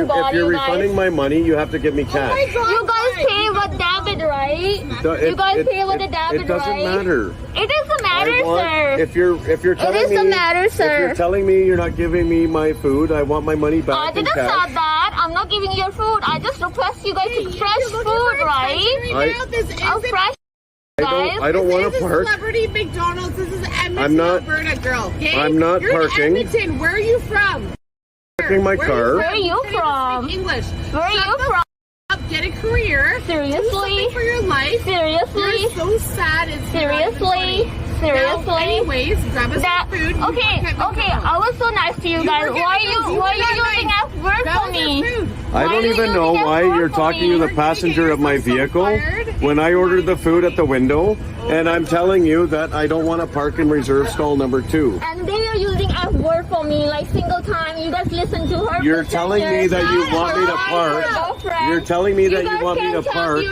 Oh God, If you're you guys. refunding my money, you have to give me cash. You guys pay with debit, right? You guys pay with a debit, right? It doesn't matter. It doesn't matter, sir. If you're telling It doesn't me, matter, sir. If you're telling me you're not giving me my food, I want my money back. I didn't say that. I'm not giving you your food. I just request you guys to fresh food, right? Fresh. I don't want to park. Celebrity McDonald's. This is Edmonton, I'm not, Alberta, girl. Okay? I'm not You're parking. In Edmonton. Where are you from? Parking my car. Where are you from? English. Where are you from? Get a career. Seriously? Do something for your life. Seriously? You're so sad. It's Seriously? Now, anyways, grab us some food. Okay. I was so nice to you guys. Why are you using F word for me? I don't even know why you're talking to the passenger of my vehicle when I ordered the food at the window, and I'm telling you that I don't want to park in reserve stall number 2. And they are using F word for me like single time. You guys listen to her. You're telling me that you want me to park. You're telling me that you want me to park.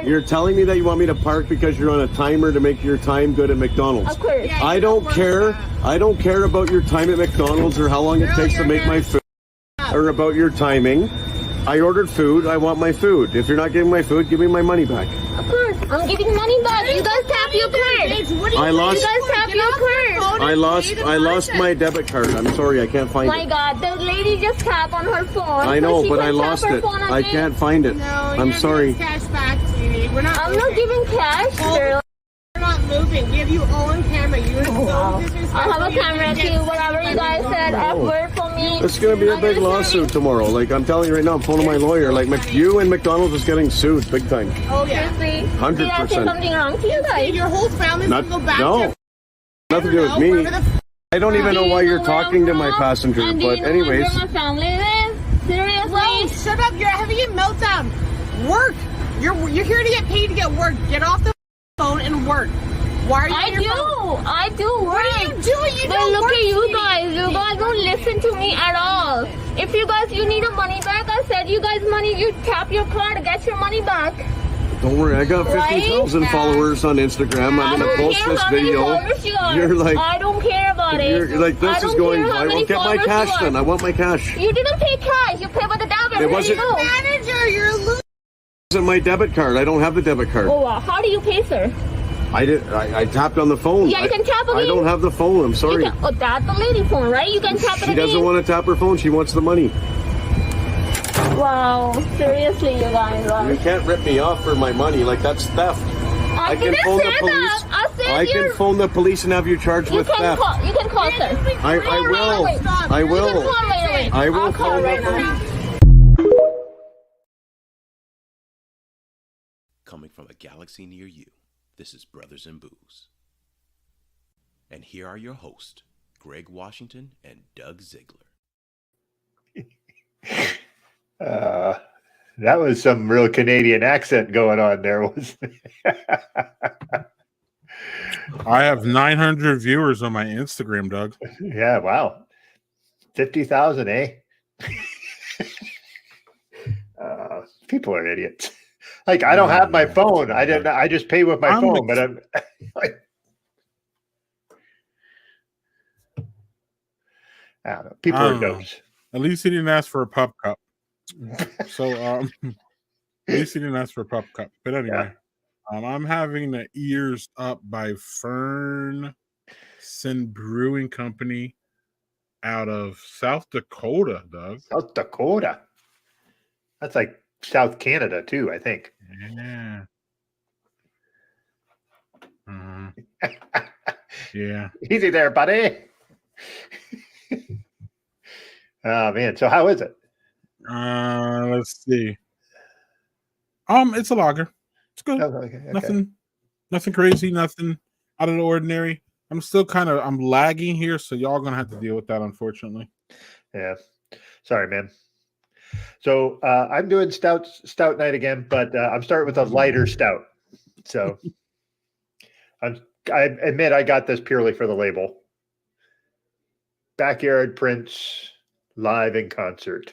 You're telling me that you want me to park because you're on a timer to make your time good at McDonald's. Of course. I don't care. I don't care about your time at McDonald's or how long it takes to make my food or about your timing. I ordered food. I want my food. If you're not giving my food, give me my money back. Of course. I'm giving money back. You guys tap your card. I lost. You guys tap your card. I lost my debit card. I'm sorry, I can't find My it. God, the lady just tapped on her phone. I know, but I lost it. I can't find it. I'm sorry. Cash back, sweetie. We're not. I'm not giving cash, girl. We're not moving. We have you all on camera. You are so disrespectful. I have a camera too. Whatever you guys said, F word for me. It's gonna be a big lawsuit tomorrow. Like I'm telling you right now, I'm phoning my lawyer. Like you and McDonald's is getting sued big time. Oh yeah. 100%. Did I say something wrong to you guys? Your whole family's Not, gonna go back. no, nothing to do with me. I don't even know why you're talking to my passenger. And do But you know anyways, where my family lives? Seriously? Bro, shut up. You're having a meltdown. Work. You're here to get paid to get work. Get off the phone and work. Why are you I do work. What are you doing? You But don't look work, at you sweetie. guys. You guys don't listen to me at all. If you need a money back, I said you guys money. You tap your card, get your money back. don't worry. I got 50,000 followers on Instagram. I'm gonna post this video. You're like, I don't care about it. you're like, this is going. I will get my cash then. I want my cash. You didn't pay cash. You paid with the debit. It wasn't- How do you know? Manager, you're a loser. This isn't my debit card. I don't have the debit card. Oh, how do you pay, sir? I tapped on the phone. Yeah, you can tap I again. don't have the phone. I'm sorry. That's the lady phone, right? You can tap it She doesn't again. want to tap her phone. She wants the money. Wow, seriously, you guys. You can't rip me off for my money. Like that's theft. I didn't phone say the police. that. I said I can phone the police and have you charged with theft. You can call, sir. I will. I You can will. call right away. I will I'll call phone right the now. Coming from a galaxy near you, this is Brothers in Booze. And here are your hosts, Greg Washington and Doug Ziegler. That was some real Canadian accent going on there. Was I have 900 viewers on my Instagram, Doug. Yeah, wow. 50,000, eh? People are idiots. Like, I don't have my phone. I just pay with my phone, but I'm like, I don't know. People are dumps. At least he didn't ask for a pup cup. So, at least he didn't ask for a pup cup. But anyway, I'm having the Ears Up by Fernson Brewing Company out of South Dakota, Doug. South Dakota. That's like South Canada, too, I think. Yeah. Yeah. Easy there, buddy. Oh, man. So how is it? Let's see. It's a lager. It's good. Oh, okay. Nothing crazy, nothing out of the ordinary. I'm still I'm lagging here, so y'all gonna have to deal with that, unfortunately. Yeah. Sorry, man. So I'm doing stout night again, but I'm starting with a lighter stout. So I admit I got this purely for the label. Backyard Prince live in concert.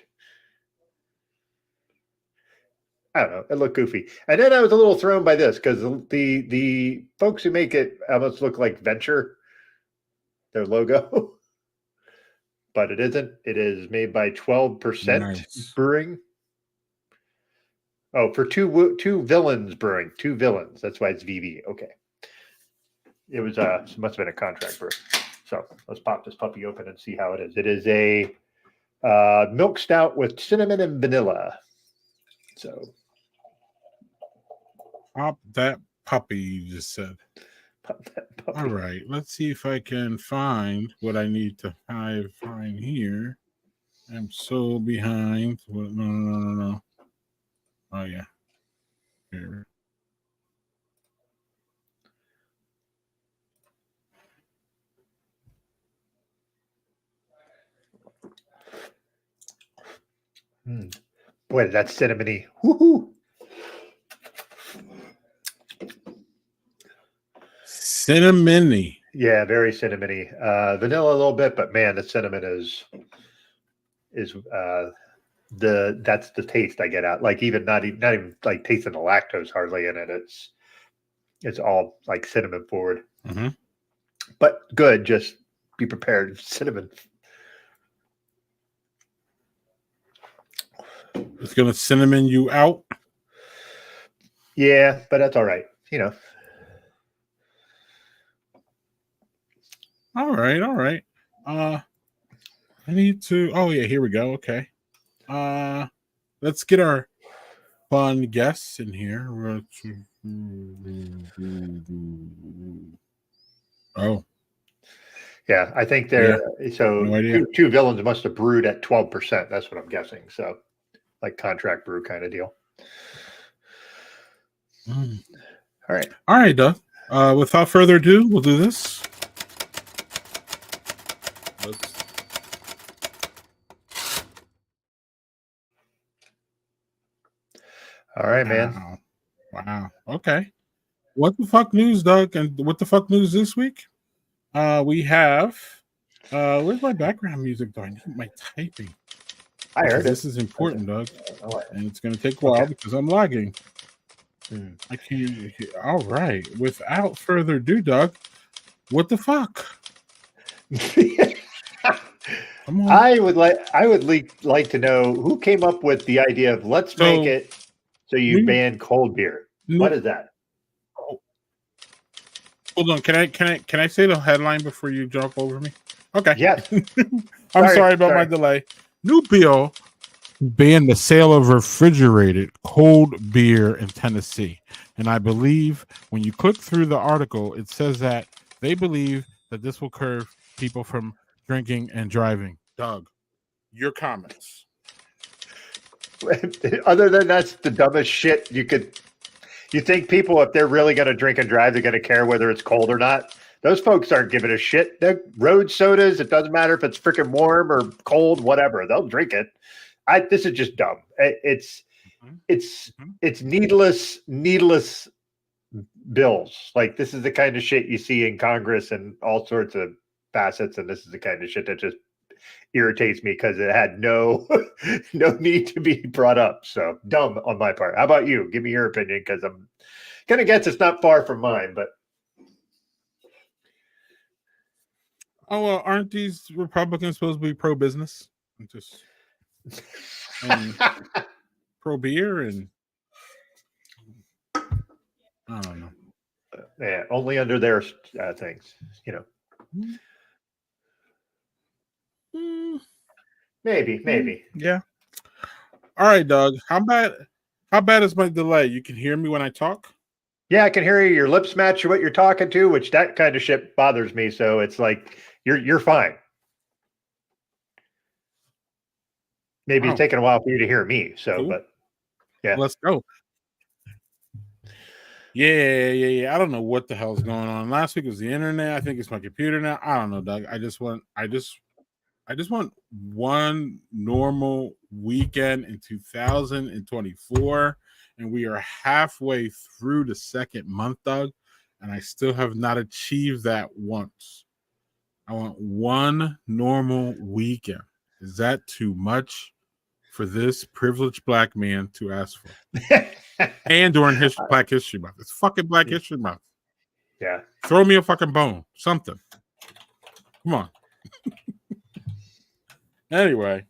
I don't know. It looked goofy. And then I was a little thrown by this because the folks who make it almost look like Venture, their logo. but it isn't. It is made by 12% Nice. Brewing. Oh, for two villains brewing, two villains. That's why it's VV. Okay. It was it must have been a contract brew. So let's pop this puppy open and see how it is. It is a milk stout with cinnamon and vanilla. So Pop that puppy you just said. pop that puppy. All right, let's see if I can find what I need to find here. I'm so behind. No. Oh yeah. Here. Boy, that's cinnamony. Woohoo! Cinnamony. Yeah, very cinnamony. Vanilla a little bit, but man, the cinnamon is that's the taste I get out. Like even not even like tasting the lactose hardly in it. It's all like cinnamon forward. Mm-hmm. But good. Just be prepared. Cinnamon. It's gonna cinnamon you out. Yeah, but that's all right. You know. All right. I need to. Oh yeah, here we go. Okay. Let's get our fun guests in here. Oh. Yeah, I think they're so No idea. two villains must have brewed at 12%. That's what I'm guessing. So like contract brew kind of deal. All right, Doug. Without further ado, we'll do this. All right, man. Wow. Okay. What the fuck news, Doug? And what the fuck news this week? We have. Where's my background music, Doug? I need my typing. I heard this is important, Doug, Oh, and it's going to take a while because I'm lagging. Hmm. I can't. All right. Without further ado, Doug, what the fuck? Come on. I would like to know who came up with the idea of let's make it so you ban cold beer. What is that? Hold on. Can I say the headline before you jump over me? Okay. Yes. I'm sorry about my delay. New bill banned the sale of refrigerated cold beer in Tennessee. And I believe when you click through the article, it says that they believe that this will curb people from drinking and driving. Doug, your comments. Other than that's the dumbest shit you could. You think people, if they're really going to drink and drive, they're going to care whether it's cold or not? Those folks aren't giving a shit. They're road sodas. It doesn't matter if it's freaking warm or cold, whatever. They'll drink it. This is just dumb. It's needless bills. Like this is the kind of shit you see in Congress and all sorts of facets, and this is the kind of shit that just irritates me because it had no need to be brought up. So dumb on my part. How about you? Give me your opinion because I'm gonna guess it's not far from mine, but Aren't these Republicans supposed to be pro-business? And pro-beer and I don't know. Yeah, only under their things, you know. Maybe. Yeah. All right, Doug. How bad is my delay? You can hear me when I talk? Yeah, I can hear you. Your lips match what you're talking to, which that kind of shit bothers me. So it's like you're fine. Maybe it's taking a while for you to hear me. So, cool. But yeah, let's go. Yeah. I don't know what the hell's going on. Last week was the internet. I think it's my computer now. I don't know, Doug. I just want one normal weekend in 2024, and we are halfway through the second month, Doug, and I still have not achieved that once. I want one normal weekend. Is that too much for this privileged black man to ask for? And during Black History Month. It's fucking Black History Month. Yeah. Throw me a fucking bone. Something. Come on. Anyway,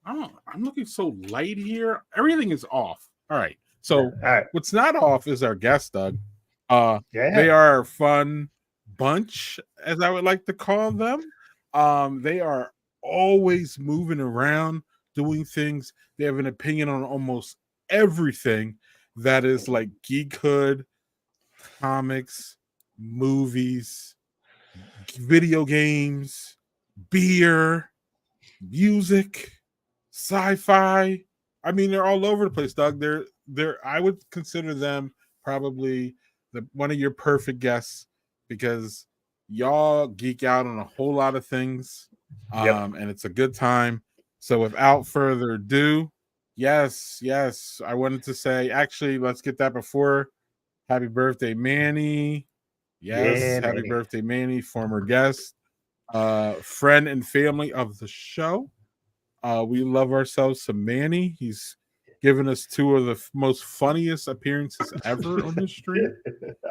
I'm looking so light here. Everything is off. All right. So All right. what's not off is our guest, Doug. Yeah. They are a fun bunch, as I would like to call them. They are always moving around, doing things. They have an opinion on almost everything that is like geekhood, comics, movies, video games, beer, music, sci-fi. I mean, they're all over the place, Doug. They're I would consider them probably one of your perfect guests because y'all geek out on a whole lot of things. And it's a good time. So without further ado, yes, I wanted to say, actually, let's get that before. Happy birthday, Manny. Yes, Yeah, happy Manny. birthday, Manny, former guest, friend and family of the show. We love ourselves some Manny. He's given us two of the most funniest appearances ever on the stream.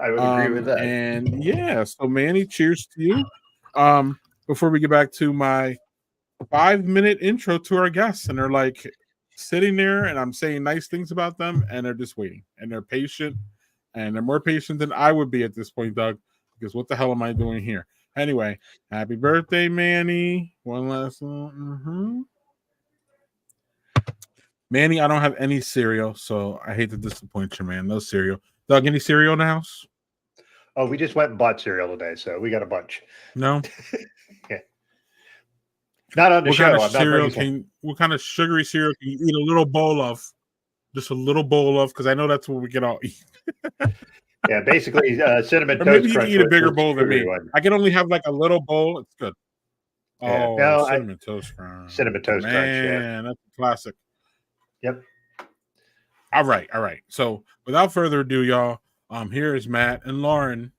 I would agree with that. And yeah, so Manny, cheers to you. Before we get back to my 5-minute intro to our guests, and they're like sitting there, and I'm saying nice things about them, and they're just waiting, and they're patient, and they're more patient than I would be at this point, Doug, because what the hell am I doing here? Anyway, happy birthday, Manny. One last one. Manny, I don't have any cereal, so I hate to disappoint you, man. No cereal. Doug, any cereal in the house? Oh, we just went and bought cereal today, so we got a bunch. No. Not on the show. Kind of cereal what kind of sugary cereal can you eat a little bowl of? Just a little bowl of, because I know that's what we can all eat. Yeah, basically cinnamon Or toast maybe you crunch. can eat a bigger was bowl than me. one. I can only have like a little bowl. It's good. Yeah. Oh, No, cinnamon toast crunch. Cinnamon toast crunch. Yeah. Man, that's a classic. Yep. All right. So without further ado, y'all, here is Matt and Lauren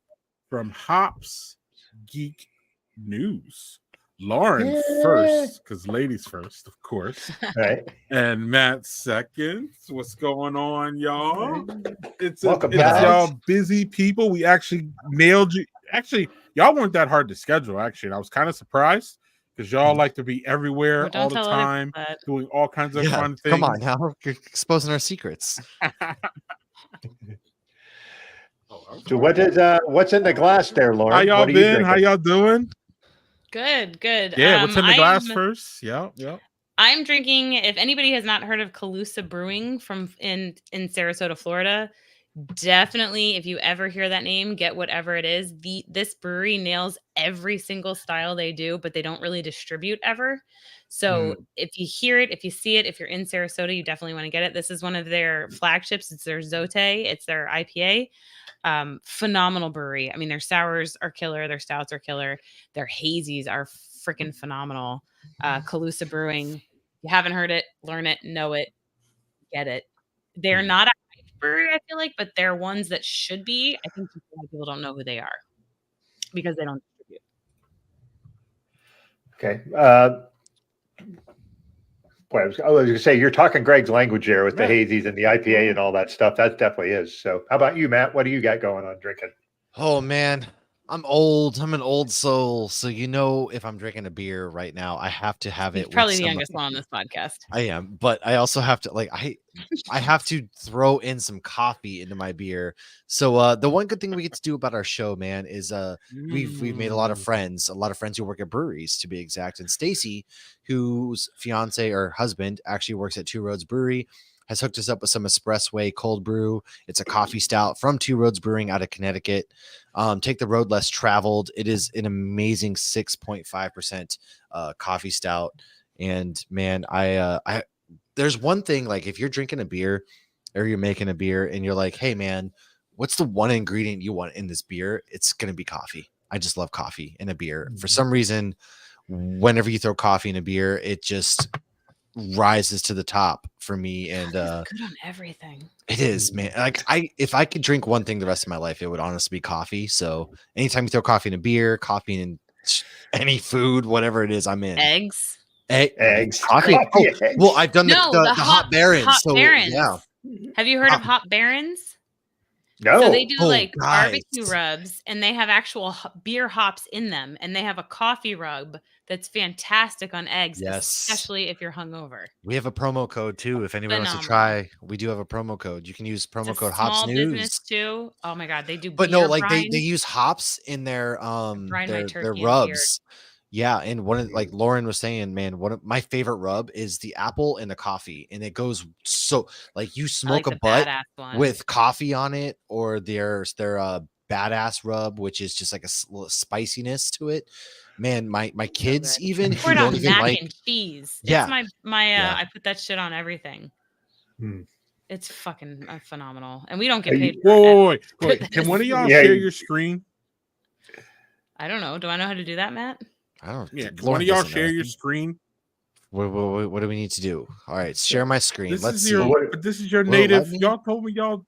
from Hops Geek News. Lauren first, because ladies first, of course. Right. And Matt second. What's going on, y'all? It's Welcome, y'all busy people. We actually nailed you. Actually, y'all weren't that hard to schedule, actually. And I was kind of surprised because y'all like to be everywhere all the time, doing all kinds of fun things. Come on now, you're exposing our secrets. So what's in the glass there, Lauren? How y'all been? How y'all doing? Good. Yeah, what's in the glass first? Yeah. I'm drinking. If anybody has not heard of Calusa Brewing from in Sarasota, Florida, definitely, if you ever hear that name, get whatever it is. This brewery nails every single style they do, but they don't really distribute ever. So if you hear it, if you see it, if you're in Sarasota, you definitely want to get it. This is one of their flagships. It's their Zote. It's their IPA. Phenomenal brewery. I mean, their sours are killer. Their stouts are killer. Their hazies are freaking phenomenal. Calusa Brewing. If you haven't heard it, learn it, know it, get it. They're not a brewery, I feel like, but they're ones that should be. I think a lot of people don't know who they are because they don't distribute. Okay. Boy, I was going to say, you're talking Greg's language there with the hazies and the IPA and all that stuff. That definitely is. So how about you, Matt? What do you got going on drinking? Oh man, I'm old. I'm an old soul. So if I'm drinking a beer right now, I have to have it. He's probably the youngest one on this podcast. I am, but I also have to I have to throw in some coffee into my beer. So the one good thing we get to do about our show, man, is we've made a lot of friends who work at breweries, to be exact. And Stacy, whose fiance or husband actually works at Two Roads Brewery, has hooked us up with some Espressway cold brew. It's a coffee stout from Two Roads Brewing out of Connecticut. Take the road less traveled. It is an amazing 6.5% coffee stout. And man, I there's one thing, like if you're drinking a beer or you're making a beer and you're like, hey man, what's the one ingredient you want in this beer? It's going to be coffee. I just love coffee in a beer. For some reason, whenever you throw coffee in a beer, it just rises to the top for me. And it's good on everything. It is, man. Like if I could drink one thing the rest of my life, it would honestly be coffee. So anytime you throw coffee in a beer, coffee in any food, whatever it is, I'm in. Eggs, coffee. Eggs. Well, I've done the hot barons. Barons. Yeah. Have you heard of Hop Barons? No. So they do barbecue rubs, and they have actual beer hops in them, and they have a coffee rub that's fantastic on eggs, Yes. especially if you're hungover. We have a promo code too. If anybody wants to Phenomenal. try, we do have a promo code. You can use promo It's a code Hops small business News. too. Oh my god, they do But no, beer like brine. they use hops in their brine my their turkey and beer. rubs. Yeah, and one of like Lauren was saying, man, one of my favorite rub is the apple and the coffee, and it goes so like you I smoke like a the butt badass one. with coffee on it, or their badass rub, which is just like a little spiciness to it. Man, my kids good. even who Pour it don't on even mac like and cheese. Yeah. It's my Yeah. I put that shit on everything. Hmm. It's fucking phenomenal, and we don't get Are you- paid. For Wait. this. Can one of y'all Yeah, share you- your screen? I don't know. Do I know how to do that, Matt? I don't. Yeah. Can Lauren one of y'all doesn't know. share your screen? What do we need to do? All right, share my screen. This Let's is see. your. What- But this is your Will it let native. me? Y'all told me y'all.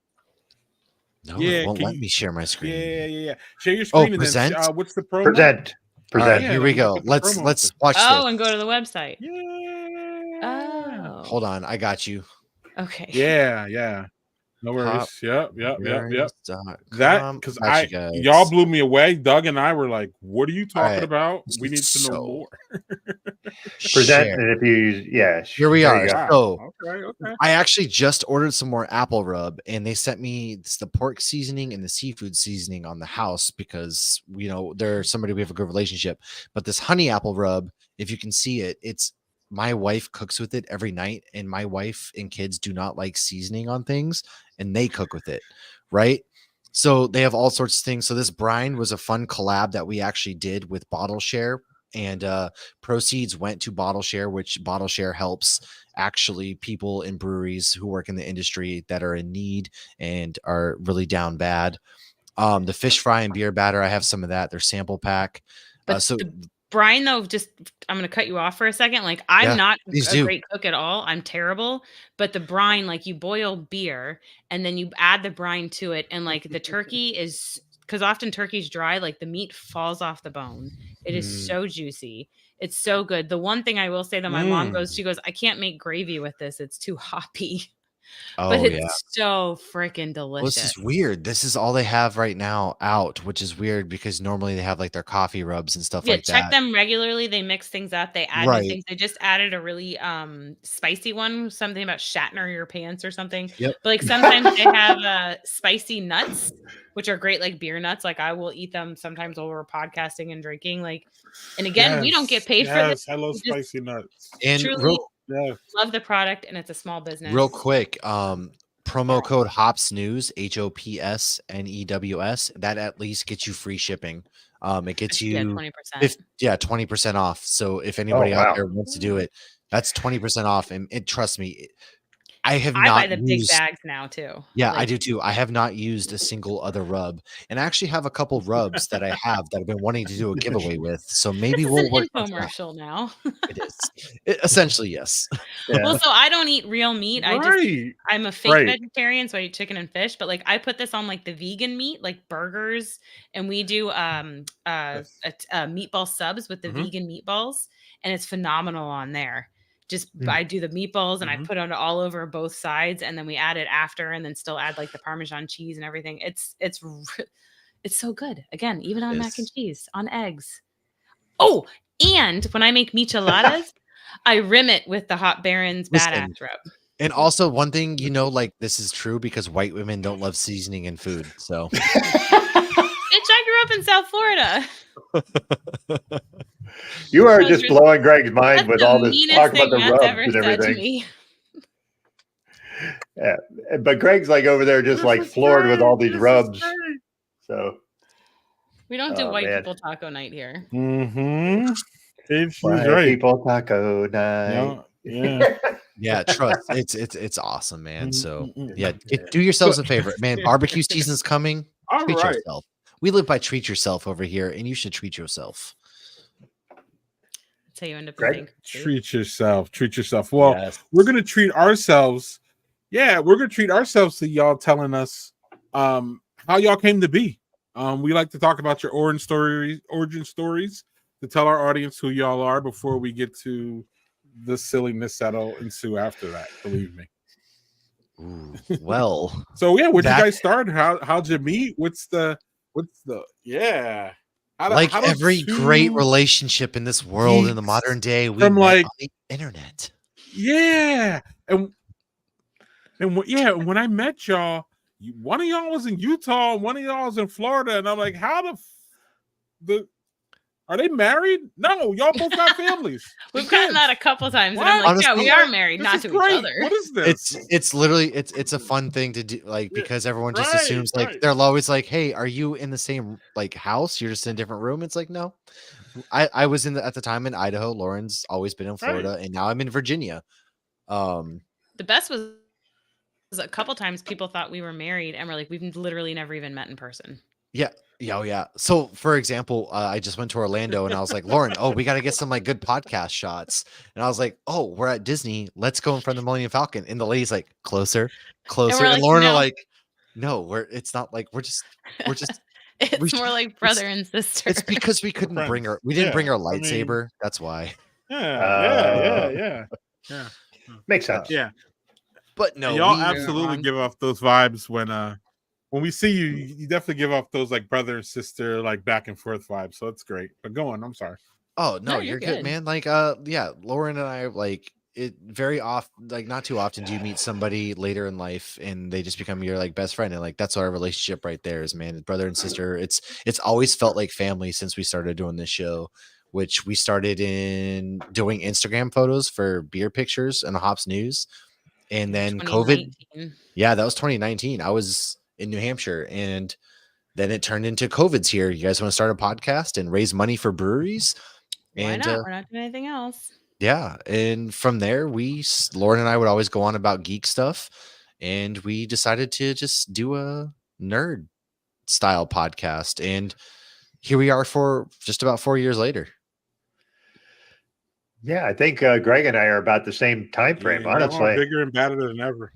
No, Yeah, it won't can let you- me share my screen. Yeah. Share your Oh, screen and present? then what's the promo? Present. All right, Present. Yeah, here we let me go. get the Let's promo let's up watch Oh, this. and go to the website. Yeah. Oh, Hold on, I got you. okay. Yeah. No worries. Yep. That because y'all blew me away. Doug and I were like, "What are you talking right. about? We need to know So, more." Present. Share. And if you use, yeah. Here we there are. you go. Wow. So Okay. I actually just ordered some more apple rub, and they sent me the pork seasoning and the seafood seasoning on the house because they're somebody we have a good relationship. But this honey apple rub, if you can see it, it's my wife cooks with it every night, and my wife and kids do not like seasoning on things, and they cook with it, right? So they have all sorts of things. So this brine was a fun collab that we actually did with Bottle Share, and proceeds went to Bottle Share, which Bottle Share helps actually people in breweries who work in the industry that are in need and are really down bad. The fish fry and beer batter, I have some of that. Their sample pack. But So Brian, though, I'm going to cut you off for a second. Like, I'm Yeah, not please a do. great cook at all. I'm terrible. But the brine, like, you boil beer and then you add the brine to it. And, like, the turkey is, because often turkey's dry, like, the meat falls off the bone. It is so juicy. It's so good. The one thing I will say that my mom goes, she goes, I can't make gravy with this. It's too hoppy. oh But it's yeah. so freaking Well, this delicious. is weird. This is all they have right now out, which is weird because normally they have like their coffee rubs and stuff Yeah, like check that. them regularly. They mix things up. They add Right. new things. They just added a really spicy one, something about Shatner your pants or something. Yep. But like sometimes they have spicy nuts, which are great, like beer nuts. Like I will eat them sometimes while we're podcasting and drinking. Like, and again, we don't get paid for this. I love We just spicy nuts. And truly Yeah. love the product, and it's a small business. real quick, promo code Hops News, HOPSNEWS. That at least gets you free shipping. It gets Yeah, you 20%. 20% off. So if anybody wow. out there wants to do it, that's 20% off. And trust me, I have I not buy the big used. bags now too. Yeah, I Like, do too. I have not used a single other rub, and I actually have a couple rubs that I have that I've been wanting to do a giveaway with. So maybe This is we'll an work on that. infomercial now. It is essentially yes. Yeah. Well, so I don't eat real meat. I'm a fake Right. vegetarian, so I eat chicken and fish. But like I put this on like the vegan meat, like burgers, and we do meatball subs with the Mhm. vegan meatballs, and it's phenomenal on there. Just Mm. I do the meatballs and I Mhm. put it all over both sides, and then we add it after, and then still add like the Parmesan cheese and everything. It's so good. Again, even on mac and is. cheese, on eggs. Oh, and when I make micheladas, I rim it with the Hot Barons Listen. Badass rub. And also one thing, like this is true because white women don't love seasoning in food. So Bitch, I grew up in South Florida. You are Those just are- blowing Greg's mind That's with the all this meanest talk about thing the Matt's rubs ever and said to everything. me. Yeah, but Greg's like over there just like floored with all these rubs. So We don't do Oh, white man. people taco night here. Mm-hmm. She's white right. people taco night. Yeah. yeah, trust it's awesome, man. So Mm-mm-mm. yeah, do yourselves a favor, man. Barbecue season's coming. All Treat right. yourself. We live by treat yourself over here, and you should treat yourself. That's how you end up in Greg? bankruptcy. Treat yourself. Treat yourself. Well, Yes. we're gonna treat ourselves. Yeah, we're gonna treat ourselves to y'all telling us how y'all came to be. We like to talk about your origin stories to tell our audience who y'all are before we get to the silliness that'll ensue after that. Believe me. Ooh, well, So yeah, where'd Back- you guys start? How'd you meet? What's the yeah? Like how do every great two relationship in this world in the geeks modern day, we from met like on the internet. yeah, and when I met y'all, one of y'all was in Utah, and one of y'all was in Florida, and I'm like, how are they married? No, y'all both got families. We've and gotten kids. that a couple times, and I'm What? like, yeah, we Honestly, are married, This not is to great. each other. What is this? It's literally it's a fun thing to do, like, Yeah, because everyone just right, assumes like right. they're always like, hey, are you in the same like house? You're just in a different room. It's like, no. I was at the time in Idaho. Lauren's always been in Florida, and now I'm in Virginia. The best was a couple times people thought we were married, and we're like, we've literally never even met in person. Yeah. Oh, yeah. So, for example, I just went to Orlando and I was like, Lauren, oh, we got to get some like good podcast shots. And I was like, oh, we're at Disney. Let's go in front of the Millennium Falcon. And the lady's like, closer, closer. And like, Lauren are no. like, no, it's not like we're just It's more like brother and sister. It's because we couldn't bring friends. we didn't bring Yeah, our I mean- lightsaber. That's why. Yeah. Makes sense. Yeah. But no, Y'all we- absolutely give off those vibes when we see you. You definitely give off those like brother and sister, like back and forth vibes. So it's great. But go on. I'm sorry. Oh no, No, you're you're good, good. man. Like yeah, Lauren and I like it very often, like not too often do you meet somebody later in life and they just become your like best friend. And like that's our relationship right there is, man, brother and sister. It's always felt like family since we started doing this show, which we started in doing Instagram photos for beer pictures and Hops News. And then COVID. 2019. Yeah, that was 2019. I was in New Hampshire, and then it turned into COVID's here. You guys want to start a podcast and raise money for breweries? Why And not? We're not doing anything else. yeah, and from there, Lauren and I would always go on about geek stuff, and we decided to just do a nerd style podcast, and here we are for just about 4 years later. Yeah, I think Greg and I are about the same time frame. Yeah, y'all are Honestly, bigger and badder than ever.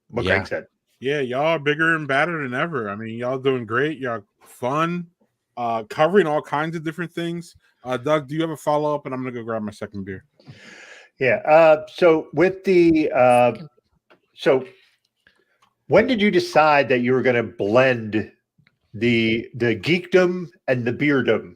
what Yeah. Greg said. Yeah, y'all are bigger and badder than ever. I mean, y'all doing great. Y'all fun, covering all kinds of different things. Doug, do you have a follow up? And I'm gonna go grab my second beer. Yeah. So with the so when did you decide that you were going to blend the geekdom and the beerdom?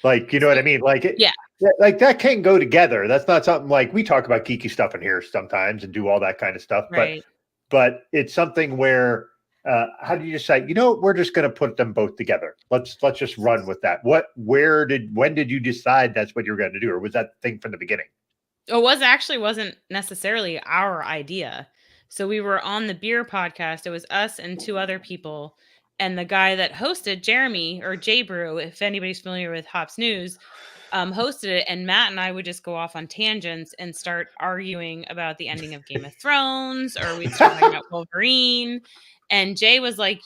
Like, you know what I mean? Like it, Yeah. Like that can go together. That's not something like we talk about geeky stuff in here sometimes and do all that kind of stuff. Right. But it's something where how do you decide, we're just going to put them both together. Let's just run with that. When did you decide that's what you were going to do? Or was that thing from the beginning? It wasn't necessarily our idea. So we were on the beer podcast. It was us and two other people. And the guy that hosted, Jeremy or J Brew, if anybody's familiar with Hops News, hosted it. And Matt and I would just go off on tangents and start arguing about the ending of Game of Thrones, or we'd start talking about Wolverine. And Jay was like,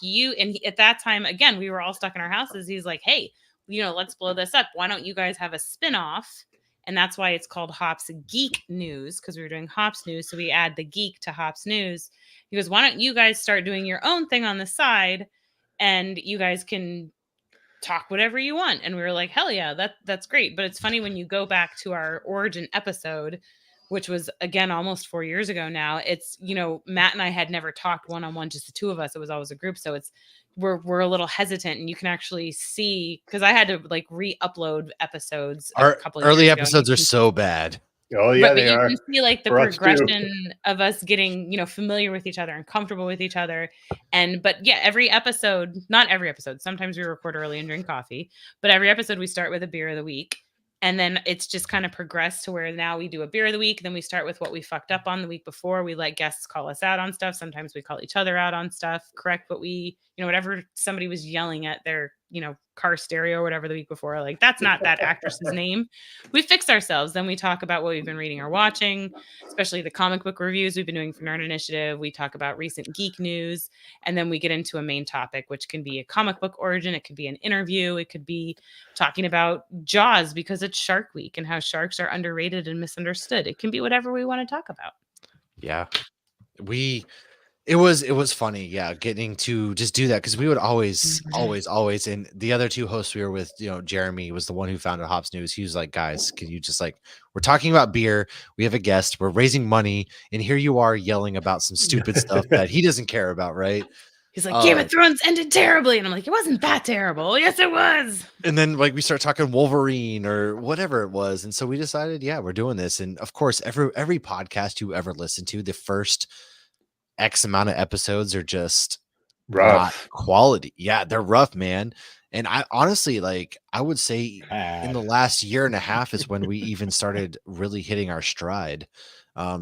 at that time, again, we were all stuck in our houses. He's like, hey, let's blow this up. Why don't you guys have a spinoff? And that's why it's called Hops Geek News, because we were doing Hops News. So we add the geek to Hops News. He goes, why don't you guys start doing your own thing on the side, and you guys can talk whatever you want. And we were like, hell yeah, that's great. But it's funny when you go back to our origin episode, which was, again, almost 4 years ago now. It's, Matt and I had never talked one-on-one, just the two of us. It was always a group. So we're a little hesitant, and you can actually see, because I had to like re-upload episodes. Our a couple early years ago, and episodes you are can so bad. Oh yeah, but they you are. can see like the For us too. progression of us getting, familiar with each other and comfortable with each other. But yeah, every episode, not every episode, sometimes we record early and drink coffee, but every episode we start with a beer of the week. And then it's just kind of progressed to where now we do a beer of the week. Then we start with what we fucked up on the week before. We let guests call us out on stuff. Sometimes we call each other out on stuff, correct what we, whatever somebody was yelling at their, car stereo or whatever the week before. Like, that's not that actress's name. We fix ourselves. Then we talk about what we've been reading or watching, especially the comic book reviews we've been doing for Nerd Initiative. We talk about recent geek news. And then we get into a main topic, which can be a comic book origin. It could be an interview. It could be talking about Jaws because it's Shark Week and how sharks are underrated and misunderstood. It can be whatever we want to talk about. Yeah. It was funny, yeah, getting to just do that, because we would always, and the other two hosts we were with, Jeremy was the one who founded Hops News. He was like, guys, can you just we're talking about beer, we have a guest, we're raising money, and here you are yelling about some stupid stuff that he doesn't care about, right? He's like, Game of Thrones ended terribly. And I'm like, it wasn't that terrible. Yes, it was. And then like we start talking Wolverine or whatever it was. And so we decided, yeah, we're doing this. And of course, every podcast you ever listen to, the first X amount of episodes are just Rough. not quality. Yeah, they're rough, man. And I honestly, like, I would say in the last year and a half is when we even started really hitting our stride.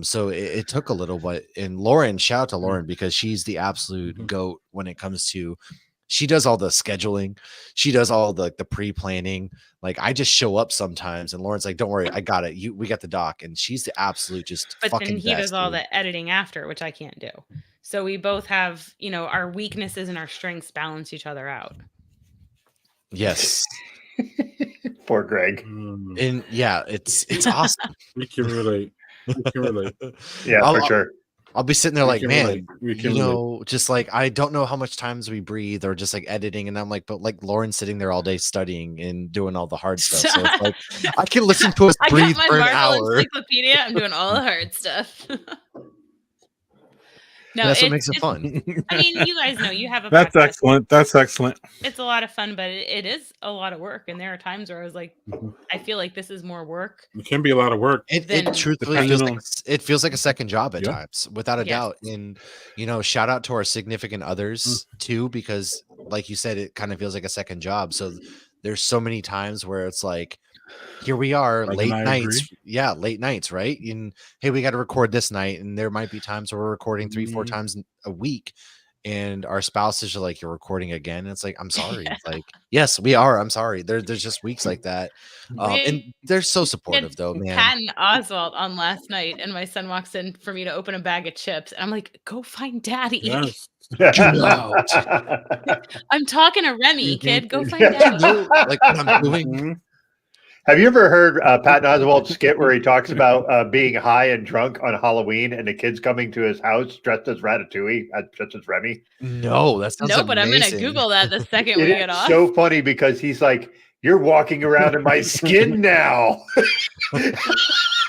So it took a little bit. And Lauren, shout out to Lauren, because she's the absolute goat when it comes to, she does all the scheduling. She does all the pre-planning. Like I just show up sometimes and Lauren's like, don't worry, I got it. We got the doc. And she's the absolute just But fucking then he best, does all dude. the editing after, which I can't do. So we both have, you know, our weaknesses and our strengths balance each other out. Yes. Poor Greg. And yeah, it's awesome. We can relate. We can relate. Yeah, for sure. I'll be sitting there We like, can man, relate. We you can know, just like I don't know how much times we breathe or just like editing. And I'm like, but like Lauren's sitting there all day studying and doing all the hard stuff. So it's like I can listen to us I breathe got my for an Marvel hour. encyclopedia. I'm doing all the hard stuff. No, That's what it's- makes it it's- fun. I mean, you guys know you have a That's podcast. excellent. That's excellent. It's a lot of fun, but it is a lot of work. And there are times where I was like, I feel like this is more work. It can be a lot of work. It Then- truthfully Depending feels on- like it feels like a second job at Yeah. times, without a Yes. doubt. And you know, shout out to our significant others too, because like you said, it kind of feels like a second job. So there's so many times where it's like, here we are, Greg late and I nights. agree. Yeah, late nights, right? And hey, we got to record this night, and there might be times where we're recording 3-4 times a week. And our spouses are like, you're recording again. And it's like, I'm sorry. Yeah. It's like, yes, we are. I'm sorry. There's just weeks like that. And they're so supportive though, man. Pat and Oswald on last night, and my son walks in for me to open a bag of chips. And I'm like, go find daddy. Yes. I'm talking to Remy, kid. Go find You daddy. know, like what I'm doing. Mhm. Have you ever heard Pat Oswald's skit where he talks about being high and drunk on Halloween and the kids coming to his house dressed as Ratatouille, dressed as Remy? No, that sounds No, but I'm amazing. gonna Google that the second we It get is off. so funny because he's like, "You're walking around in my skin now,"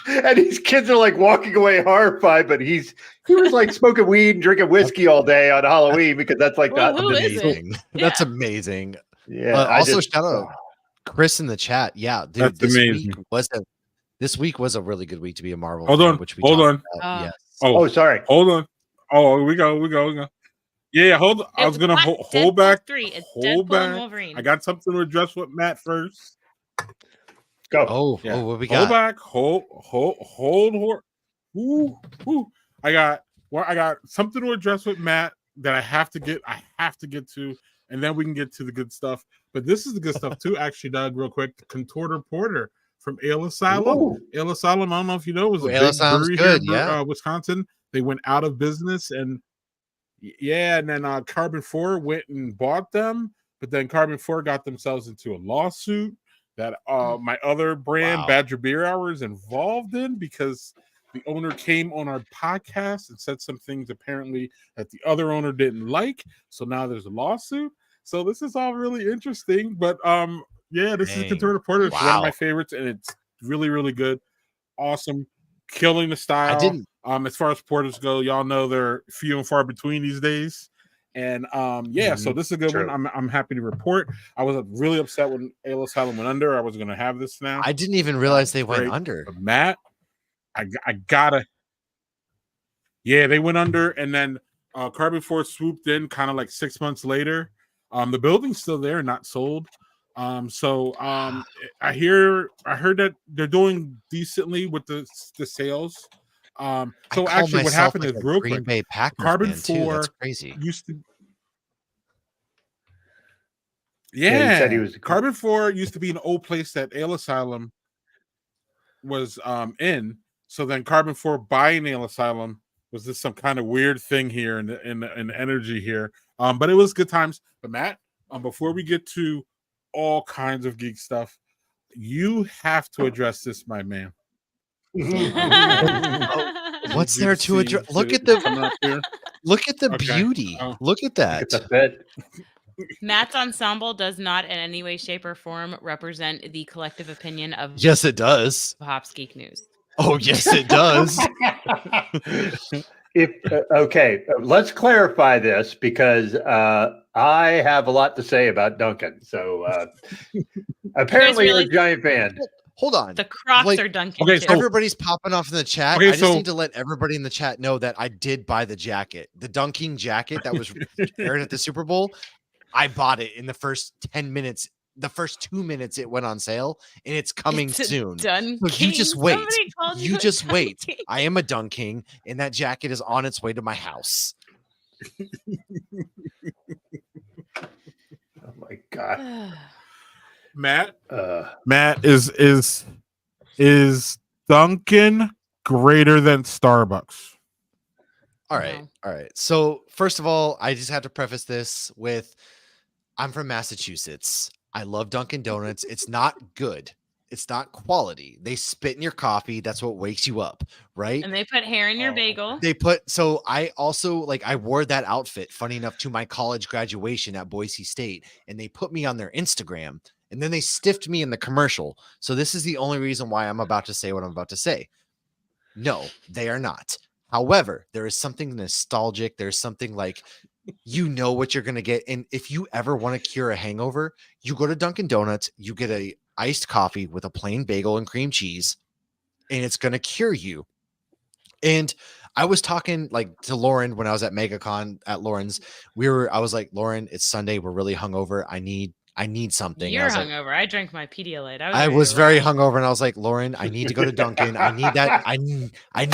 and these kids are like walking away horrified. But he was like smoking weed and drinking whiskey all day on Halloween because that's like Well, that. who is it? Amazing. That's amazing. Yeah. I Also, just- shout out Chris in the chat. Yeah, dude, That's this amazing. week was a really good week to be a Marvel. Hold fan, on, which we hold talked on. about. Oh. Yes. Oh, Oh, sorry. hold on. Oh, we go. Yeah, hold on. I was gonna hold back. 3. It's hold Deadpool and back. Wolverine. I got something to address with Matt first. Go. Oh, Yeah. oh, what we Hold got? back. Hold. Ooh. I got something to address with Matt that I have to get to, and then we can get to the good stuff. But this is the good stuff too, actually, Doug, real quick. The Contorter Porter from Ale Asylum. Ooh. Ale Asylum, I don't know if you know, was a Ooh, Ale big Asylum's brewery good, here in yeah. Wisconsin. They went out of business, and and then Carbon 4 went and bought them, but then Carbon 4 got themselves into a lawsuit that my other brand, Wow. Badger Beer Hour, is involved in because the owner came on our podcast and said some things apparently that the other owner didn't like. So now there's a lawsuit. So this is all really interesting. But yeah, this is Dang. Contorted Porter. It's one of Wow. my favorites, and it's really, really good. Awesome. Killing the style. I didn't. As far as porters go, y'all know they're few and far between these days. And yeah, so this is a good True. one. I'm happy to report. I was really upset when Ale Asylum went under. I was going to have this now. I didn't even realize they went Great. under. But Matt, I gotta. Yeah, they went under, and then Carbon 4 swooped in kind of like 6 months later. The building's still there, not sold. I heard that they're doing decently with the sales. So I call actually, what myself, happened like, is a real Green quick. Bay Packers Carbon fan, too. That's 4 crazy. Used to. Yeah, he said he was- Carbon 4 used to be an old place that Ale Asylum was in. So then Carbon 4 buying Ale Asylum was this some kind of weird thing here in the energy here. But it was good times. But Matt, before we get to all kinds of geek stuff, you have to address this, my man. What's Did you there to see- address? Look see at it the coming up here? look at the Okay. beauty. Oh. Look at that. It's a bit. Matt's ensemble does not in any way, shape, or form represent the collective opinion of Yes, it does. Hops Geek News. Oh, yes, it does. Okay, let's clarify this because I have a lot to say about Duncan. So apparently you're a realize- giant fan. Hold on. The Crocs Like, are Dunkin' okay, too. so- Everybody's popping off in the chat. Okay, I just so- need to let everybody in the chat know that I did buy the jacket, the dunking jacket that was aired at the Super Bowl. I bought it in the first 10 minutes. The first 2 minutes it went on sale, and it's coming It's a soon. Dunkin'. So you just wait. Somebody called You a just wait. Dunkin'. I am a dunking, and that jacket is on its way to my house. Oh my god. Matt, Uh, Matt is Dunkin' greater than Starbucks? All right. No. All right. So, first of all, I just have to preface this with I'm from Massachusetts. I love Dunkin' Donuts. It's not good. It's not quality. They spit in your coffee. That's what wakes you up, right? And they put hair in your Oh. bagel. They put so I also I wore that outfit, funny enough, to my college graduation at Boise State, and they put me on their Instagram, and then they stiffed me in the commercial. So this is the only reason why I'm about to say what I'm about to say. No, they are not. However, there is something nostalgic. There's something like you know what you're gonna get. And if you ever want to cure a hangover, you go to Dunkin' Donuts, you get a iced coffee with a plain bagel and cream cheese, and it's gonna cure you. And I was talking to Lauren when I was at MegaCon at Lauren's. I was like, Lauren, it's Sunday. We're really hungover. I need something. And I You're was like, hungover. I drank my Pedialyte. I ready was to very rock. hungover, and I was like, Lauren, I need to go to Dunkin'. I need that. I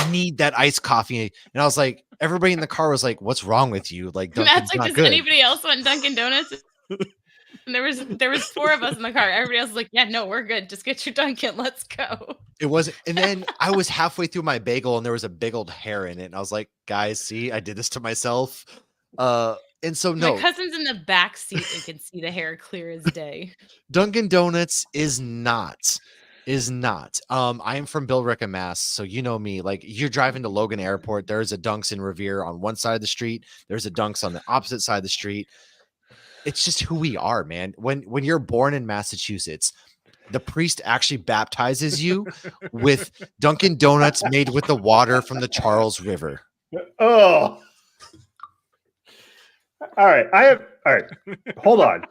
need that iced coffee. And I was like, everybody in the car was like, "What's wrong with you? Like, Dunkin's Matt's like, not does good." anybody else want Dunkin' Donuts? And there was 4 of us in the car. Everybody else was like, yeah, no, we're good. Just get your Dunkin'. Let's go. It wasn't. And then I was halfway through my bagel, and there was a big old hair in it, and I was like, "Guys, see, I did this to myself." And so no, My cousin's in the back seat and can see the hair clear as day. Dunkin' Donuts is not. I am from Billerica, Mass. So you know me. Like you're driving to Logan Airport, there's a Dunks in Revere on one side of the street. There's a Dunks on the opposite side of the street. It's just who we are, man. When you're born in Massachusetts, the priest actually baptizes you with Dunkin' Donuts made with the water from the Charles River. oh. All right. All right. Hold on.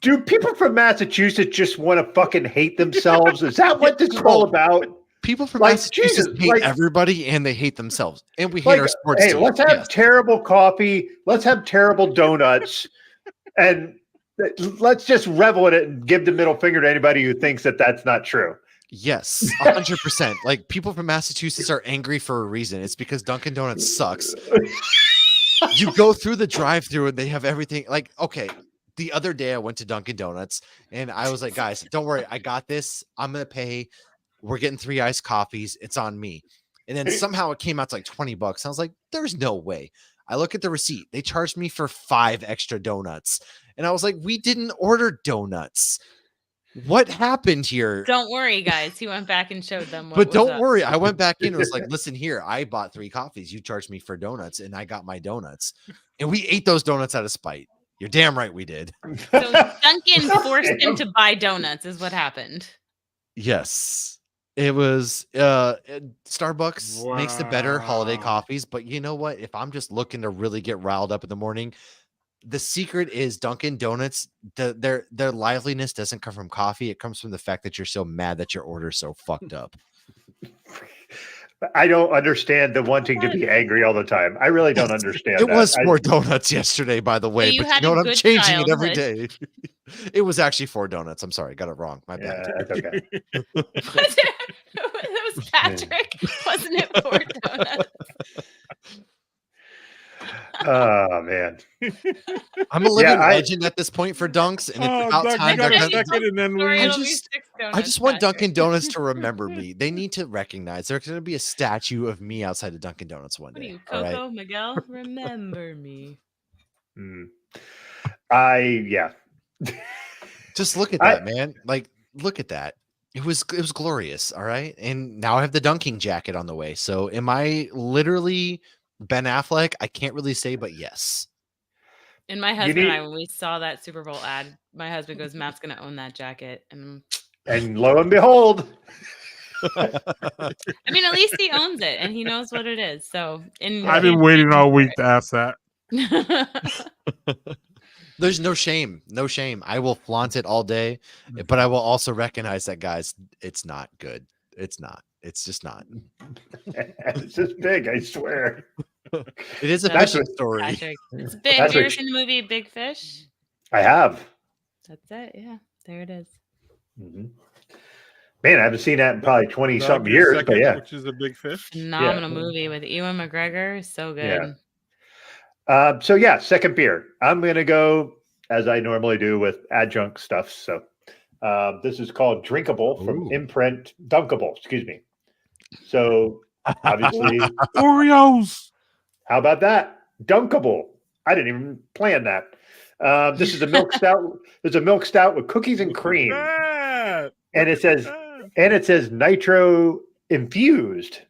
Do people from Massachusetts just want to fucking hate themselves? Is that what this is all about? People from Like, Massachusetts Jesus, hate like- everybody, and they hate themselves, and we hate Like, our sports hey, team. let's have Yes. terrible coffee. Let's have terrible donuts, and let's just revel in it and give the middle finger to anybody who thinks that that's not true. Yes, 100%. Like people from Massachusetts are angry for a reason. It's because Dunkin' Donuts sucks. You go through the drive-through and they have everything. Like, okay, the other day I went to Dunkin' Donuts and I was like, guys, don't worry, I got this. I'm gonna pay. We're getting 3 iced coffees. It's on me. And then somehow it came out to like $20. I was like, there's no way. I look at the receipt. They charged me for 5 extra donuts. And I was like, we didn't order donuts. What happened here? Don't worry, guys. He went back and showed them. What But was don't up. worry. I went back in and was like, listen here, I bought 3 coffees. You charged me for donuts, and I got my donuts. And we ate those donuts out of spite. You're damn right we did. So Duncan forced him to buy donuts, is what happened. Yes. It was Starbucks makes the better holiday Wow. coffees, but you know what? If I'm just looking to really get riled up in the morning, the secret is Dunkin' Donuts. Their liveliness doesn't come from coffee. It comes from the fact that you're so mad that your order's so fucked up. I don't understand the wanting to be angry all the time. I really don't understand. It that. was I- 4 donuts yesterday, by the way. you But you had know a what? I'm good changing it every day. childhood. It was actually 4 donuts. I'm sorry, got it wrong. My Yeah, bad. that's okay. Was it? It was Patrick, wasn't it? 4 donuts. Oh man. I'm a living I- legend at this point for Dunks, and it's Oh, about Doug, time you got they're a gonna- second and then Sorry, we- it'll be just- 6 I donuts, just want Patrick. Dunkin' Donuts to remember me. They need to recognize there's going to be a statue of me outside of Dunkin' Donuts one What are day. you, all right? Coco Miguel? Remember me. Hmm. Yeah. Just look at that, man. Like, look at that. It was glorious. All right, and now I have the dunking jacket on the way. So, am I literally Ben Affleck? I can't really say, but yes. And my husband and need- I, when we saw that Super Bowl ad, my husband goes, Matt's going to own that jacket. And And lo and behold, I mean, at least he owns it and he knows what it is. So, I've been waiting all week to ask that. There's no shame. No shame. I will flaunt it all day, but I will also recognize that, guys, it's not good. It's not. It's just not. It's just big, I swear. It is a That's fishing what- story. Patrick, it's big. That's Have you what ever seen the movie Big Fish? I have. That's it. Yeah, there it is. Mhm. Man, I haven't seen that in probably 20 Dog something is years, second, but yeah. which is a big fish. Phenomenal movie with Ewan McGregor. So good. Yeah. So yeah, second beer. I'm gonna go as I normally do with adjunct stuff. So this is called Drinkable from Ooh. Imprint Dunkable. Excuse me. So obviously, Oreos. how about that? Dunkable. I didn't even plan that. This is a milk stout. There's a milk stout with cookies and cream, Bad. and it says nitro infused.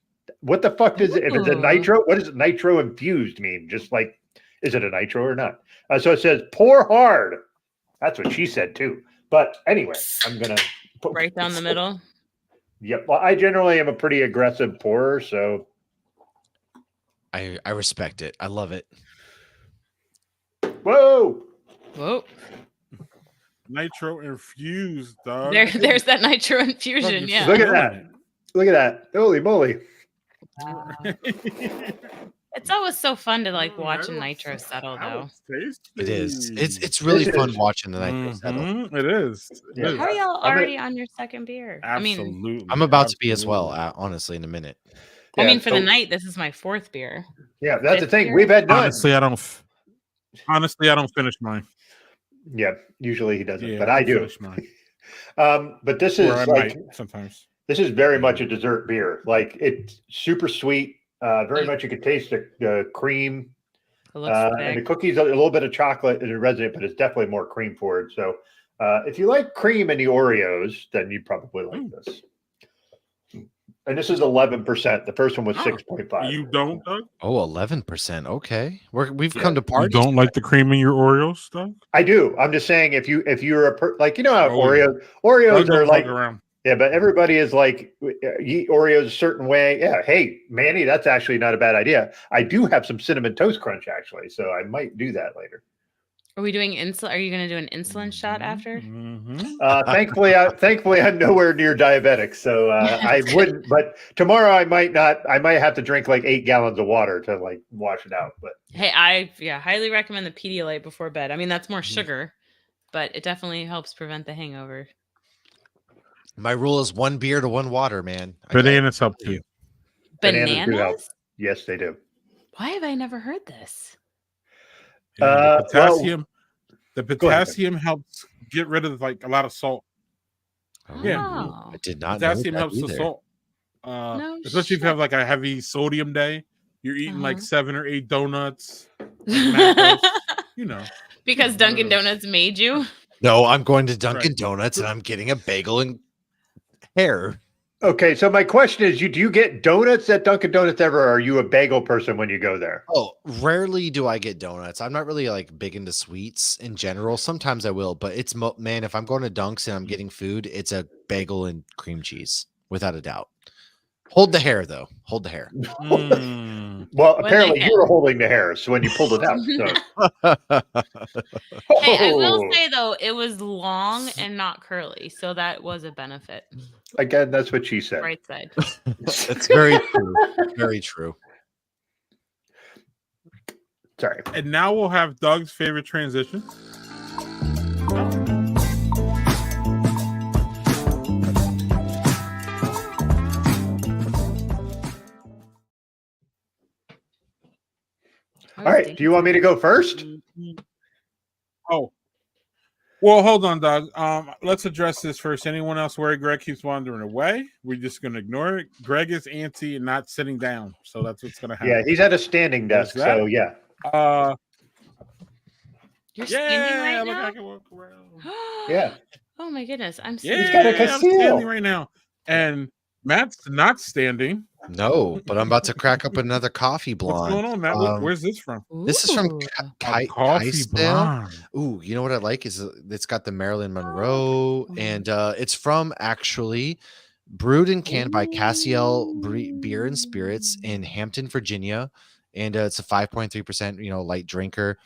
What the fuck does it? If it's a Ooh. nitro, what does nitro infused mean? Just like, is it a nitro or not? So it says pour hard. That's what she said too. But anyway, I'm gonna put Right down the middle. Yep. Well, I generally am a pretty aggressive pourer, so I respect it. I love it. whoa. Whoa. Nitro infused, dog. There's that nitro infusion. Yeah. Look at that. Look at that. Holy moly. It's always so fun to like Mm, watch a that nitro looks- settle that though. looks tasty. It is. It's really It fun is. watching the night settle. Mhm, It is. It Yeah. is. How are y'all I'm already on your second beer? Absolutely. I'm about to be as well, absolutely. honestly, in a minute. I Yeah, mean, for the so- night, this is my fourth beer. Yeah, that's the Fifth thing. beer? We've had none. Honestly, I don't finish mine. Yeah, usually he doesn't, Yeah, but I do. finish mine. But this is Or I like might sometimes. this is very much a dessert beer. Like it's super sweet. Very much you could taste the cream It looks and the thick. cookies. A little bit of chocolate is resident, but it's definitely more cream forward. So if you like cream in the Oreos, then you probably like this. And this is 11%. The first one was 6.5. You don't, Doug? Oh, 11%. Okay. We've Yeah. come to You party. don't like the cream in your Oreos, Doug? I do. I'm just saying if you're like how Oh, yeah. Oreos Doug are don't like fuck around. yeah, but everybody is like you eat Oreos a certain way. Yeah, hey Manny, that's actually not a bad idea. I do have some cinnamon toast crunch actually, so I might do that later. Are we doing insulin? Are you going to do an insulin shot after? Mhm. Thankfully, I'm nowhere near diabetic, so I wouldn't. But tomorrow, I might not. I might have to drink like 8 gallons of water to like wash it out. But Hey, I highly recommend the Pedialyte before bed. I mean, that's more Mm-hmm. sugar, but it definitely helps prevent the hangover. My rule is 1 beer to 1 water, man. I got it. Bananas help too. Bananas do help. Bananas? yes, they do. Why have I never heard this? Yeah, the Well, potassium. The ahead. potassium helps get rid of like a lot of salt. Yeah. Oh. I did not know Potassium that helps the either. salt. No Especially if you have like a heavy sodium day, you're eating like Uh-huh. 7 or 8 donuts. macros. You know. Because Dunkin' Gross. Donuts made you? No, I'm going to Dunkin' Right. Donuts and I'm getting a bagel and hair. Okay, so my question is, do you get donuts at Dunkin' Donuts ever? Or are you a bagel person when you go there? Oh, rarely do I get donuts. I'm not really like big into sweets in general. Sometimes I will, but it's man, if I'm going to Dunks and I'm getting food, it's a bagel and cream cheese without a doubt. Hold the hair though. Hold the hair. Mm. Well, When apparently I you were holding the hair, so when you pulled it out. So. Hey, I will Oh, say though, it was long and not curly, so that was a benefit. again, that's what she said. Right side. It's very true. Very true. Sorry. And now we'll have Doug's favorite transition. All right. Do you want me to go first? Oh. Well, hold on, Doug. Let's address this first. Anyone else worry Greg keeps wandering away? We're just gonna ignore it. Greg is antsy and not sitting down, so that's what's gonna happen. Yeah, he's at a standing There's desk, so that. yeah. You're standing Yeah, right look, I now? can walk around. Yeah. Oh my goodness. I'm Yeah, got a I'm Castile. standing right now. And Matt's not standing. No, but I'm about to crack up another coffee What's going blonde. on, Matt? Where's this from? This is from Ooh. A coffee Kaisdale. blonde. Ooh, you know what I like is it's got the Marilyn Monroe, and it's from actually brewed and canned by Cassiel Beer and Spirits in Hampton, Virginia, and it's a 5.3%, light drinker.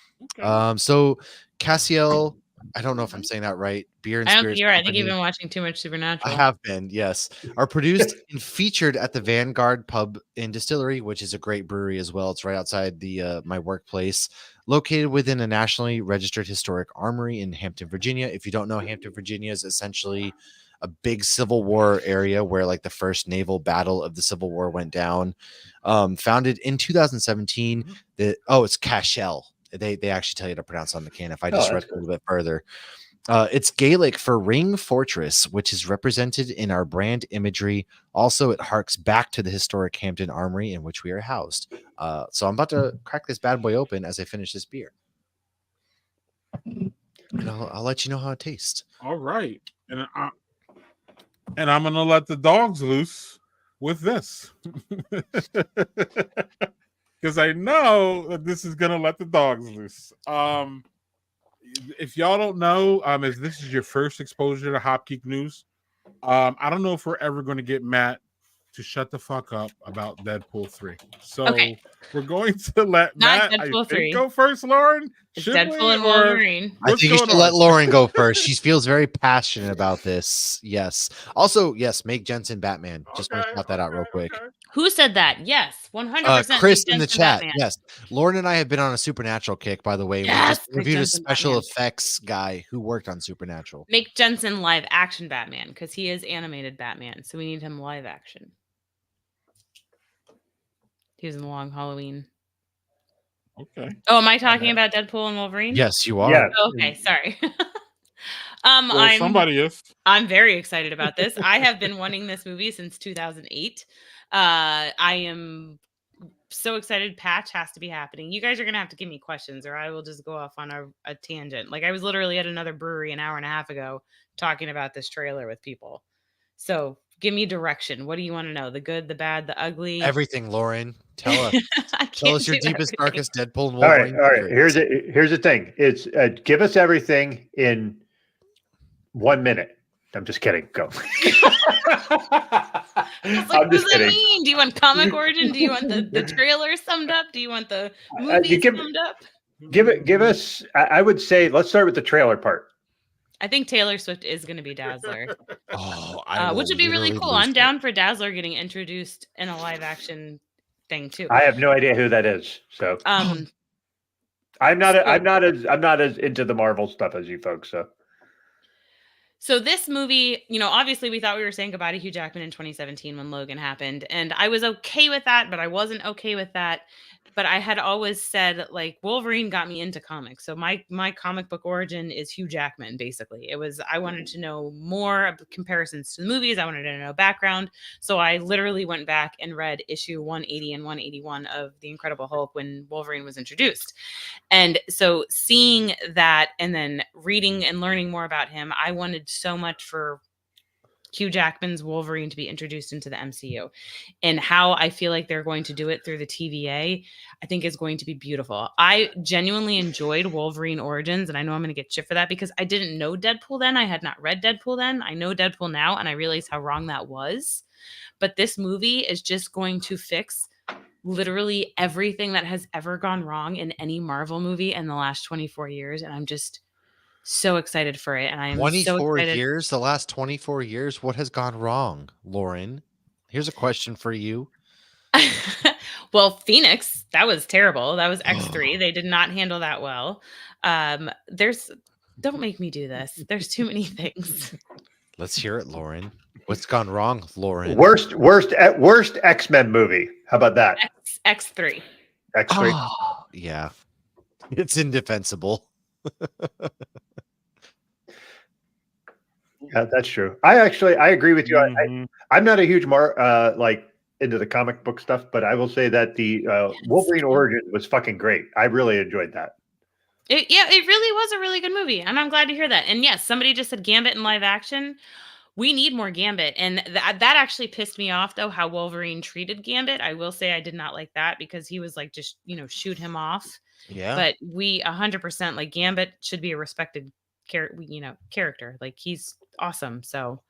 So Cassiel, I don't know if I'm saying that right. Beer and I don't Spirits. think you're right. I think Company, you've been watching too much Supernatural. I have been, yes. Are produced and featured at the Vanguard Pub and Distillery, which is a great brewery as well. It's right outside the my workplace, located within a nationally registered historic armory in Hampton, Virginia. If you don't know, Hampton, Virginia is essentially a big Civil War area where like the first naval battle of the Civil War went down. Founded in 2017. It's Cashel. They actually tell you to pronounce on the can if I just read a little bit further. It's Gaelic for ring fortress, which is represented in our brand imagery. Also, it harks back to the historic Hampton Armory in which we are housed. So I'm about to crack this bad boy open as I finish this beer. And I'll let you know how it tastes. All right. And I'm going to let the dogs loose with this. Because I know that this is going to let the dogs loose. If y'all don't know, if this is your first exposure to Hop Geek News, I don't know if we're ever going to get Matt to shut the fuck up about Deadpool 3. So we're going to let Not Matt Deadpool 3. go first, Lauren. It's Deadpool and Wolverine. I think you should let Lauren go first. She feels very passionate about this. Yes. Also, yes, make Jensen Batman. Just want to shout that out real quick. Who said that? Yes, 100%. Chris in the chat. Batman. Yes. Lauren and I have been on a Supernatural kick, by the way. Yes, we just reviewed a Jensen special Batman. effects guy who worked on Supernatural. Make Jensen live action Batman because he is animated Batman. So we need him live action. He was in the Long Halloween. Okay. Oh, am I talking about Deadpool and Wolverine? Yes, you are. Yeah. Okay, sorry. Well, somebody is. I'm very excited about this. I have been wanting this movie since 2008. I am so excited. Patch has to be happening. You guys are gonna have to give me questions, or I will just go off on a tangent. Like I was literally at another brewery an hour and a half ago talking about this trailer with people. So give me direction. What do you want to know? The good, the bad, the ugly? Everything, Lauren. Tell us. I Tell can't us your do deepest, everything. darkest Deadpool and All right, Wolverine. all right. secrets. Here's the thing. It's give us everything in 1 minute. I'm just kidding. Go. It's like, I'm what does just that kidding. mean? Do you want comic origin? Do you want the trailer summed up? Do you want the movie summed up? Give us. I would say let's start with the trailer part. I think Taylor Swift is going to be Dazzler, Oh, which would be really literally cool. lose I'm it. down for Dazzler getting introduced in a live action thing too. I have no idea who that is, so I'm not as into the Marvel stuff as you folks. So this movie, obviously we thought we were saying goodbye to Hugh Jackman in 2017 when Logan happened. And I was okay with that, but I wasn't okay with that. But I had always said, like, Wolverine got me into comics. So my comic book origin is Hugh Jackman, basically. I wanted to know more of the comparisons to the movies. I wanted to know background. So I literally went back and read issue 180 and 181 of The Incredible Hulk when Wolverine was introduced. And so seeing that and then reading and learning more about him, I wanted so much for Hugh Jackman's Wolverine to be introduced into the MCU, and how I feel like they're going to do it through the TVA, I think is going to be beautiful. I genuinely enjoyed Wolverine Origins, and I know I'm going to get shit for that because I didn't know Deadpool then. I had not read Deadpool then. I know Deadpool now, and I realize how wrong that was. But this movie is just going to fix literally everything that has ever gone wrong in any Marvel movie in the last 24 years, and I'm just so excited for it. And I'm 24 so excited. years, the last 24 years, what has gone wrong, Lauren? Here's a question for you. Well, Phoenix, that was terrible. That was X3. They did not handle that well. Don't make me do this. There's too many things. Let's hear it, Lauren. What's gone wrong, Lauren? Worst X-Men movie. How about that? X3. X3. Oh, yeah. It's indefensible. Yeah, that's true. I agree with you. I'm not a huge into the comic book stuff, but I will say that the Wolverine Origin was fucking great. I really enjoyed that. It really was a really good movie, and I'm glad to hear that. And yes, somebody just said Gambit in live action. We need more Gambit, and that actually pissed me off though. How Wolverine treated Gambit, I will say I did not like that because he was like just shoot him off. Yeah, but we 100% like Gambit should be a respected character. Like he's awesome. So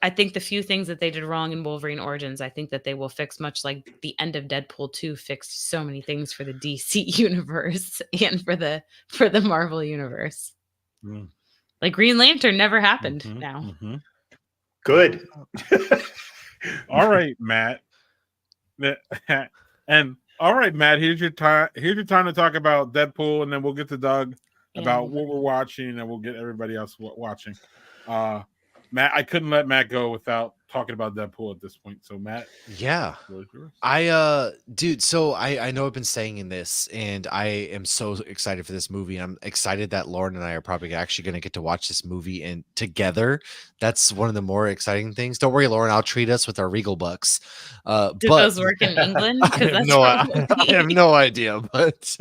I think the few things that they did wrong in Wolverine Origins, I think that they will fix, much like the end of Deadpool 2 fixed so many things for the DC universe and for the Marvel universe. Mm. Like Green Lantern never happened Mhm, now. mhm. Good. All right, Matt. And all right, Matt. Here's your time. Here's your time to talk about Deadpool, and then we'll get to Doug about Yeah. what we're watching, and we'll get everybody else watching. Matt, I couldn't let Matt go without talking about Deadpool at this point. So, Matt, Yeah. really yours. Dude, so I know I've been saying in this, and I am so excited for this movie. I'm excited that Lauren and I are probably actually going to get to watch this movie and together. That's one of the more exciting things. Don't worry, Lauren, I'll treat us with our Regal bucks. Did But those work in England? I have, I have no idea, but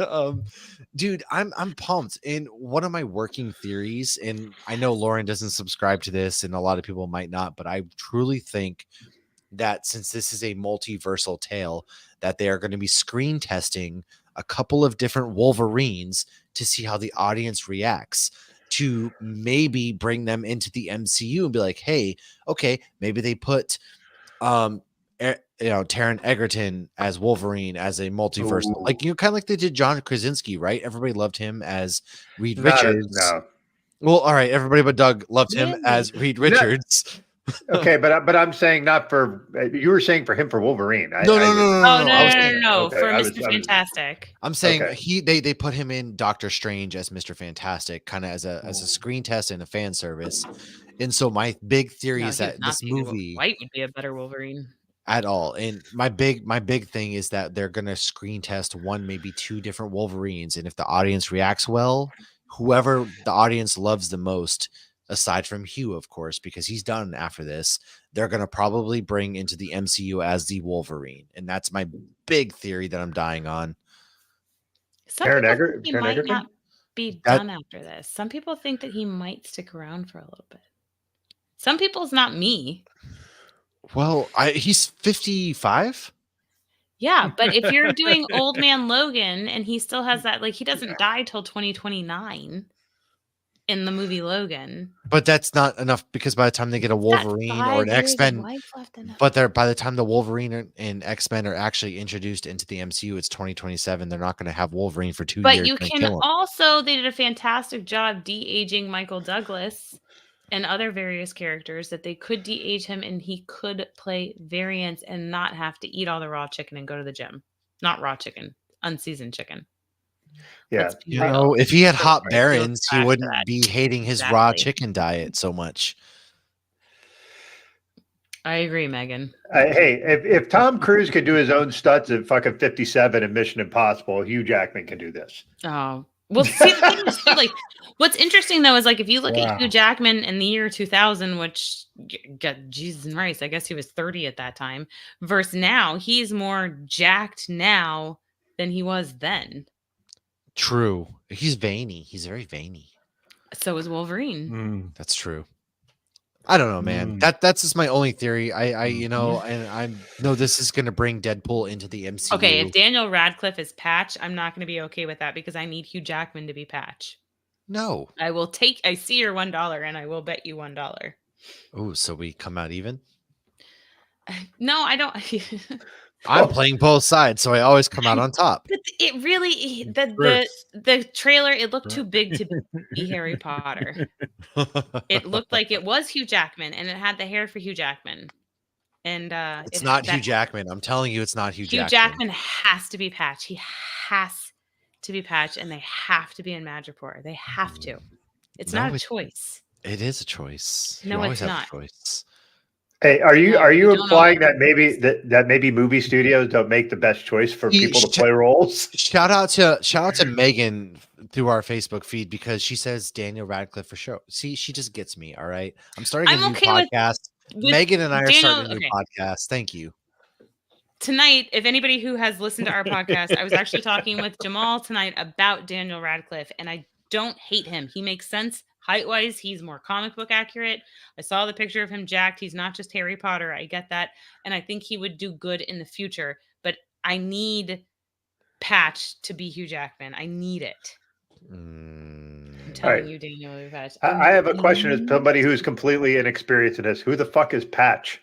dude, I'm pumped. And one of my working theories, and I know Lauren doesn't subscribe to this, and a lot of people might not, but I truly think that since this is a multiversal tale, that they are going to be screen testing a couple of different Wolverines to see how the audience reacts, to maybe bring them into the MCU and be like, hey, okay, maybe they put Taron Egerton as Wolverine as a multiversal, like kind of like they did John Krasinski, right? Everybody loved him as Reed Richards. No. Well, all right, everybody but Doug loved him Really? as Reed Richards. Okay, but I'm saying not for you were saying for him for Wolverine. No. Oh no, I was no, saying- no, okay, for I was- Mr. I was- Fantastic. I'm saying Okay. they put him in Doctor Strange as Mr. Fantastic, kind of as a screen test and a fan service. And so my big theory No, is he would that not this be a good- movie White would be a better Wolverine. at all, and my big thing is that they're gonna screen test one, maybe two different Wolverines, and if the audience reacts well, whoever the audience loves the most, aside from Hugh, of course, because he's done after this, they're gonna probably bring into the MCU as the Wolverine, and that's my big theory that I'm dying on. Some Taron people Egerton- think he Taron might Egerton? not be That- done after this. Some people think that he might stick around for a little bit. Some people's not me. Well, he's 55. Yeah, but if you're doing Old Man Logan and he still has that, like he doesn't die till 2029 in the movie Logan. But that's not enough, because by the time they get a Wolverine or an X-Men, but by the time the Wolverine and X-Men are actually introduced into the MCU, it's 2027. They're not going to have Wolverine for 2 But years. you and can kill him. also, they did a fantastic job de-aging Michael Douglas and other various characters, that they could de-age him and he could play variants and not have to eat all the raw chicken and go to the gym. Not raw chicken, unseasoned chicken. Yeah. Let's be You real. know, if he had hot Right, barons, he back to wouldn't that. be hating his raw Exactly. chicken diet so much. I agree, Megan. Hey, if Tom Cruise could do his own stunts at fucking 57 in Mission Impossible, Hugh Jackman can do this. Oh, well, see, the thing is, too, like, what's interesting though is like if you look Wow. at Hugh Jackman in the year 2000, which got Jesus and Christ, I guess he was 30 at that time, versus now, he's more jacked now than he was then. True. He's veiny. He's very veiny. So is Wolverine. Mm. That's true. I don't know, man. That's just my only theory. I and I know this is going to bring Deadpool into the MCU. Okay, if Daniel Radcliffe is Patch, I'm not going to be okay with that because I need Hugh Jackman to be Patch. No. I see your $1 and I will bet you $1. Oh, so we come out even? No, I don't. I'm playing both sides, so I always come out on top. But it really the Chris. the trailer, it looked too big to be Harry Potter. It looked like it was Hugh Jackman and it had the hair for Hugh Jackman. And It's not Hugh Jackman. I'm telling you, it's not Hugh Jackman. Hugh Jackman has to be Patch. He has to be Patch, and they have to be in Madripoor. They have to. It's No, not a it- choice. It is a choice. No, You always it's have not. a choice. Hey, are you No, you don't implying know. that maybe movie studios don't make the best choice for He- people to sh- play roles? Shout out to Megan through our Facebook feed, because she says Daniel Radcliffe for sure. See, she just gets me. All right. I'm starting a I'm new okay with- podcast. With Megan and I are Daniel- starting a new okay. podcast. Thank you. Tonight, if anybody who has listened to our podcast, I was actually talking with Jamal tonight about Daniel Radcliffe, and I don't hate him. He makes sense height-wise. He's more comic book accurate. I saw the picture of him jacked. He's not just Harry Potter. I get that. And I think he would do good in the future. But I need Patch to be Hugh Jackman. I need it. I'm telling right. you, Daniel, we've had. I have a question as somebody who's completely inexperienced in this. Who the fuck is Patch?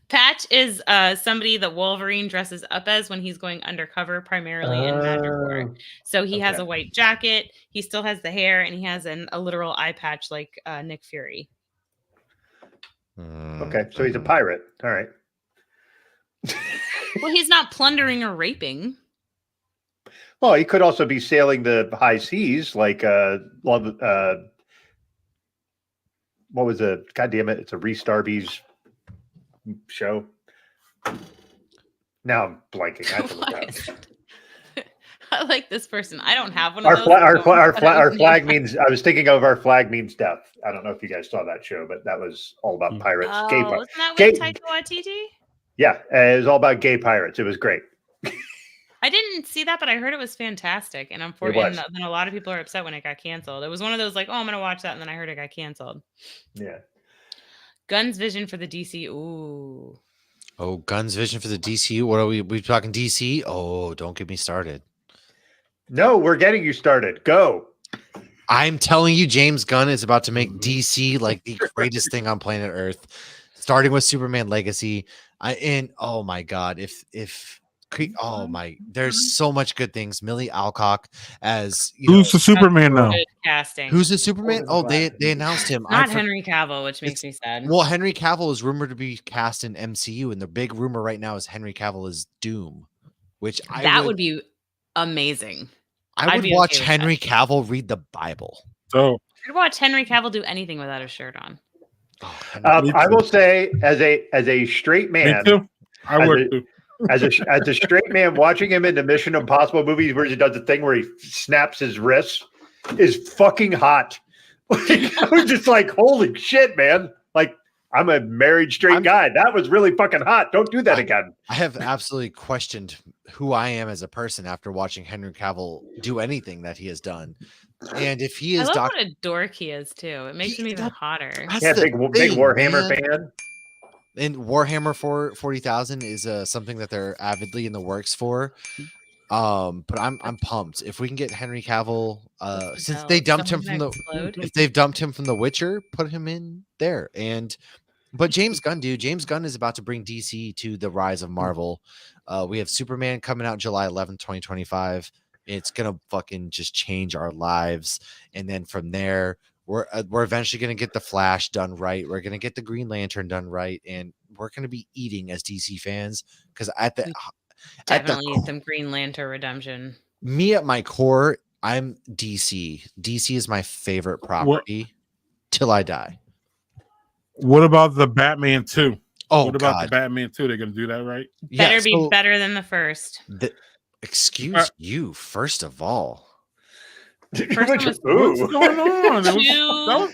Patch is somebody that Wolverine dresses up as when he's going undercover, primarily in Madripoor. So he has okay. a white jacket, he still has the hair, and he has a literal eye patch like Nick Fury. Okay, so he's a pirate. All right. Well, he's not plundering or raping. Well, he could also be sailing the high seas, like what was the? God damn it! It's a Reese Darby's show. Now I'm blanking. I have to look it up. I like this person. I don't have one Our, of those. our flag means. I was thinking of Our Flag Means Death. I don't know if you guys saw that show, but that was all about pirates. Gay Oh, pirates. isn't that Gay- with Taika Waititi? Yeah, it was all about gay pirates. It was great. I didn't see that, but I heard it was fantastic. And It was. then a lot of people are upset when it got canceled. It was one of those like, oh, I'm gonna watch that, and then I heard it got canceled. Yeah. Guns Vision for the DC. Ooh. Oh, Guns Vision for the DCU. What are we talking DC? Oh, don't get me started. No, we're getting you started. Go. I'm telling you, James Gunn is about to make DC like the greatest thing on planet Earth, starting with Superman Legacy. Oh my God, there's so much good things. Millie Alcock as Who's the Superman now? Good casting. Who's the Superman? Oh, they announced him. Not Henry Cavill, which makes me sad. Well, Henry Cavill is rumored to be cast in MCU, and the big rumor right now is Henry Cavill is Doom, which would be amazing. I would watch Henry Cavill read the Bible. So I'd watch Henry Cavill do anything without a shirt on. Oh, I will say, as a straight man, me too. I would too. as a straight man, watching him in the Mission Impossible movies where he does the thing where he snaps his wrists is fucking hot. I was just like, holy shit, man! Like, I'm a married straight guy. That was really fucking hot. Don't do that again. I have absolutely questioned who I am as a person after watching Henry Cavill do anything that he has done. And if he is I love what a dork he is too. It makes him even hotter. Yeah, big Warhammer fan. And Warhammer 40,000 is something that they're avidly in the works for. But I'm pumped if we can get Henry Cavill. Since they dumped him from if they've dumped him from The Witcher, put him in there. But James Gunn, James Gunn is about to bring DC to the rise of Marvel. We have Superman coming out July 11th, 2025. It's gonna fucking just change our lives, and then from there, we're eventually gonna get the Flash done right. We're gonna get the Green Lantern done right, and we're gonna be eating as DC fans because definitely need some Green Lantern redemption. Me at my core, I'm DC. DC is my favorite property till I die. What about the Batman 2? Oh, what about God. the Batman 2? They're gonna do that right? Better be better than the first. Excuse you, first of all. First What's going on?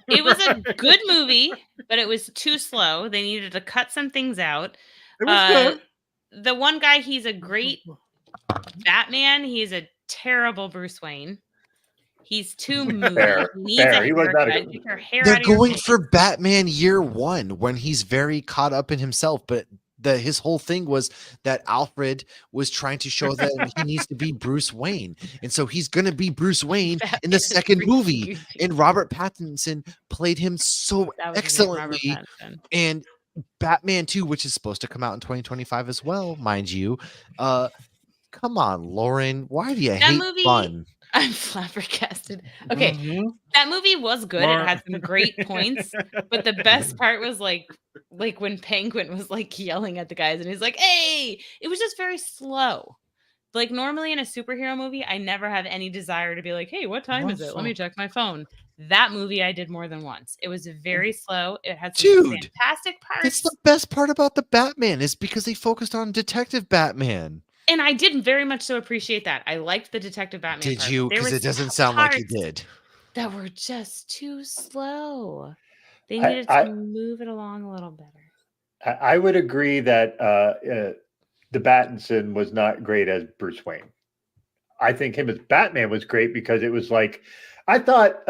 It was a good movie, but it was too slow. They needed to cut some things out. It was good. The one guy, he's a great Batman. He's a terrible Bruce Wayne. He's too moody. They're going for Batman Year One when he's very caught up in himself, but his whole thing was that Alfred was trying to show that he needs to be Bruce Wayne, and so he's going to be Bruce Wayne in the second movie. And Robert Pattinson played him so excellently. And Batman 2, which is supposed to come out in 2025 as well, mind you. Come on, Lauren, why do you hate fun? I'm flabbergasted. Okay, that movie was good. It had some great points, but the best part was like when Penguin was like yelling at the guys, and he's like, "Hey!" It was just very slow. Like normally in a superhero movie, I never have any desire to be like, "Hey, what time is it? Let me check my phone." That movie I did more than once. It was very slow. It had some fantastic parts. That's the best part about the Batman is because they focused on Detective Batman. And I did very much so appreciate that. I liked the Detective Batman. Did you? Because it doesn't sound like you did. That were just too slow. They needed to move it along a little better. I would agree that the Pattinson was not great as Bruce Wayne. I think him as Batman was great because it was like, I thought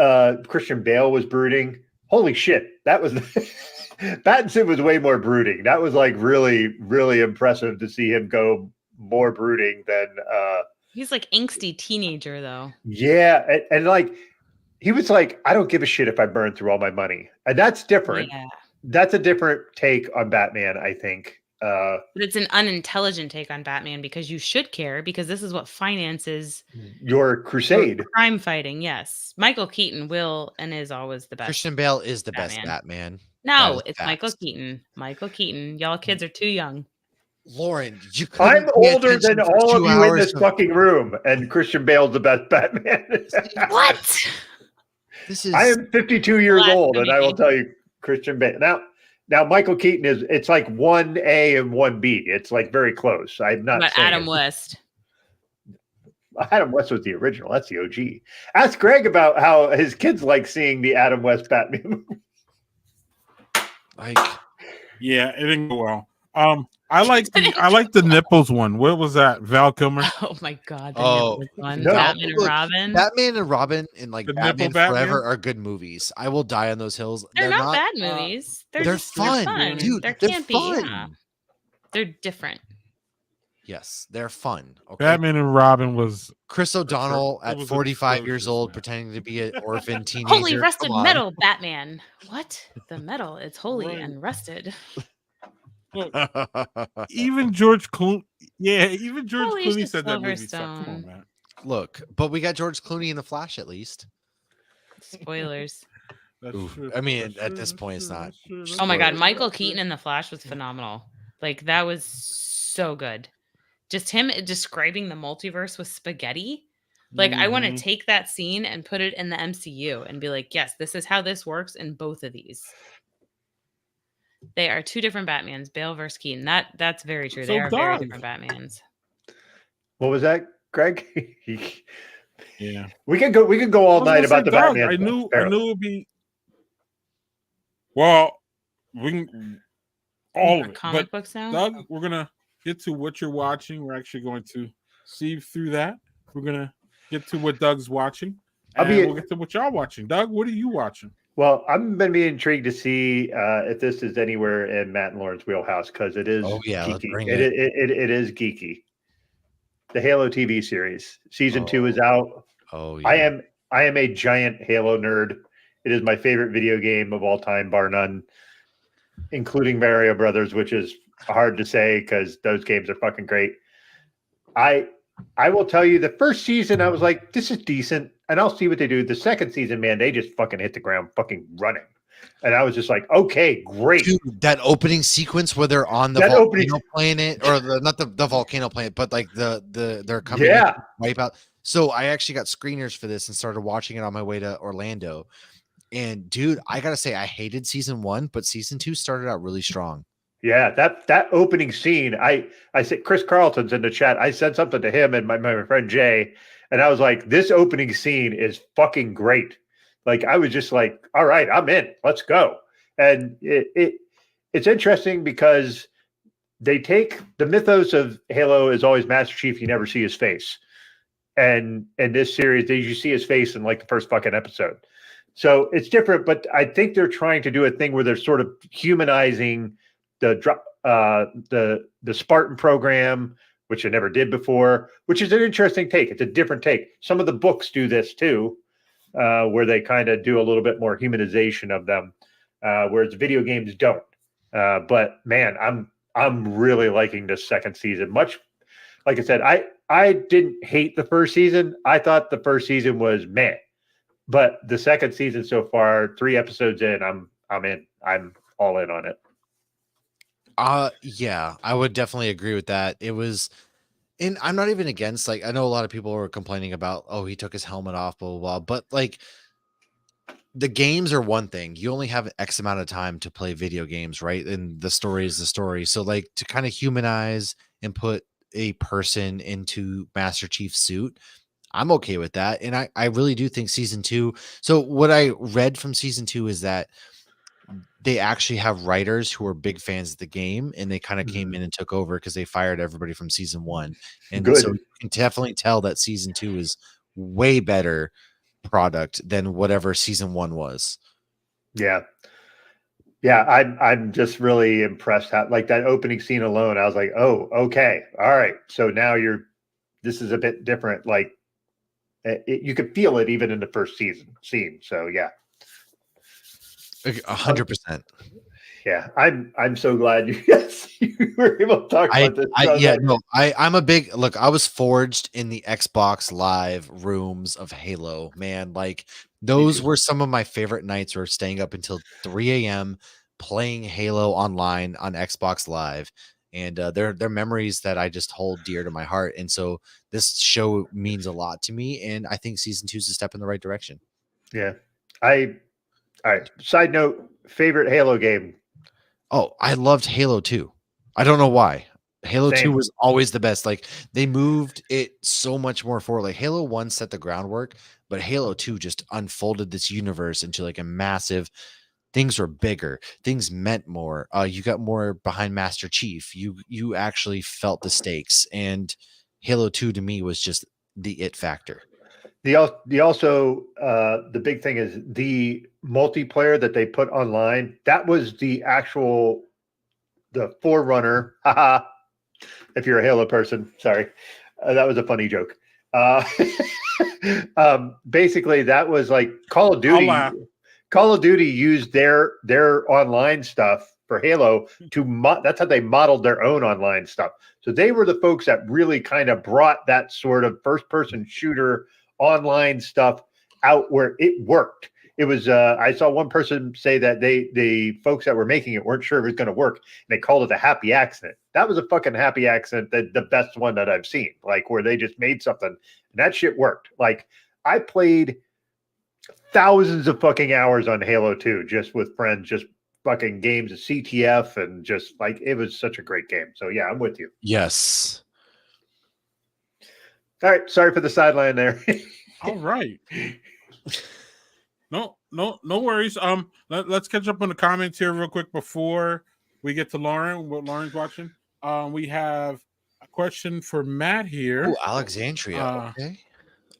Christian Bale was brooding. Holy shit. That was Pattinson was way more brooding. That was like really, really impressive to see him go more brooding than He's like angsty teenager though. Yeah, and like he was like, I don't give a shit if I burn through all my money, and that's different. Yeah. That's a different take on Batman, I think. But it's an unintelligent take on Batman because you should care because this is what finances Your crusade. crime fighting. Yes. Michael Keaton will and is always the best. Christian Bale is the best Batman. Batman. No, is it's facts. Michael Keaton. Michael Keaton. Y'all kids are too young. Lauren, you I'm couldn't pay older attention than for all of 2 you in hours this of- fucking room, and Christian Bale's the best Batman. What? This is I am 52 years old, and I will Blasphemy. tell you, Christian Bale. Now Michael Keaton it's like 1A and 1B. It's like very close. I'm not But saying Adam West. Adam West was the original. That's the OG. Ask Greg about how his kids like seeing the Adam West Batman movie. like Yeah, it didn't go well. I like the nipples one. What was that? Val Kilmer. Oh my god. The Oh, nipples one. no. Batman and Look, Robin. Batman and Robin and like The Batman nipple Forever Batman? are good movies. I will die on those hills. They're not bad movies. They're just- fun, dude. They're They're campy. fun. Yeah. They're different. Yes, they're fun. Okay. Batman and Robin was Chris O'Donnell it at was 45 years atrocious, old, man. pretending to be an orphan teenager. Holy rusted Come on. metal, Batman. What? The metal. It's holy Right. and rusted. even George Clooney. Yeah, even George Alicia Clooney said that movie sucked. Come Silverstone. on, man. Look, but we got George Clooney in the Flash at least. Spoilers. That's Oof. true. I mean, That's at true, this that's point, it's true, not. that's true, Oh my god, that's Michael true. Keaton in The Flash was phenomenal. Like that was so good. Just him describing the multiverse with spaghetti. Like I want to Mhm. take that scene and put it in the MCU and be like, yes, this is how this works in both of these. They are two different Batmans, Bale versus Keaton. That's very true. So They are very Doug. different Batmans. What was that, Greg? Yeah. we could go all I was night gonna say, about the Doug, Batman. I knew apparently. it'd be. Well, we can all of Our it. comic But books now. Doug, we're gonna get to what you're watching. We're actually going to see through that. We're gonna get to what Doug's watching, I'll and be- we'll get to what y'all watching. Doug, what are you watching? Well, I'm going to be intrigued to see if this is anywhere in Matt and Lauren's wheelhouse because it is Oh, yeah, let's geeky. bring It is geeky. The Halo TV series season 2 is out. Oh yeah. I am a giant Halo nerd. It is my favorite video game of all time, bar none, including Mario Brothers, which is hard to say because those games are fucking great. I will tell you, the first season, I was like, this is decent, and I'll see what they do. The second season, man, they just fucking hit the ground fucking running. And I was just like, okay, great. Dude, that opening sequence where they're on the That volcano opening- planet, or not the volcano planet, but like they're coming Yeah. in to wipe out. So I actually got screeners for this and started watching it on my way to Orlando. And dude, I gotta say, I hated season 1, but season 2 started out really strong. Yeah, that opening scene, I said, Chris Carlton's in the chat. I said something to him and my friend Jay, and I was like, this opening scene is fucking great. Like, I was just like, all right, I'm in. Let's go. And it's interesting because they take the mythos of Halo is always Master Chief. You never see his face. And in this series, you see his face in like the first fucking episode. So it's different, but I think they're trying to do a thing where they're sort of humanizing the Spartan program, which I never did before, which is an interesting take. It's a different take. Some of the books do this too, where they kind of do a little bit more humanization of them, whereas video games don't. But man, I'm really liking this second season. Much like I said, I didn't hate the first season. I thought the first season was meh, but the second season so far, 3 episodes in, I'm in. I'm all in on it. Yeah, I would definitely agree with that. It was, and I'm not even against, like, I know a lot of people were complaining about, oh, he took his helmet off, blah, blah, blah. But like, the games are one thing. You only have X amount of time to play video games, right? And the story is the story. So like, to kind of humanize and put a person into Master Chief's suit, I'm okay with that. And I really do think season 2. So what I read from season 2 is that they actually have writers who are big fans of the game, and they kind of came in and took over because they fired everybody from season 1. And Good. so you can definitely tell that season 2 is way better product than whatever season 1 was. Yeah. Yeah, I'm just really impressed how, like, that opening scene alone, I was like, oh, okay. All right. So now you're this is a bit different. Like you could feel it even in the first scene. So yeah, 100%. yeah. I'm so glad you guys you were able to talk about this. I'm a big look. I was forged in the Xbox Live rooms of Halo, man. Like those were some of my favorite nights. Were staying up until 3 a.m. playing Halo online on Xbox Live. And they're memories that I just hold dear to my heart. And so this show means a lot to me. And I think season 2 is a step in the right direction. Yeah. All right. Side note, favorite Halo game. Oh, I loved Halo 2. I don't know why. Halo Same. 2 was always the best. Like they moved it so much more forward. Like Halo 1 set the groundwork, but Halo 2 just unfolded this universe into like a massive. Things were bigger. Things meant more. You got more behind Master Chief. You actually felt the stakes. And Halo 2 to me was just the it factor. The big thing is the multiplayer that they put online. That was the forerunner. Haha. If you're a Halo person, sorry, that was a funny joke. Basically, that was like Call of Duty. Call of Duty used their online stuff for Halo to that's how they modeled their own online stuff. So they were the folks that really kind of brought that sort of first-person shooter online stuff out where it worked. It was I saw one person say that the folks that were making it weren't sure if it was going to work, and they called it a happy accident. That was a fucking happy accident, the best one that I've seen, like where they just made something and that shit worked. Like I played thousands of fucking hours on Halo 2 just with friends, just fucking games of CTF, and just like it was such a great game. So yeah, I'm with you. Yes. All right, sorry for the sideline there. All right. No worries. Let's catch up on the comments here real quick before we get to Lauren. What Lauren's watching. We have a question for Matt here. Oh, Alexandria. Okay.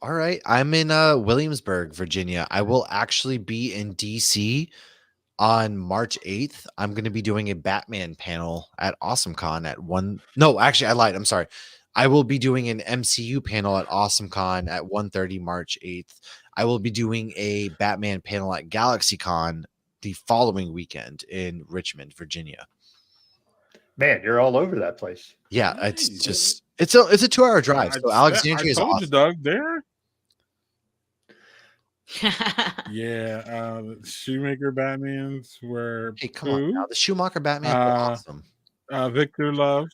All right. I'm in Williamsburg, Virginia. I will actually be in DC on March 8th. I'm going to be doing a Batman panel at AwesomeCon at 1. No, actually, I lied. I'm sorry. I will be doing an MCU panel at AwesomeCon at 1:30 March 8th. I will be doing a Batman panel at GalaxyCon the following weekend in Richmond, Virginia. Man, you're all over that place. Yeah, it's just it's a 2-hour drive. So Alexandria is awesome. You, Doug, there. Yeah, Shoemaker Batmans were. Hey, come on now. The Schumacher Batman were awesome. Victor Love.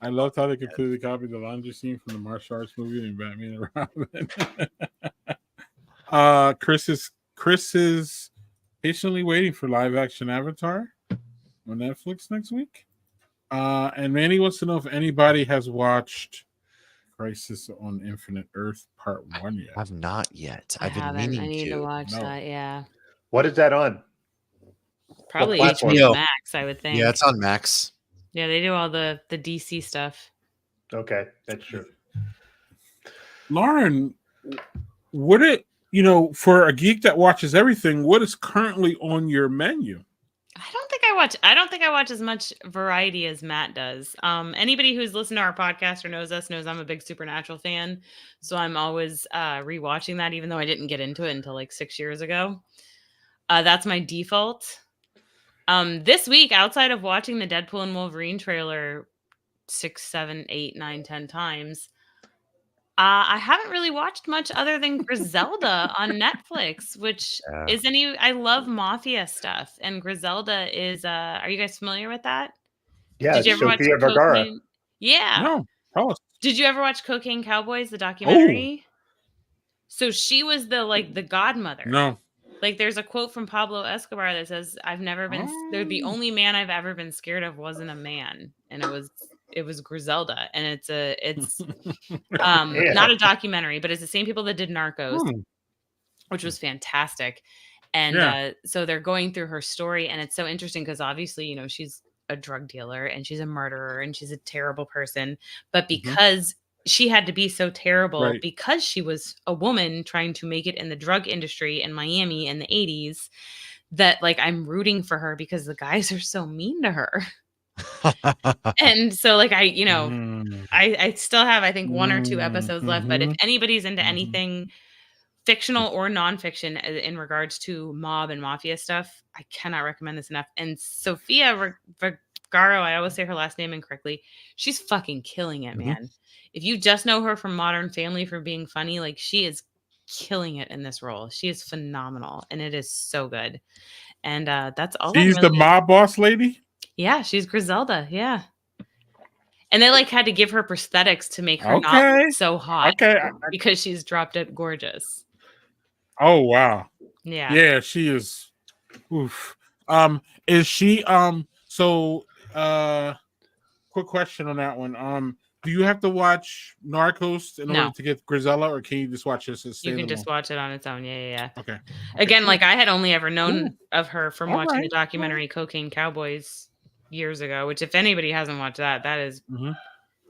I loved how they completely copied the laundry scene from the martial arts movie in Batman and Robin. Chris is patiently waiting for live action Avatar on Netflix next week. And Manny wants to know if anybody has watched Crisis on Infinite Earth Part 1 yet. I've not yet. I need to watch that. Yeah. What is that on? Probably HBO Max, I would think. Yeah, it's on Max. Yeah, they do all the DC stuff. Okay, that's true. Lauren, for a geek that watches everything, what is currently on your menu? I don't think I watch as much variety as Matt does. Anybody who's listened to our podcast or knows us knows I'm a big Supernatural fan. So I'm always rewatching that, even though I didn't get into it until like 6 years ago. That's my default. This week, outside of watching the Deadpool and Wolverine trailer 6, 7, 8, 9, 10 times, I haven't really watched much other than Griselda on Netflix, which is I love mafia stuff, and Griselda is. Are you guys familiar with that? Yeah, did you ever Sofia Vergara. Yeah. No, tell us. Did you ever watch Cocaine Cowboys, the documentary? So she was the godmother. No. Like there's a quote from Pablo Escobar that says, "I've never been. The only man I've ever been scared of wasn't a man, and it was Griselda." And it's not a documentary, but it's the same people that did Narcos, which was fantastic. And so they're going through her story, and it's so interesting because obviously, she's a drug dealer and she's a murderer and she's a terrible person, but because she had to be so terrible because she was a woman trying to make it in the drug industry in Miami in the 80s, that I'm rooting for her because the guys are so mean to her. And so like I, you know, Mm. I still have I think 1 or 2 episodes left, but if Mhm. anybody's into Mhm. anything fictional or nonfiction in regards to mob and mafia stuff, I cannot recommend this enough. And Sofia Vergara, I always say her last name incorrectly. She's fucking killing it, Mhm. man. If you just know her from Modern Family for being funny, like she is killing it in this role. She is phenomenal, and it is so good. And that's all. She's the mob boss lady. Yeah, she's Griselda. Yeah. And they like had to give her prosthetics to make her not Okay. look so hot Okay. because she's drop dead gorgeous. Oh wow. Yeah. Yeah, she is. Oof. Is she so quick question on that one. Do you have to watch Narcos in order No. to get Grisella, or can you just watch this as You can standalone? just watch it on its own. Yeah. Okay. Again, like I had only ever known Cool. of her from All watching the right. documentary Cocaine Cowboys years ago, which if anybody hasn't watched that, that is Mhm.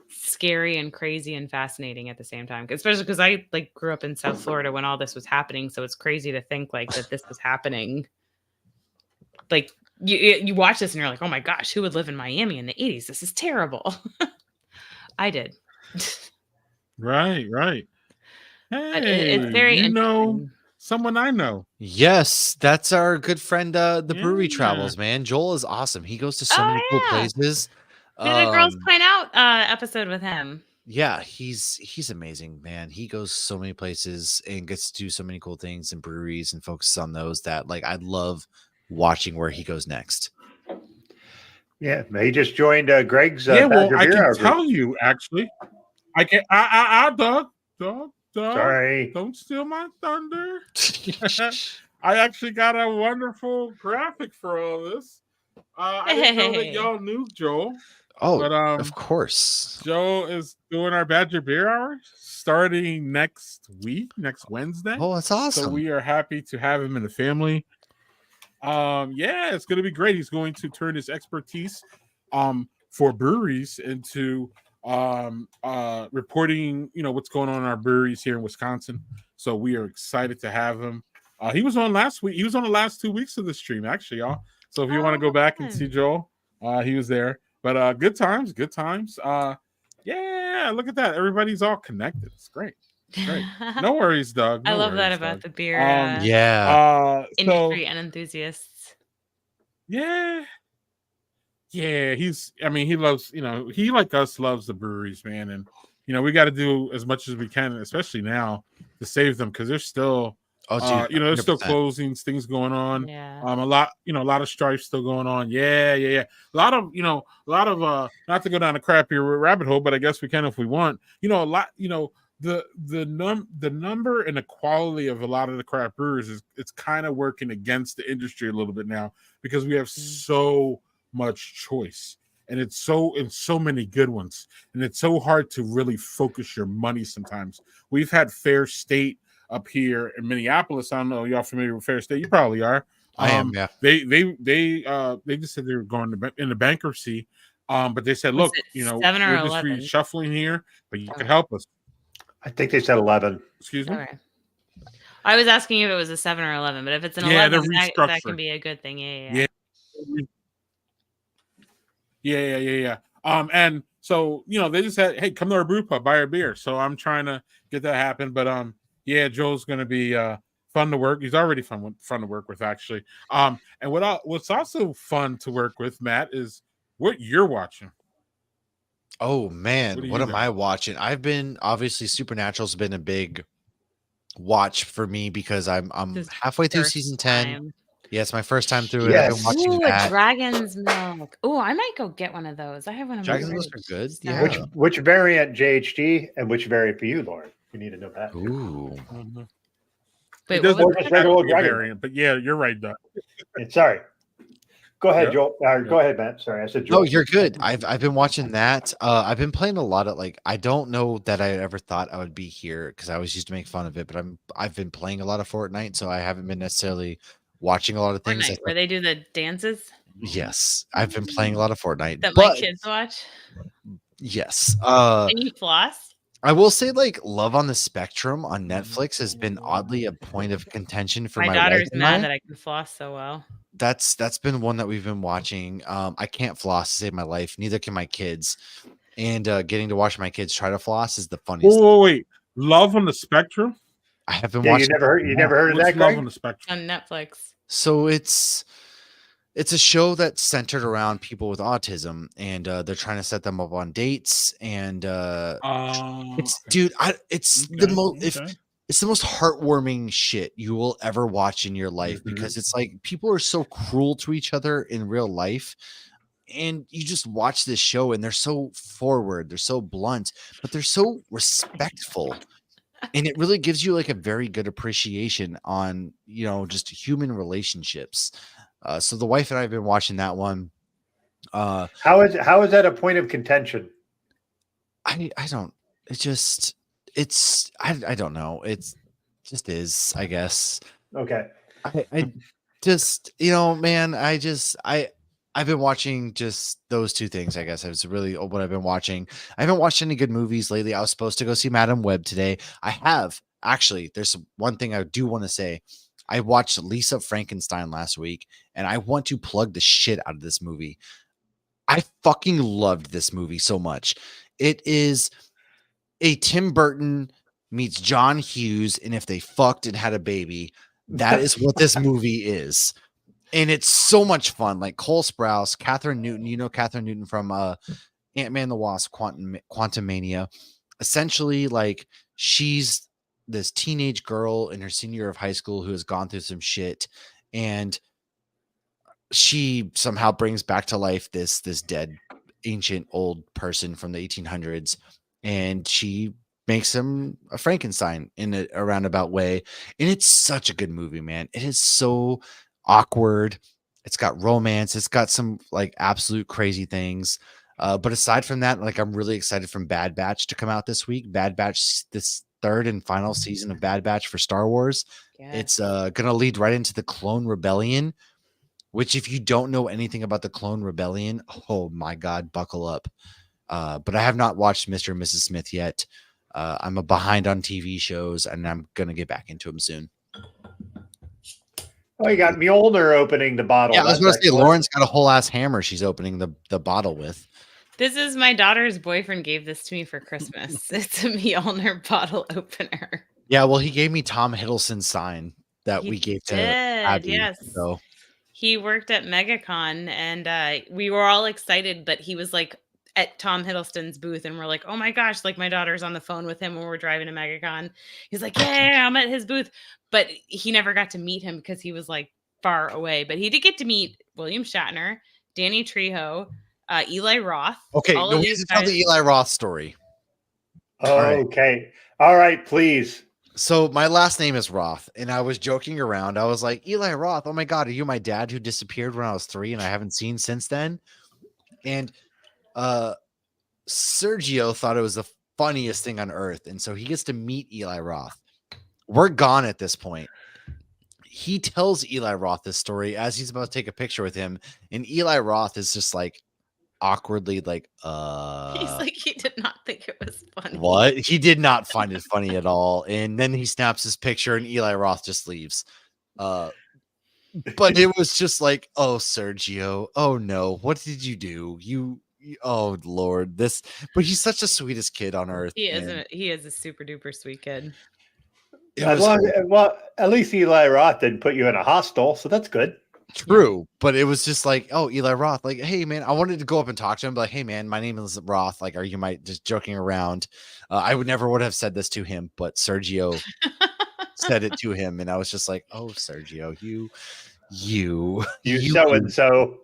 scary and crazy and fascinating at the same time. Especially because I like grew up in South Florida when all this was happening. So it's crazy to think like that this was happening. Like you watch this and you're like, oh my gosh, who would live in Miami in the 80s? This is terrible. I did. Right. But Hey, it's very you know interesting. someone I know. Yes, that's our good friend, the Brewery Yeah. Travels, man. Joel is awesome. He goes to so Oh, many cool yeah. places. We did a Girls Um, Point Out episode with him. yeah, he's amazing, man. He goes so many places and gets to do so many cool things and breweries and focuses on those that like I love watching where he goes next. Yeah, he just joined Greg's Yeah, well, Badger I Beer can Hour tell group. you actually. I can dog. Sorry. Don't steal my thunder. I actually got a wonderful graphic for all this. I didn't know that y'all knew Joel. Oh, But of course. Joe is doing our Badger Beer Hour starting next Wednesday. Oh, that's awesome. So we are happy to have him in the family. Yeah, it's gonna be great. He's going to turn his expertise for breweries into reporting, what's going on in our breweries here in Wisconsin. So we are excited to have him. He was on last week. He was on the last 2 weeks of the stream, actually, y'all. So if you want to go back and see Joel, he was there. But good times. Yeah, look at that. Everybody's all connected. It's great. No worries, Doug. I No love that worries, about Doug. the beer Yeah. industry and enthusiasts. Yeah, he loves, he like us loves the breweries, man. And, we got to do as much as we can, especially now, to save them because they're still, there's still 100%. closings, things going on. Yeah. A lot of strife still going on. Yeah. A lot of, not to go down a crappier rabbit hole, but I guess we can if we want. The number and the quality of a lot of the craft brewers it's kind of working against the industry a little bit now because we have so much choice and it's so many good ones and it's so hard to really focus your money sometimes. We've had Fair State up here in Minneapolis. I don't know, y'all familiar with Fair State? You probably are. I am, yeah. They just said they were going into bankruptcy, but they said, look, 7 or we're just 11? reshuffling here, but you can help us. I think they said 11. Excuse me. Okay. I was asking if it was a 7 or 11, but if it's an Yeah, 11, they're that can restructuring. be a good thing. Yeah. Yeah. And so they just said, hey, come to our brew pub, buy our beer. So I'm trying to get that happen. But yeah, Joel's gonna be fun to work. He's already fun to work with, actually. And what's also fun to work with, Matt, is what you're watching. Oh man, What do what you am got? I watching? I've been obviously Supernatural's been a big watch for me because I'm This halfway through first season 10. time. Yeah, it's my first time through it. I've been Yes. watching Ooh, a that. dragon's milk. Oh, I might go get one of those. I have one of my Dragons fridge. are good. Stop. Yeah. Which variant JHD and which variant for you, Lauren? We need to know that. Ooh. Wait, It doesn't what was just that? have to regular be a dragon. variant, but yeah, you're right, Doug. Sorry. Go ahead, Yeah. Joel. Go ahead, Matt. Sorry, I said Joel. No, you're good. I've been watching that. I've been playing a lot of I don't know that I ever thought I would be here because I always used to make fun of it, but I've been playing a lot of Fortnite, so I haven't been necessarily watching a lot of things. Fortnite, where they do the dances Yes, I've been playing a lot of Fortnite. that my But kids watch. yes, Can you floss? I will say Love on the Spectrum on Netflix has been oddly a point of contention for My my daughter's wife and I. mad that I can floss so well. that's been one that we've been watching. I can't floss to save my life. Neither can my kids. And getting to watch my kids try to floss is the funniest. Wait. Love on the Spectrum? I have been Yeah, watching. you never heard of What's that, Love Greg? on the Spectrum? On Netflix. So it's a show that's centered around people with autism, and they're trying to set them up on dates. And it's dude, it's the most it's the most heartwarming shit you will ever watch in your life, because it's like people are so cruel to each other in real life. And you just watch this show and they're so forward, they're so blunt, but they're so respectful. And it really gives you like a very good appreciation on, just human relationships. So the wife and I have been watching that one. How is that a point of contention? I don't, I don't know. It's just is, I guess. Okay. I just, man, I've been watching just those two things, I guess. It's really what I've been watching. I haven't watched any good movies lately. I was supposed to go see Madam Web today. I have. Actually, there's one thing I do want to say. I watched Lisa Frankenstein last week, and I want to plug the shit out of this movie. I fucking loved this movie so much. It is a Tim Burton meets John Hughes, and if they fucked and had a baby, that is what this movie is. And it's so much fun. Like Cole Sprouse, Catherine Newton, Catherine Newton from Ant-Man the Wasp, Quantumania. Essentially, like, she's this teenage girl in her senior year of high school who has gone through some shit, and she somehow brings back to life this dead ancient old person from the 1800s, and she makes him a Frankenstein in a roundabout way. And it's such a good movie, man. It is so awkward. It's got romance. It's got some like absolute crazy things. But aside from that, like, I'm really excited for Bad Batch to come out this week. Bad Batch, this third and final season of Bad Batch for Star Wars. Yeah. It's going to lead right into the Clone Rebellion, which, if you don't know anything about the Clone Rebellion, oh my God, buckle up. But I have not watched Mr. and Mrs. Smith yet. I'm behind on TV shows, and I'm going to get back into them soon. Oh, you got Mjolnir opening the bottle. Yeah, I was going to say, Lauren's got a whole ass hammer she's opening the bottle with. This is my daughter's boyfriend gave this to me for Christmas. It's a Mjolnir bottle opener. Yeah, well, he gave me Tom Hiddleston's sign that He we gave to did, Abby. yes. So He worked at MegaCon, and we were all excited, but he was like at Tom Hiddleston's booth, and we're like, oh my gosh, like, my daughter's on the phone with him when we're driving to MegaCon. He's like, yeah, I'm at his booth. But he never got to meet him because he was like far away. But he did get to meet William Shatner, Danny Trejo, Eli Roth. okay, all no, of we these need to tell guys. the Eli Roth story. Okay. All right, please. So my last name is Roth, and I was joking around. I was like, Eli Roth, oh my God, are you my dad who disappeared when I was 3 and I haven't seen since then? And Sergio thought it was the funniest thing on earth, and so he gets to meet Eli Roth. We're gone at this point. He tells Eli Roth this story as he's about to take a picture with him, and Eli Roth is just like awkwardly like, He's like, he did not think it was funny. what? He did not find it funny at all. And then he snaps his picture, and Eli Roth just leaves. But it was just like, oh, Sergio, oh no, what did you do? Oh Lord, this. But he's such the sweetest kid on earth. He man. isn't. He is a super duper sweet kid. It As was long, well, at least Eli Roth didn't put you in a hostel, so that's good. true, but it was just like, oh, Eli Roth, like, hey man, I wanted to go up and talk to him, but like, hey man, my name is Roth. Like, are you just joking around? I would have said this to him, but Sergio said it to him, and I was just like, oh, Sergio, you so and so.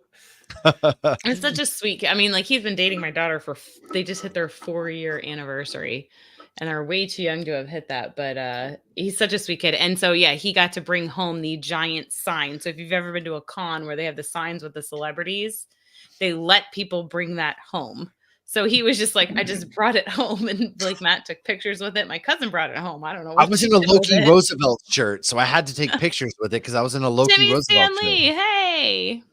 It's such a sweet kid. I mean, like, he's been dating my daughter they just hit their 4-year anniversary, and they're way too young to have hit that. But he's such a sweet kid. And so, yeah, he got to bring home the giant sign. So if you've ever been to a con where they have the signs with the celebrities, they let people bring that home. So he was just like, I just brought it home, and like Matt took pictures with it. My cousin brought it home. I don't know. I was in a Loki Roosevelt shirt, so I had to take pictures with it because I was in a Loki Timmy Roosevelt Stanley, shirt. hey.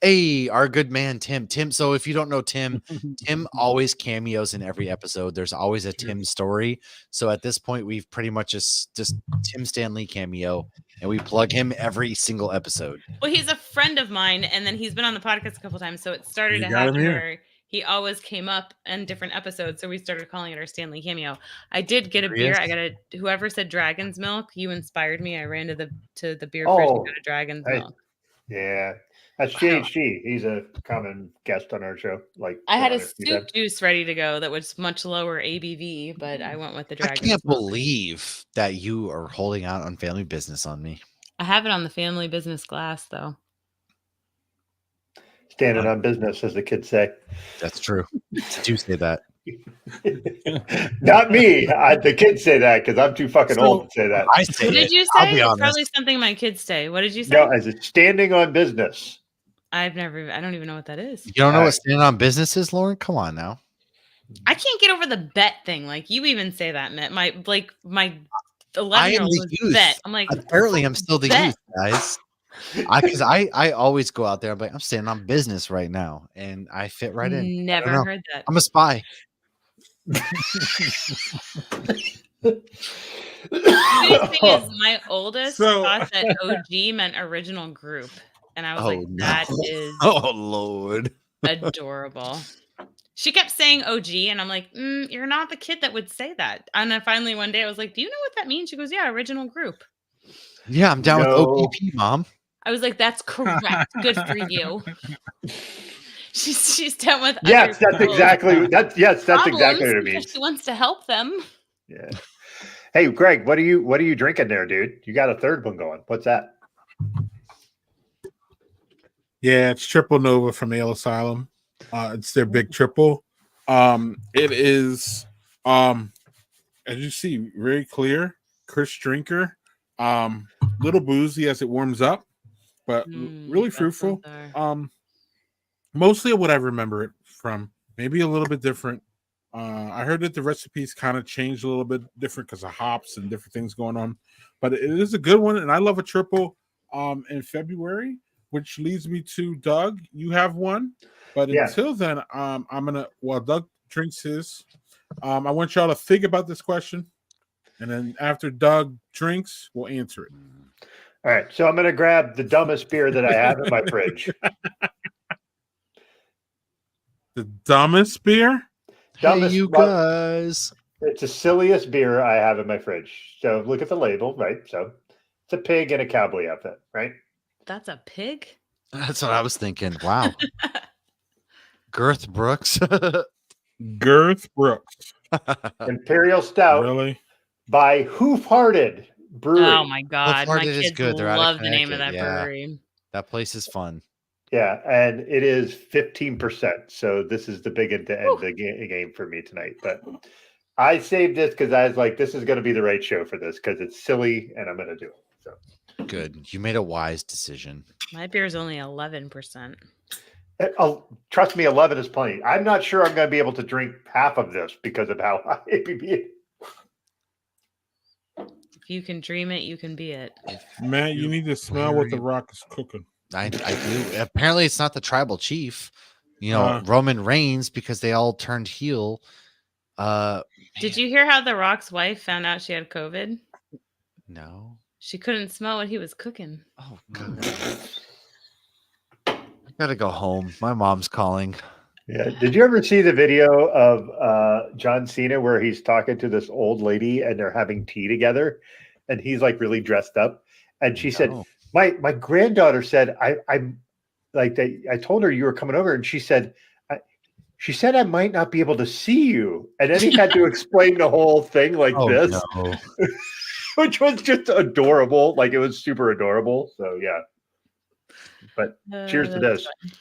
Hey, our good man Tim. So if you don't know Tim, Tim always cameos in every episode. There's always a Tim story. So at this point, we've pretty much just Tim Stanley cameo, and we plug him every single episode. Well, he's a friend of mine, and then he's been on the podcast a couple times, so it started You to got him happen here. where he always came up in different episodes, so we started calling it our Stanley cameo. I did get a beer. I got whoever said Dragon's Milk, you inspired me. I ran to the beer fridge and got a Dragon's Milk. Yeah. That's GHG. He's a common guest on our show. Like I had a soup juice ready to go that was much lower ABV, but I went with the I Dragon's can't Milk. believe that you are holding out on family business on me. I have it on the family business glass, though. Standing on business, as the kids say. That's true. Do say that. Not me. The kids say that because I'm too fucking old to say that. I say What did it. you I'll say? be It's honest. probably something my kids say. What did you say? No, as a standing on business. I don't even know what that is. You don't know what standing on business is, Lauren? Come on now. I can't get over the bet thing. Like you even say that, Mitt. My I 11-year-old am was the youth. bet. I'm like, Apparently, I'm still the bet. youth, guys. Because I always go out there. I'm like, I'm standing on business right now, and I fit right in. I don't Never know. heard that. I'm a spy. The thing is, my oldest So- thought that OG meant original group, and I was like, no. that is Oh Lord. adorable. She kept saying OG, and I'm like, you're not the kid that would say that. And then finally one day I was like, do you know what that means? She goes, yeah, original group. Yeah, I'm down No. with OPP, Mom. I was like, that's correct. Good for you. She's down with Yes, other that's people's exactly that's exactly what problems it because means. she wants to help them. Yeah. Hey, Greg, what are you drinking there, dude? You got a third one going. What's that? Yeah, it's Triple Nova from Ale Asylum. It's their big triple. It is as you see, very clear, crisp drinker. Little boozy as it warms up, but really That's fruitful. so there. Mostly what I remember it from. Maybe a little bit different. I heard that the recipes kind of changed a little bit different because of hops and different things going on, but it is a good one, and I love a triple in February, which leads me to Doug. You have one, but Yeah. until then, I'm gonna while Doug drinks his, I want y'all to think about this question, and then after Doug drinks, we'll answer it. All right, so I'm gonna grab the dumbest beer that I have in my fridge. The dumbest beer? Hey, Dumbest, you well, guys. it's the silliest beer I have in my fridge. So look at the label, right? So it's a pig in a cowboy outfit, right? That's a pig? That's what I was thinking. Wow. Girth Brooks. Girth Brooks. Imperial Stout Really? by Hoof Hearted Brewery. Oh my god. My Hearted is kids good. They're out of love the name of that Connecticut, yeah. brewery. That place is fun. Yeah, and it is 15%. So this is the big end to end the game for me tonight. But I saved this because I was like, this is going to be the right show for this because it's silly and I'm going to do it. So Good. You made a wise decision. My beer is only 11%. Trust me, 11 is plenty. I'm not sure I'm going to be able to drink half of this because of how high ABV is. If you can dream it, you can be it. Matt, you need to smell what the rock is cooking. I do. Apparently, it's not the tribal chief. You know, Roman Reigns, because they all turned heel. Did you hear how The Rock's wife found out she had COVID? No. She couldn't smell what he was cooking. Oh God. I gotta go home. My mom's calling. Yeah. Did you ever see the video of John Cena where he's talking to this old lady and they're having tea together, and he's like really dressed up, and she said, No. "My granddaughter said I'm like that. I told her you were coming over, and she said." She said I might not be able to see you. And then he had to explain the whole thing like Oh, this, no. which was just adorable. Like it was super adorable. So yeah. But cheers to that's this.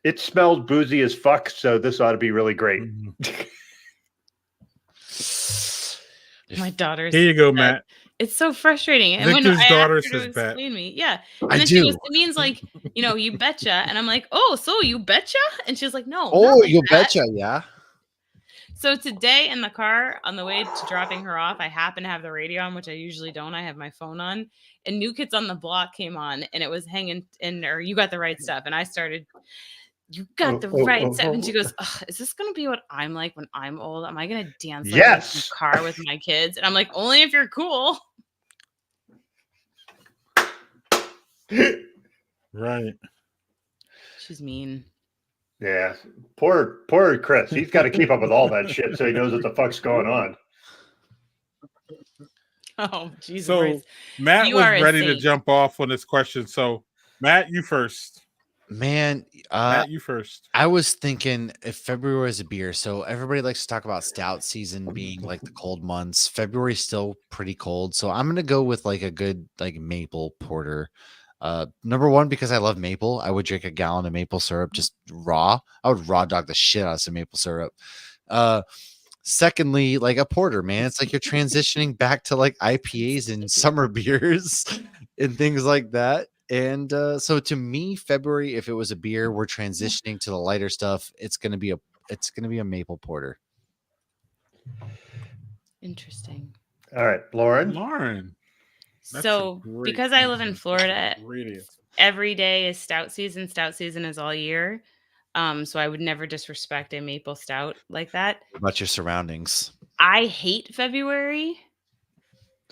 It smelled boozy as fuck, so this ought to be really great. My daughter's Here you go, said- Matt. It's so frustrating. And Victor's when I daughter asked her to says bet. explain me, yeah. And I then she do. goes, it means like, you betcha. And I'm like, oh, so you betcha? And she's like, no. not Oh, like you that. betcha, yeah. So today in the car on the way to dropping her off, I happen to have the radio on, which I usually don't. I have my phone on, and New Kids on the Block came on, and it was hanging in, or You Got the Right Stuff, and I started, You got the right stuff, and she goes, "Ugh, is this gonna be what I'm like when I'm old? Am I gonna dance like this in the car with my kids?" And I'm like, only if you're cool. Right. She's mean. Yeah. Poor Chris. He's got to keep up with all that shit so he knows what the fuck's going on. Oh, Jesus. So Christ. Matt You was are a ready to saint. jump off on this question. So Matt, you first. Man, Matt, you first. I was thinking if February is a beer, so everybody likes to talk about stout season being like the cold months. February's still pretty cold, so I'm gonna go with like a good like maple porter. Number one, because I love maple. I would drink a gallon of maple syrup just raw. I would raw dog the shit out of some maple syrup. Secondly, like a porter, man. It's like you're transitioning back to like IPAs and summer beers and things like that. And so to me, February, if it was a beer, we're transitioning to the lighter stuff. It's gonna be a maple porter. Interesting. All right, Lauren. That's So a great because I live in answer. Florida, Great answer. every day is stout season. Stout season is all year. So I would never disrespect a maple stout like that. What about your surroundings? I hate February.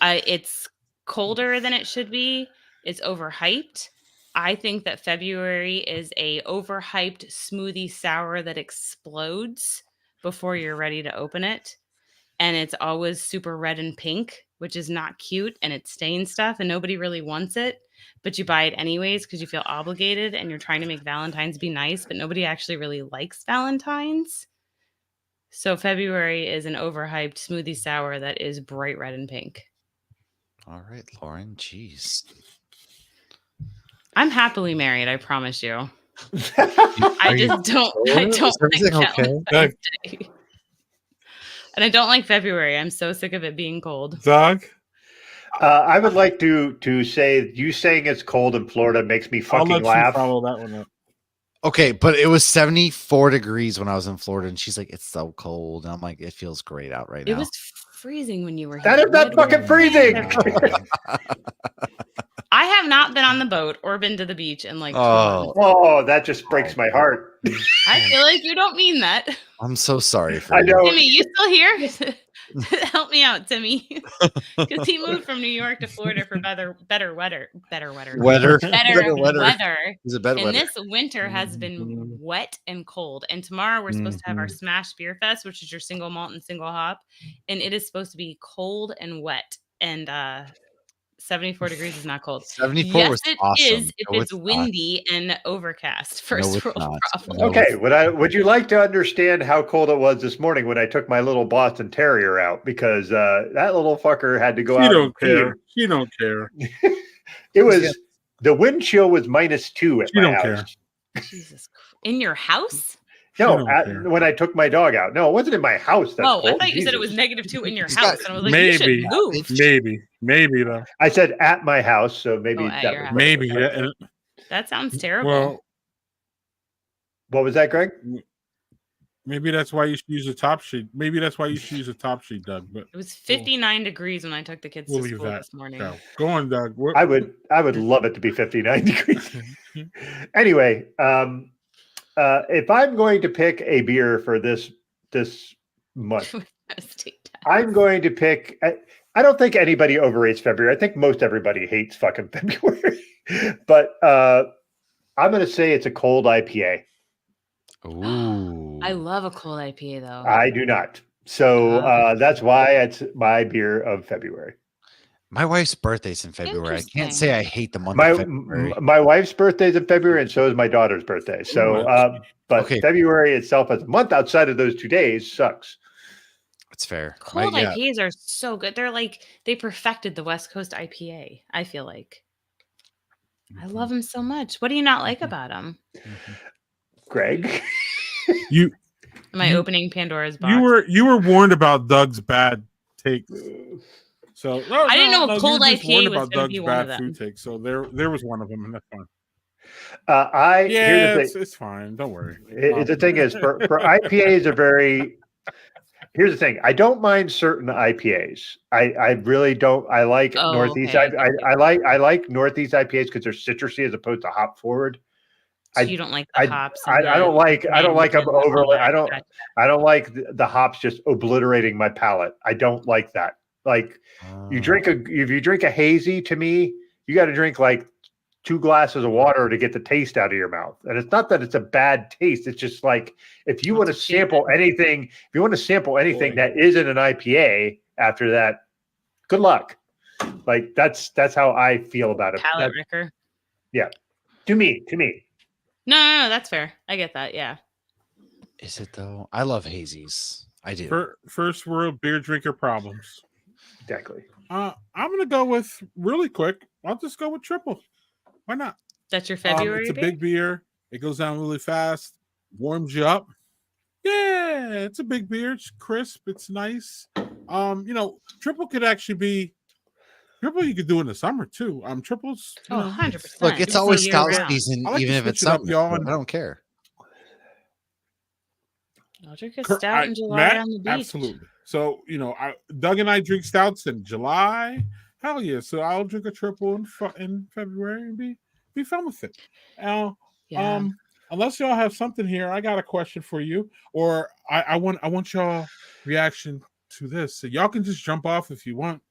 It's colder than it should be. It's overhyped. I think that February is a overhyped smoothie sour that explodes before you're ready to open it. And it's always super red and pink, which is not cute, and it stains stuff and nobody really wants it, but you buy it anyways because you feel obligated and you're trying to make Valentine's be nice, but nobody actually really likes Valentine's. So February is an overhyped smoothie sour that is bright red and pink. All right, Lauren. Jeez. I'm happily married, I promise you. Are I you just don't sure? I don't Is like everything okay? Valentine's Day. And I don't like February. I'm so sick of it being cold. Doug? I would like to say you saying it's cold in Florida makes me I'll fucking let you laugh. follow that one up. Okay, but it was 74 degrees when I was in Florida, and she's like, "It's so cold," and I'm like, "It feels great out right It now." was freezing when you were here. That is not What fucking was freezing. February? I have not been on the boat or been to the beach in like 2 Oh. months. Oh, that just breaks my heart. I feel like you don't mean that. I'm so sorry for I you. know. Timmy, you still here? Help me out, Timmy. Because he moved from New York to Florida for better weather. Weather. Better Better weather. weather. Is it better And weather? this winter has been wet and cold. And tomorrow we're supposed to have our Smash Beer Fest, which is your single malt and single hop. And it is supposed to be cold and wet. And 74 degrees is not cold. 74 Yes, was it awesome. is if No, it's not. windy and overcast. First it's world not. problem. No. Okay, would you like to understand how cold it was this morning when I took my little Boston Terrier out because that little fucker had to go She out. don't and pee. care. She don't care. It was the wind chill was -2 at She my don't house. care. Jesus. In your house? She No, don't care. when I took my dog out. No, it wasn't in my house. That's Oh, I cold. thought you said it was Jesus. -2 in your He's house. got- And I was like, you should Maybe. move. Maybe though. I said at my house, so maybe Oh, at that your was house. Maybe. Yeah, and- That sounds terrible. well, What was that, Greg? maybe that's why you should use a top sheet. Maybe that's why you should use a top sheet, Doug. But it was 59 degrees when I took the kids we'll to leave school that. this morning. Go. Go on, Doug. What- I would love it to be 59 degrees. Anyway, if I'm going to pick a beer for this month, I'm going to pick. I don't think anybody overrates February. I think most everybody hates fucking February. But I'm going to say it's a cold IPA. Ooh. I love a cold IPA though. I do not. So that's why it's my beer of February. My wife's birthday's in February. I can't Interesting. say I hate the month of February. My wife's birthday is in February, and so is my daughter's birthday. So, but Okay. February itself as a month outside of those 2 days sucks. It's fair. Cold My- yeah. IPAs are so good. They're like they perfected the West Coast IPA. I feel like I love them so much. What do you not like about them? Greg, You Am I You- opening Pandora's box? you were warned about Doug's bad take. So I didn't know you cold were just IPA warned was about gonna Doug's be one of bad them. food take. So there was one of them, and that's fine. here's Yeah, the it's thing. it's fine. Don't worry. The thing is, for IPAs are very. Here's the thing. I don't mind certain IPAs. I really don't. I like Oh, Northeast. okay. I like Northeast IPAs because they're citrusy as opposed to hop forward. So you don't like the I, hops. I, and I don't like them overly. I Gotcha. don't like the hops just obliterating my palate. I don't like that. Like if you drink a hazy, to me, you got to drink like 2 glasses of water to get the taste out of your mouth. And it's not that it's a bad taste. It's just like if you want to sample anything, that isn't an IPA after that, good luck. Like that's how I feel about it. Palate wrecker. Yeah. To me. No, that's fair. I get that. Yeah. Is it though? I love hazies. I do. First world beer drinker problems. Exactly. I'm gonna go with really quick. I'll just go with triple. Why not? That's your February It's a beer? big beer. It goes down really fast. Warms you up. Yeah, it's a big beer. It's crisp. It's nice. Triple could actually be triple. You could do in the summer too. Triples. Oh, 100%. Look, it's Good always for stout year-round. season, I like to even if switch it's it up, summer. y'all. I don't care. I'll drink a stout in July Matt, on the beach. absolutely. So Doug and I drink stouts in July. Hell yeah! So I'll drink a triple in February and be fun with it. Now, Yeah. unless y'all have something here, I got a question for you, or I want y'all reaction to this. So y'all can just jump off if you want.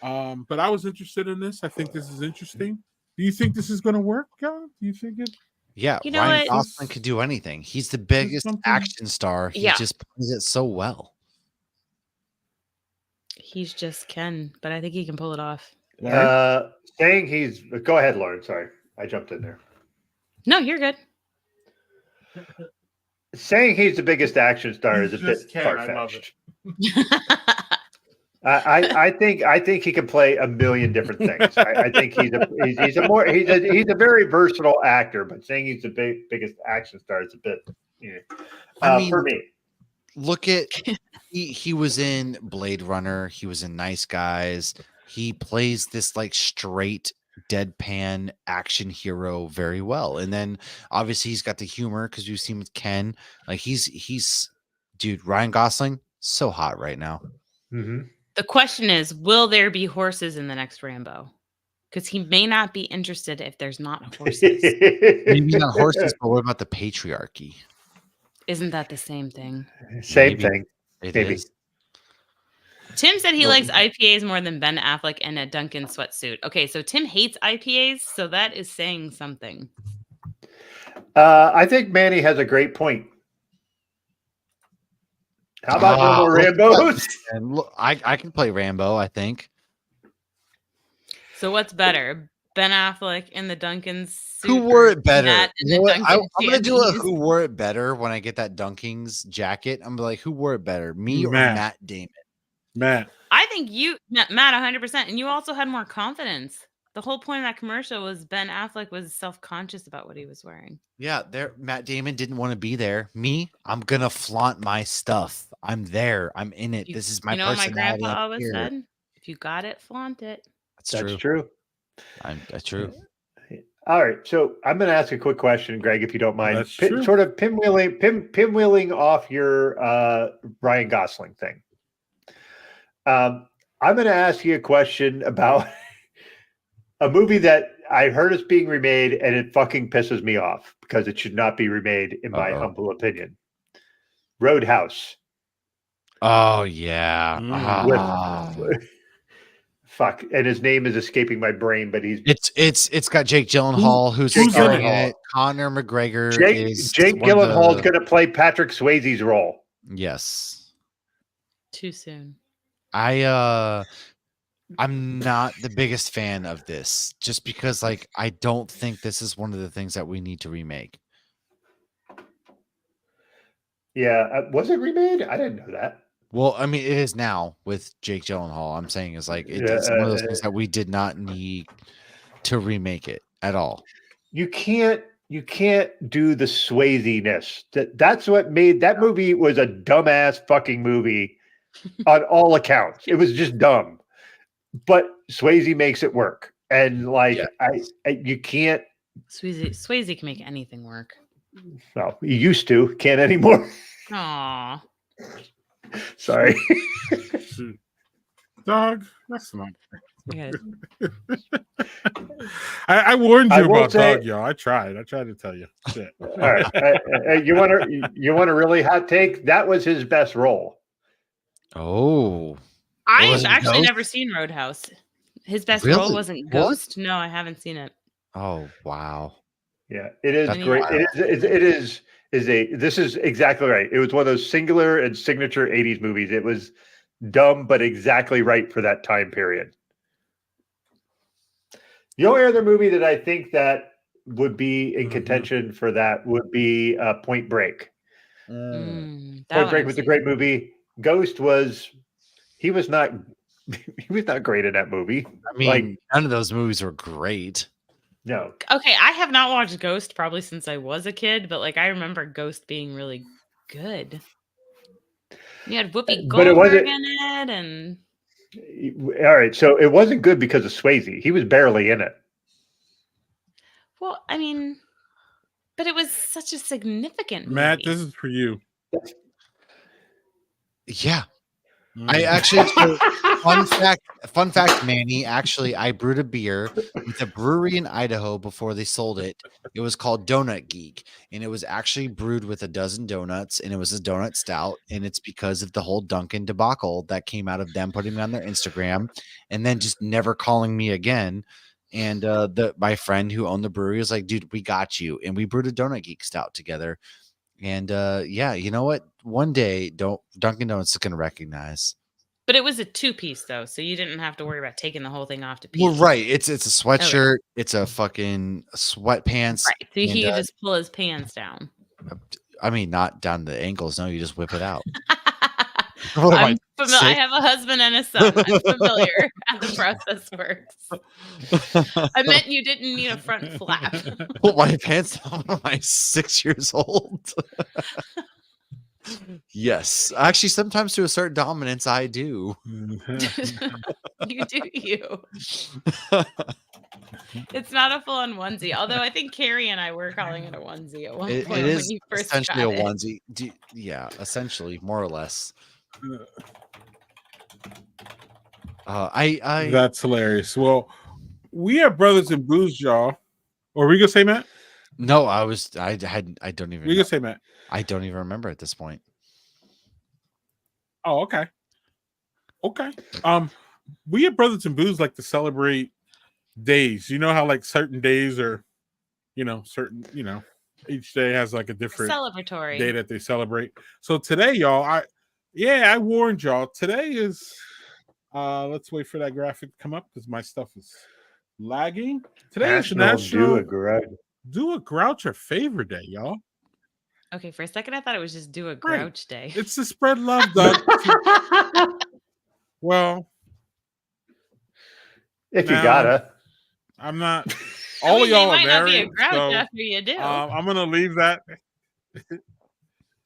But I was interested in this. I think this is interesting. Do you think this is going to work, John? Do you think it? Yeah, You know Ryan what? Gosling could do anything. He's the biggest something- action star. He Yeah. just plays it so well. He's just Ken, but I think he can pull it off. Saying he's go ahead, Lauren. Sorry, I jumped in there. No, you're good. Saying he's the biggest action star is a Just bit Ken, far I love fetched. it. I think he can play a million different things. I think he's a very versatile actor, but saying he's the biggest action star is a bit I mean, for me. Look at he was in Blade Runner. He was in Nice Guys. He plays this like straight deadpan action hero very well. And then obviously he's got the humor because we've seen with Ken. Like he's dude, Ryan Gosling, so hot right now. Mm-hmm. The question is, will there be horses in the next Rambo? Because he may not be interested if there's not horses. Maybe not horses, but what about the patriarchy? Isn't that the same thing? Same Maybe. thing. It Maybe. is. Tim said he likes IPAs more than Ben Affleck in a Duncan sweatsuit. Okay, so Tim hates IPAs, so that is saying something. I think Manny has a great point. How about no more Rambos? And look, I can play Rambo, I think. So what's better? Ben Affleck in the Duncan suit? Who wore or it better? Matt in You know the what? Duncan I'm gonna do a jammies? who wore it better when I get that Dunkings jacket. I'm like, who wore it better, me or Matt. Matt Damon? Matt. I think you, Matt, 100%. And you also had more confidence. The whole point of that commercial was Ben Affleck was self-conscious about what he was wearing. Yeah, there. Matt Damon didn't want to be there. Me, I'm gonna flaunt my stuff. I'm there. I'm in it. This is my You know what my personality. grandpa I'm always here. said? If you got it, flaunt it. That's That's true. true. That's true. All right, so I'm going to ask a quick question, Greg, if you don't mind. That's true. Sort of pinwheeling off your Ryan Gosling thing. I'm going to ask you a question about a movie that I heard is being remade, and it fucking pisses me off because it should not be remade, in my humble opinion. Roadhouse. Oh yeah. Fuck, and his name is escaping my brain, but he's It's got Jake Gyllenhaal who's Jake starring in Gyllenhaal. it. Connor McGregor is Jake one of Gyllenhaal is the- going to play Patrick Swayze's role. Yes. Too soon. I'm not the biggest fan of this just because like I don't think this is one of the things that we need to remake. Yeah, was it remade? I didn't know that. Well, I mean, it is now with Jake Gyllenhaal. I'm saying is like it's one of those things that we did not need to remake it at all. You can't do the Swayze-ness. That's what made that movie was a dumbass fucking movie on all accounts. It was just dumb. But Swayze makes it work. And like you can't Swayze can make anything work. well, he used to, can't anymore. Aw. Sorry. Shoot. Dog, that's not. I gotta- I warned I you will about say- dog, y'all. I tried to tell you. Shit. All right. You want to really hot take? That was his best role. Oh, I've wasn't actually Ghost? never seen Roadhouse. His best role Really? wasn't What? Ghost. No, I haven't seen it. oh, wow. Yeah, it is That's great. wild. This is exactly right. It was one of those singular and signature 80s movies. It was dumb, but exactly right for that time period. The only other movie that I think that would be in Mhm. contention for that would be Point Break. That Point one Break I've was a seen. great movie. Ghost was he was not great in that movie. I mean, none of those movies were great. No. Okay, I have not watched Ghost probably since I was a kid, but like I remember Ghost being really good. You had Whoopi But it Goldberg wasn't- in it, and All right, so it wasn't good because of Swayze. He was barely in it. well, I mean, but it was such a significant Matt, movie. this is for you. Yeah. Mm. I actually fun fact, Manny. Actually, I brewed a beer with a brewery in Idaho before they sold it. It was called Donut Geek, and it was actually brewed with a dozen donuts, and it was a donut stout. And it's because of the whole Dunkin' debacle that came out of them putting me on their Instagram, and then just never calling me again. And my friend who owned the brewery was like, "Dude, we got you," and we brewed a Donut Geek stout together. And yeah, you know what? One day, Dunkin' Donuts is gonna recognize. But it was a 2-piece though, so you didn't have to worry about taking the whole thing off to pee. Well, right. It's a sweatshirt. It's a fucking sweatpants. Right. So he and, could just pull his pants down. I mean, not down the ankles. No, you just whip it out. What am I'm I, familiar. I sick? have a husband and a son. I'm familiar how the process works. I meant you didn't need a front flap. Pull my pants down when I'm 6 years old. Yes. Actually, sometimes to assert dominance, I do. You do you. It's not a full-on onesie, although I think Carrie and I were calling it a onesie at one It point is when you first essentially got a it. onesie. Yeah, essentially, more or less. I That's hilarious. Well, we are brothers in booze, y'all. Or we gonna say Matt? no, I don't even We know. gonna say Matt. I don't even remember at this point. Oh, okay. Okay. We at Brothers and Booze like to celebrate days. You know how like certain days are, certain, each day has like a different Celebratory. day that they celebrate. So today, y'all, I warned y'all. Today is let's wait for that graphic to come up because my stuff is lagging. Today is National Do a Grouch or Favor Day, y'all. Okay, for a second I thought it was just do a grouch day. It's to spread love, Doug. Well, If you now, gotta. I'm not. I All mean, of y'all you are might not be a married, grouch so after you do. I'm gonna leave that.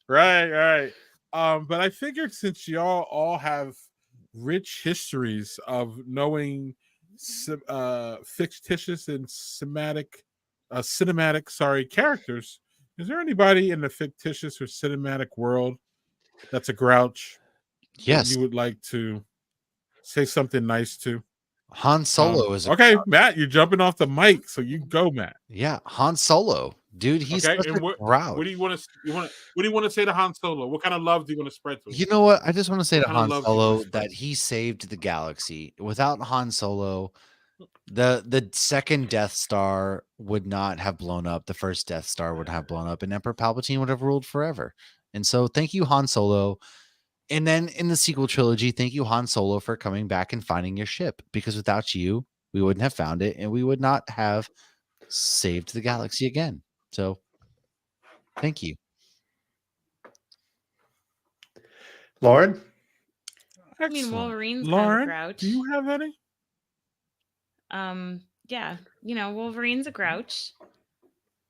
Right. But I figured since y'all all have rich histories of knowing fictitious and cinematic characters, is there anybody in the fictitious or cinematic world that's a grouch that Yes, you would like to say something nice to? Han Solo is okay, Matt, you're jumping off the mic, so you go, Matt. Yeah, Han Solo, dude. He's Okay, such and a grouch. what do you want to say to Han Solo? What kind of love do you want to spread to him? You know what? I just want to say to What kind of Han love do you wanna Solo spread? that he saved the galaxy. Without Han Solo, the second Death Star would not have blown up. The first Death Star would have blown up, and Emperor Palpatine would have ruled forever. And so, thank you, Han Solo. And then in the sequel trilogy, thank you, Han Solo, for coming back and finding your ship. Because without you, we wouldn't have found it, and we would not have saved the galaxy again. So, thank you. Lauren? I mean, Excellent. Wolverine's kind of Lauren, grouch. do you have any? Yeah, Wolverine's a grouch.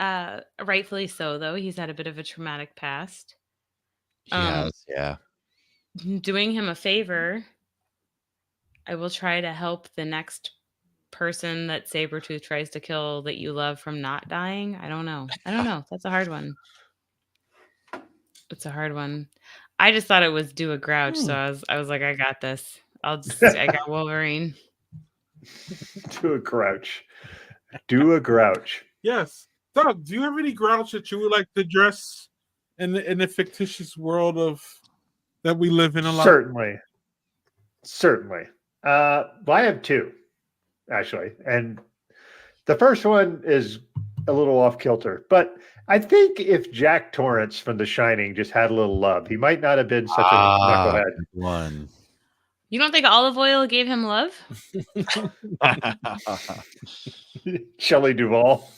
Rightfully so, though. He's had a bit of a traumatic past. Yes, yeah. Doing him a favor, I will try to help the next person that Sabretooth tries to kill that you love from not dying. I don't know. That's a hard one. It's a hard one. I just thought it was do a grouch, so I was like, I got this. I got Wolverine. Do a grouch. Do a grouch. Yes. Doug, do you have any grouch that you would like to dress in the fictitious world of that we live in a lot? Certainly. Well, I have two, actually. And the first one is a little off kilter, but I think if Jack Torrance from The Shining just had a little love, he might not have been such a knucklehead. One. You don't think olive oil gave him love? Shelley Duvall.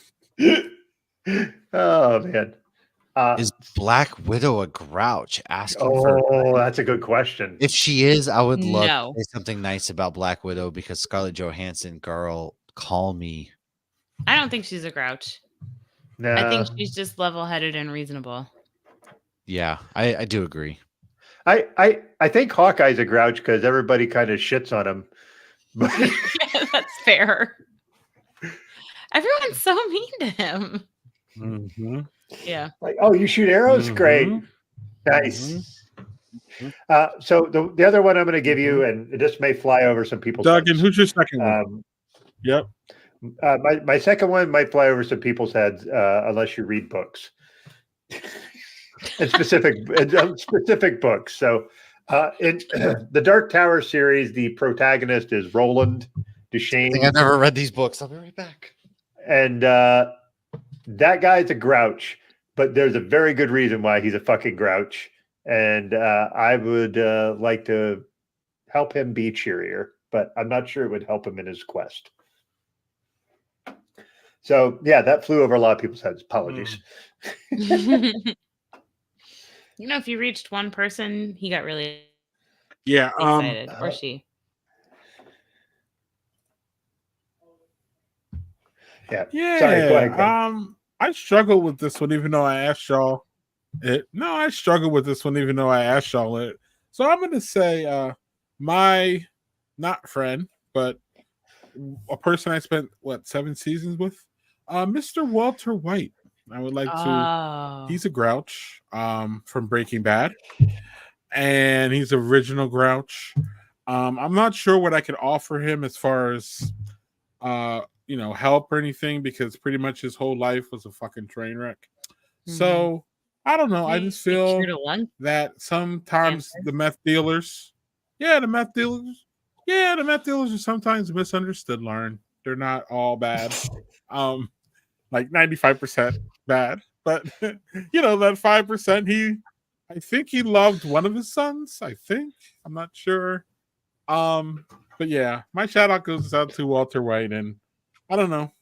Oh, man. Is Black Widow a grouch? Asking for. Oh, that's a good question. If she is, I would love No. to say something nice about Black Widow because Scarlett Johansson, girl, call me. I don't think she's a grouch. No. I think she's just level-headed and reasonable. Yeah, I do agree. I think Hawkeye's a grouch because everybody kind of shits on him. But Yeah, that's fair. Everyone's so mean to him. Mm-hmm. Yeah. like, oh, you shoot arrows? Great. Mhm. Nice. So the other one I'm going to give you, and this may fly over some people's Doug, and heads. who's your second one? Yep. My second one might fly over some people's heads unless you read books. and specific books. So in the Dark Tower series, the protagonist is Roland I Duchesne. think I've never read these books. I'll be right back. And that guy's a grouch, but there's a very good reason why he's a fucking grouch. And I would like to help him be cheerier, but I'm not sure it would help him in his quest. So, yeah, that flew over a lot of people's heads. Apologies. You know, if you reached one person, he got really Yeah. excited, or she. Yeah. Yeah. Sorry, go ahead, Ken. I struggle with this one, even though I asked y'all it. No, I struggle with this one, even though I asked y'all it. So I'm going to say my, not friend, but a person I spent, 7 seasons with? Mr. Walter White. I would like to. Oh. He's a grouch from Breaking Bad. And he's original grouch. I'm not sure what I could offer him as far as help or anything, because pretty much his whole life was a fucking train wreck. So I don't know. I just feel that sometimes the meth dealers are sometimes misunderstood, Lauren. They're not all bad. Like 95% bad. But that 5%, I think he loved one of his sons. I think. I'm not sure. But yeah, my shout out goes out to Walter White, and I don't know.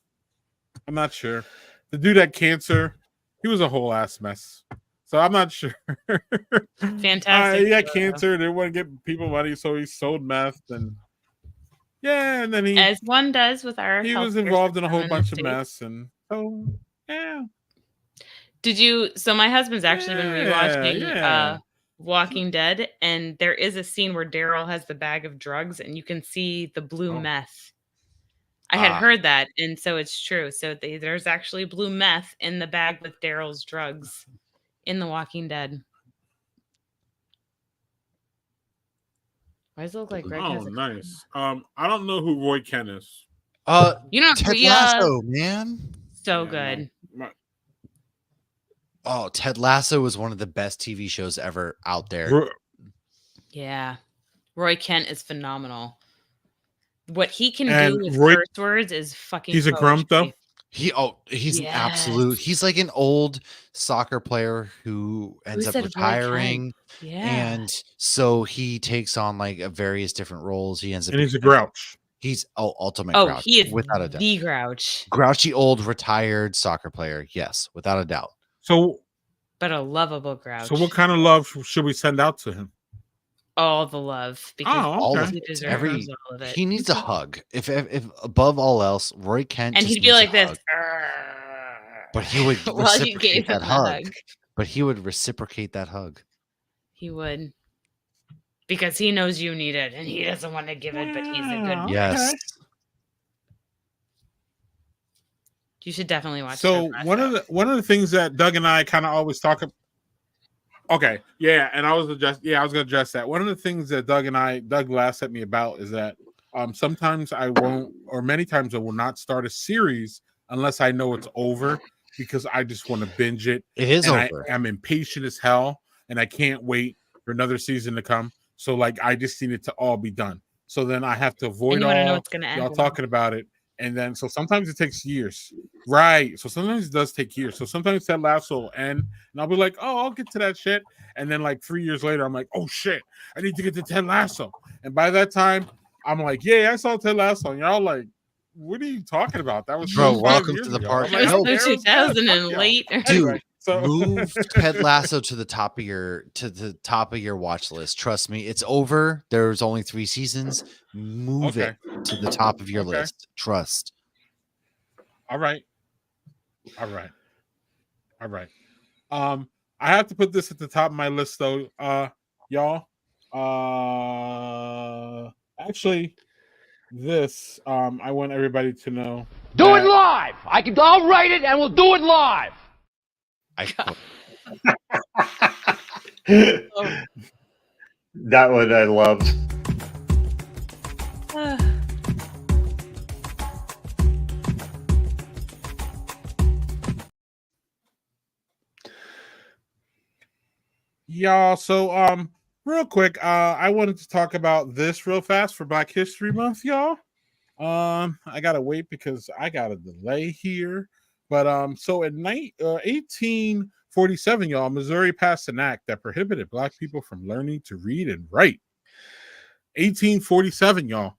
I'm not sure. The dude had cancer. He was a whole ass mess. So I'm not sure. Fantastic. He had cancer. They wouldn't get people money, so he sold meth, and and then as one does with our. He was involved in a whole bunch of mess, and so yeah. Did you? So my husband's actually been rewatching Walking Dead, and there is a scene where Daryl has the bag of drugs, and you can see the blue meth. I had heard that, and so it's true. So there's actually blue meth in the bag with Daryl's drugs in The Walking Dead. Why does it look like Greg has a nice. I don't know who Roy Kent is. Ted Lasso, man. So good. Oh, Ted Lasso is one of the best TV shows ever out there. Yeah. Roy Kent is phenomenal. What he can do with curse words is fucking. He's a grump, though. He's an absolute. He's like an old soccer player who ends up retiring, and so he takes on like various different roles. He ends up, and he's a grouch. He's ultimate grouch. He is without a doubt. The grouch. Grouchy old retired soccer player. Yes, without a doubt. So, but a lovable grouch. So, what kind of love should we send out to him? All the love, because he deserves all of it. He needs a hug. If above all else, Roy Kent, and he'd be like this, but he would reciprocate that hug. But he would reciprocate that hug. He would, because he knows you need it, and he doesn't want to give it, but he's a good. Yes. You should definitely watch. So one of the things that Doug and I kind of always talk about. Okay, yeah, and I was gonna address that. One of the things that Doug laughs at me about is that sometimes I won't, or many times I will not start a series unless I know it's over because I just want to binge it. It is and over. I'm impatient as hell, and I can't wait for another season to come. So like I just need it to all be done. So then I have to avoid And you want to know all what's going to end. y'all talking about it, and then so sometimes it takes years, right? So sometimes it does take years. So sometimes Ted Lasso will end, and I'll be like, oh, I'll get to that shit, and then like 3 years later, I'm like, oh shit, I need to get to Ted Lasso, and by that time, I'm like, yeah, I saw Ted Lasso, and y'all like, what are you talking about? That was Bro, 5 welcome years to the ago. party. I'm like, It was okay, so it was good. 2000 Fuck and y'all. late. Anyway, so Move Ted Lasso to the top of your watch list. Trust me, it's over. There's only 3 seasons. Move Okay. it to the top of your Okay. list. Trust. All right. I have to put this at the top of my list though, y'all. Actually, this I want everybody to know. Do it live. I'll write it and we'll do it live. That one I loved. Y'all, so real quick, I wanted to talk about this real fast for Black History Month, y'all. I gotta wait because I got a delay here. But so in 1847, y'all, Missouri passed an act that prohibited Black people from learning to read and write. 1847, y'all.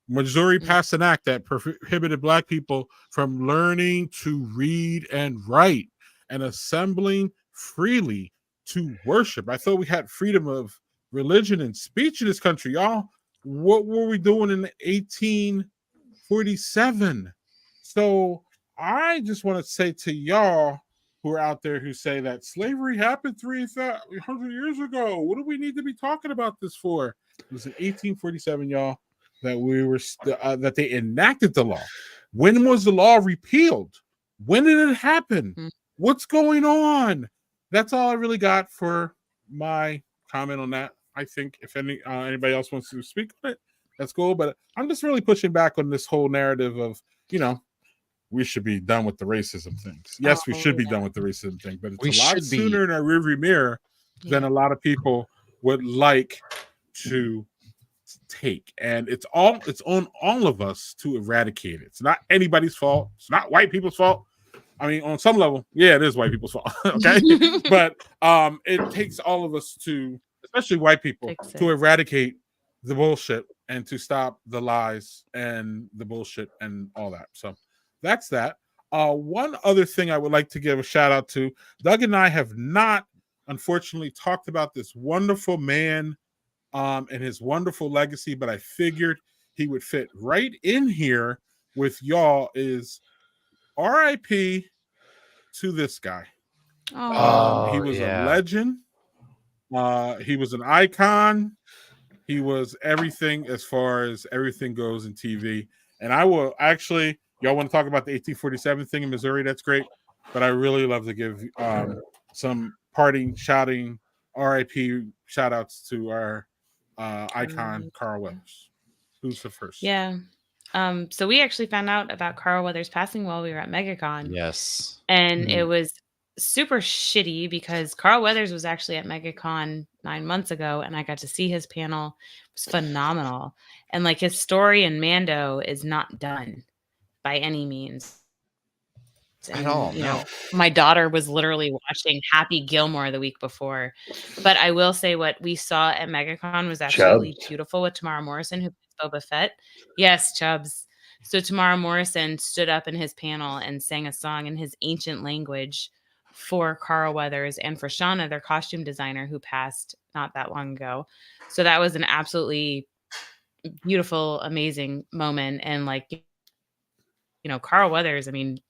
Missouri passed an act that prohibited Black people from learning to read and write and assembling freely to worship. I thought we had freedom of religion and speech in this country, y'all. What were we doing in 1847? So I just want to say to y'all who are out there who say that slavery happened 300 years ago, what do we need to be talking about this for? It was in 1847, y'all, that we were that they enacted the law. When was the law repealed? When did it happen? What's going on? That's all I really got for my comment on that. I think if anybody else wants to speak on it, that's cool. But I'm just really pushing back on this whole narrative of, we should be done with the racism things. Yes, we should be done with the racism thing, but it's a lot sooner in our rearview mirror than a lot of people would like to take. And it's on all of us to eradicate it. It's not anybody's fault. It's not white people's fault. I mean, on some level, yeah, it is white people's fault. Okay. But it takes all of us to, especially white people, to eradicate the bullshit and to stop the lies and the bullshit and all that. So that's that. One other thing I would like to give a shout out to, Doug and I have not, unfortunately, talked about this wonderful man and his wonderful legacy, but I figured he would fit right in here with y'all is RIP to this guy. He was a legend. He was an icon. He was everything as far as everything goes in TV. And I will actually, y'all want to talk about the 1847 thing in Missouri? That's great. But I really love to give some parting, shouting, RIP shout outs to our icon, Carl Weathers. Who's the first? Yeah. So we actually found out about Carl Weathers passing while we were at MegaCon. Yes. And it was super shitty because Carl Weathers was actually at MegaCon 9 months ago and I got to see his panel. It was phenomenal. And like his story in Mando is not done by any means. And, At all. you know, my daughter was literally watching Happy Gilmore the week before. But I will say what we saw at MegaCon was absolutely beautiful with Tamara Morrison, who plays Boba Fett. Yes, Chubbs. So Tamara Morrison stood up in his panel and sang a song in his ancient language for Carl Weathers and for Shauna, their costume designer, who passed not that long ago. So that was an absolutely beautiful, amazing moment. And like, you know, Carl Weathers, I mean,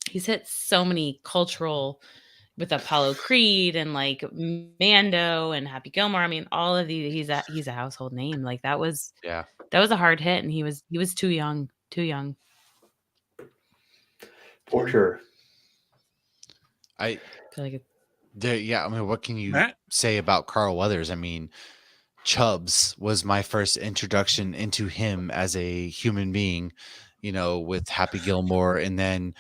he's hit so many cultural with Apollo Creed and like Mando and Happy Gilmore. I mean, all of these, he's a household name. Like that was a hard hit, and he was too young. For sure. I feel like Yeah, I mean, what can you Matt? say about Carl Weathers? I mean, Chubbs was my first introduction into him as a human being, with Happy Gilmore, and then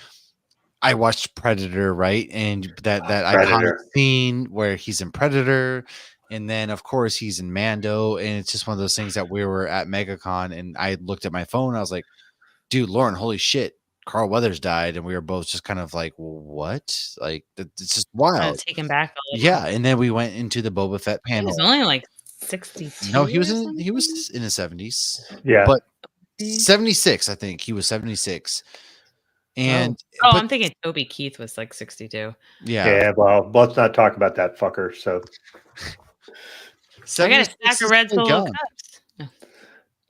I watched Predator, right? And that iconic Predator. scene where he's in Predator, and then of course he's in Mando, and it's just one of those things that we were at MegaCon, and I looked at my phone, and I was like, "Dude, Lauren, holy shit, Carl Weathers died," and we were both just kind of like, "What?" Like it's just Kind wild. of taken back a little. Yeah, and then we went into the Boba Fett He panel. was only like 62. No, he was or in something? his 70s. Yeah. But 76, I think. He was 76. And Oh, but I'm thinking Toby Keith was like 62. Yeah, well, let's not talk about that fucker. So I got a 76 stack is of red still solo going. cups. No,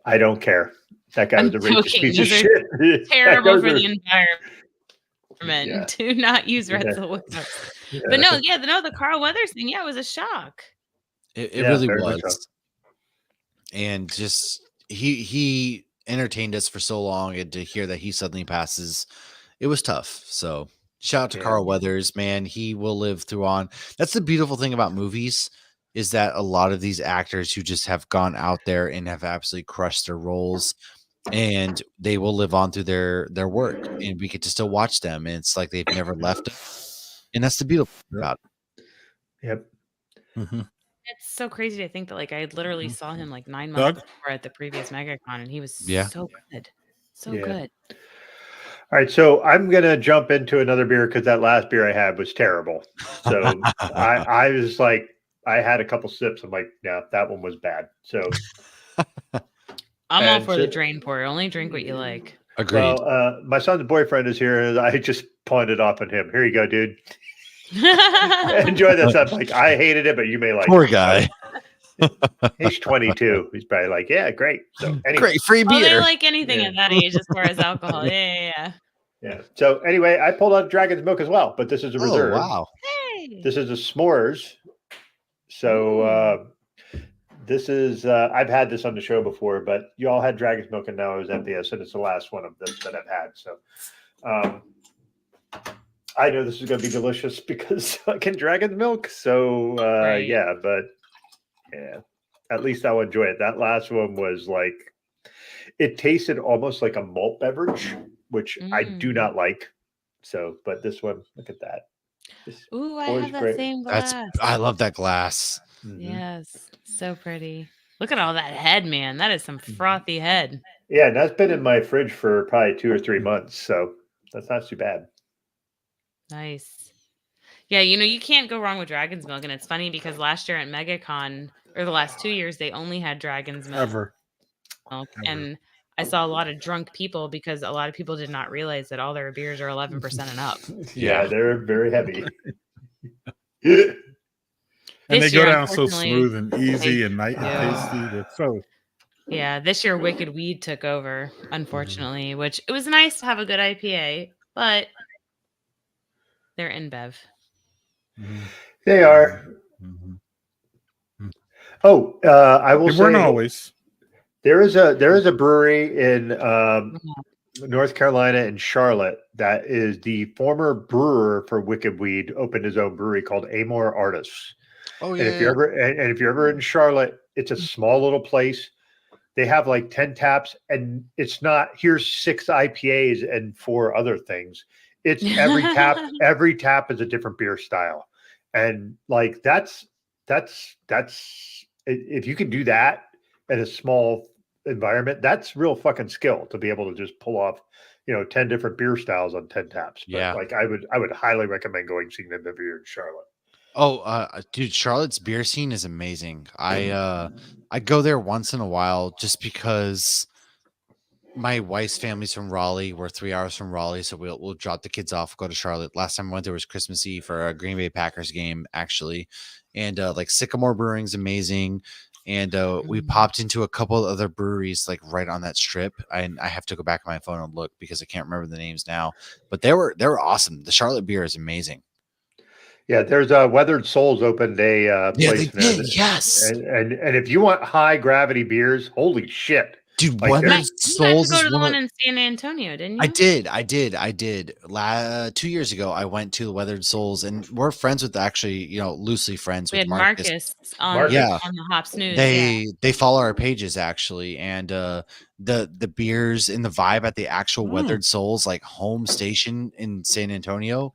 I don't care. That guy I'm was a racist joking. piece of Those are shit. That terrible goes for with- the environment. Yeah. Do not use red Yeah. solo cups. Yeah. But no, the Carl Weathers thing, it was a shock. It Yeah, really very much so. was. And just he entertained us for so long, and to hear that he suddenly passes, it was tough. So shout out to Yeah. Carl Weathers, man. He will live through on. That's the beautiful thing about movies, is that a lot of these actors who just have gone out there and have absolutely crushed their roles, and they will live on through their work, and we get to still watch them, and it's like they've never left us. And that's the beautiful thing about Yep. it. Mhm. It's so crazy to think that like I literally Mhm. saw him like 9 Doug? months before at the previous MegaCon, and he was Yeah. so good. So Yeah. good. All right, so I'm gonna jump into another beer because that last beer I had was terrible. So I was like, I had a couple sips. I'm like, yeah, that one was bad. So I'm all And for the so- drain pour. Only drink what you like. Agreed. well, my son's boyfriend is here, and I just pawned it off on him. Here you go, dude. Enjoy this. I'm like, I hated it, but you may like Poor it. guy. He's 22. He's probably like, yeah, great. So anyway, Great free Oh, they beer. like anything Yeah. at that age as far as alcohol. Yeah. yeah. So anyway, I pulled out Dragon's Milk as well, but this is a Oh, reserve. wow. Hey. This is a s'mores. So this is I've had this on the show before, but you all had Dragon's Milk, and now it was MPS, and it's the last one of this that I've had. So I know this is going to be delicious because fucking Dragon's Milk. So Right. yeah, but yeah, at least I'll enjoy it. That last one was like, it tasted almost like a malt beverage, which I do Mm. not like. So, but this one, look at that. This- Ooh, I Always have that great. same glass. I love that glass. mhm. Yes. So pretty. Look at all that head, man. That is some frothy head. Yeah, and that's been in my fridge for probably 2 or 3 months, so that's not too bad. Nice. Yeah, you can't go wrong with Dragon's Milk. And it's funny because last year at MegaCon, or the last 2 years, they only had Dragon's Milk. Ever. And I saw a lot of drunk people because a lot of people did not realize that all their beers are 11% and up. Yeah, they're very heavy. And This they go year, down so unfortunately, smooth and easy they and nice and do. tasty. They're so Yeah, this year Wicked Weed took over, unfortunately, which it was nice to have a good IPA, but they're InBev. They are. Mhm. Oh, I will They weren't say always. there is a brewery in North Carolina in Charlotte that is the former brewer for Wicked Weed opened his own brewery called Amor Artists. Oh, And if you're ever and if you're ever in Charlotte, it's a small little place. They have like 10 taps, and it's not here's 6 IPAs and 4 other things. It's every tap, every tap is a different beer style. And like that's if you can do that in a small environment, that's real fucking skill to be able to just pull off, 10 different beer styles on 10 taps. But Yeah. like I would highly recommend going seeing them if you're in Charlotte. Oh, dude, Charlotte's beer scene is amazing. I go there once in a while just because my wife's family's from Raleigh. We're 3 hours from Raleigh, so we'll drop the kids off, go to Charlotte. Last time I went there was Christmas Eve for a Green Bay Packers game, actually. And like Sycamore Brewing's amazing. And we popped into a couple of other breweries like right on that strip. I have to go back on my phone and look because I can't remember the names now. But they were awesome. The Charlotte beer is amazing. Yeah, there's Weathered Souls opened a Yeah, place they there. did. Yes. And if you want high gravity beers, holy shit. Dude, Like, Weathered You got to Souls go is to the one one of, in San Antonio, didn't you? I did. 2 years ago, I went to the Weathered Souls, and we're friends with actually, loosely friends We with had Marcus. Marcus on Marcus. Yeah. on the Hops News. They follow our pages actually, and the beers and the vibe at the actual Weathered Souls like home station in San Antonio,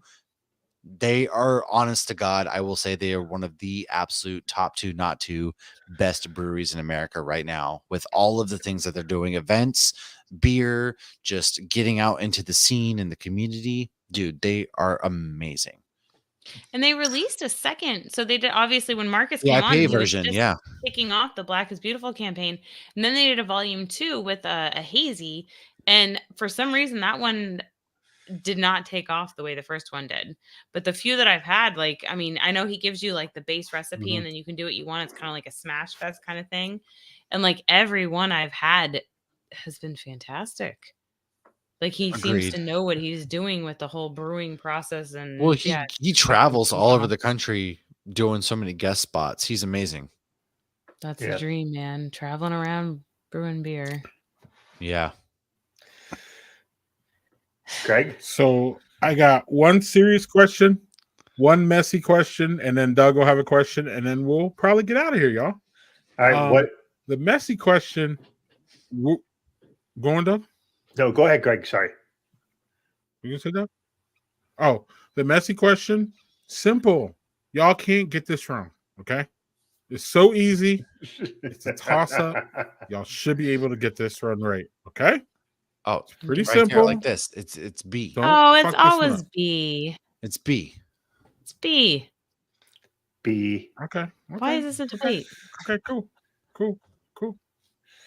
they are, honest to God, I will say they are one of the absolute top two, not two best breweries in America right now, with all of the things that they're doing, events, beer, just getting out into the scene and the community. Dude, they are amazing. And they released a second. So they did, obviously, when Marcus The came on, IPA he version, was just yeah. kicking off the Black is Beautiful campaign. And then they did a volume 2 with a hazy. And for some reason, that one did not take off the way the first one did. But the few that I've had, like, I mean, I know he gives you like the base recipe and then you can do what you want. It's kind of like a smash fest kind of thing. And like every one I've had has been fantastic. Like he seems Agreed. to know what he's doing with the whole brewing process. And Well, yeah, he travels all over the country doing so many guest spots. He's amazing. that's Yeah. the dream, man. Traveling around brewing beer. Yeah. Greg? So I got one serious question, one messy question, and then Doug will have a question, and then we'll probably get out of here, y'all. All right, what? The messy question, going, Doug? No, go ahead, Greg. Sorry. You can say that? Oh, the messy question, simple. Y'all can't get this wrong, okay? It's so easy. It's a toss-up. Y'all should be able to get this one right, okay? Oh, it's pretty right there simple. like this. It's B. Don't Oh, it's fuck this one always up. B. It's B. It's B. B. Okay. Why is this a debate? Okay, cool.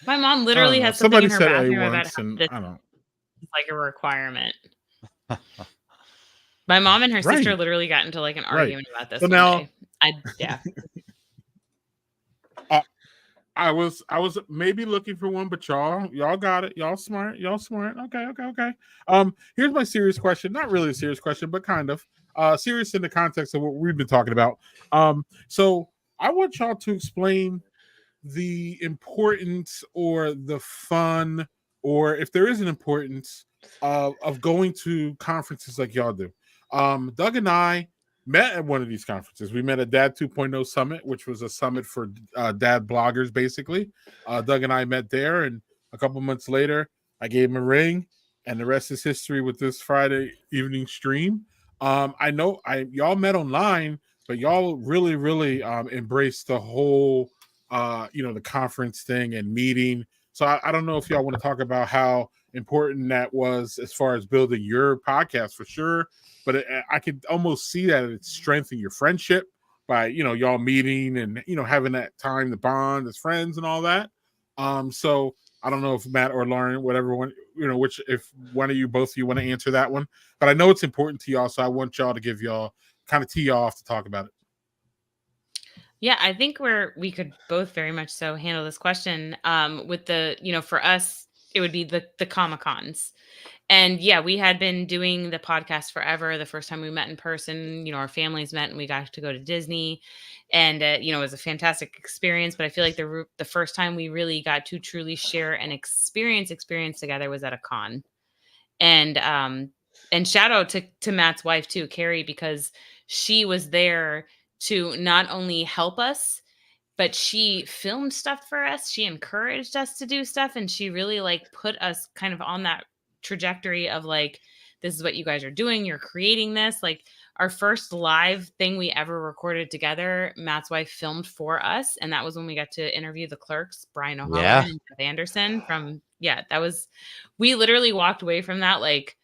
My mom I literally don't know. has something in Somebody her said A bathroom about once, how and this I don't. is like a requirement. My mom and her sister Right. literally got into like an Right. argument about this So one now- day. Yeah. I was maybe looking for one, but y'all got it. Y'all smart. Okay. Here's my serious question. Not really a serious question, but kind of. Serious in the context of what we've been talking about. So I want y'all to explain the importance or the fun, or if there is an importance of going to conferences like y'all do. Doug and I met at one of these conferences. We met at Dad 2.0 Summit, which was a summit for dad bloggers, basically. Doug and I met there, and a couple months later, I gave him a ring, and the rest is history with this Friday evening stream. I know y'all met online, but y'all really, really embraced the whole, the conference thing and meeting. So I don't know if y'all want to talk about how important that was as far as building your podcast for sure. But I could almost see that it strengthened your friendship by, y'all meeting and, having that time to bond as friends and all that. So I don't know if Matt or Lauren, whatever one, if one of you, both of you want to answer that one, but I know it's important to y'all. So I want y'all to give y'all kind of tee y'all off to talk about it. Yeah, I think we could both very much so handle this question with the, for us, it would be the Comic-Cons. And yeah, we had been doing the podcast forever. The first time we met in person, our families met and we got to go to Disney, and it was a fantastic experience. But I feel like the first time we really got to truly share an experience together was at a con. And shout out to Matt's wife too, Carrie, because she was there to not only help us, but she filmed stuff for us. She encouraged us to do stuff, and she really like put us kind of on that trajectory of like, this is what you guys are doing. You're creating this. Like our first live thing we ever recorded together, Matt's wife filmed for us. And that was when we got to interview the clerks, Brian O'Halloran and Jeff Anderson we literally walked away from that like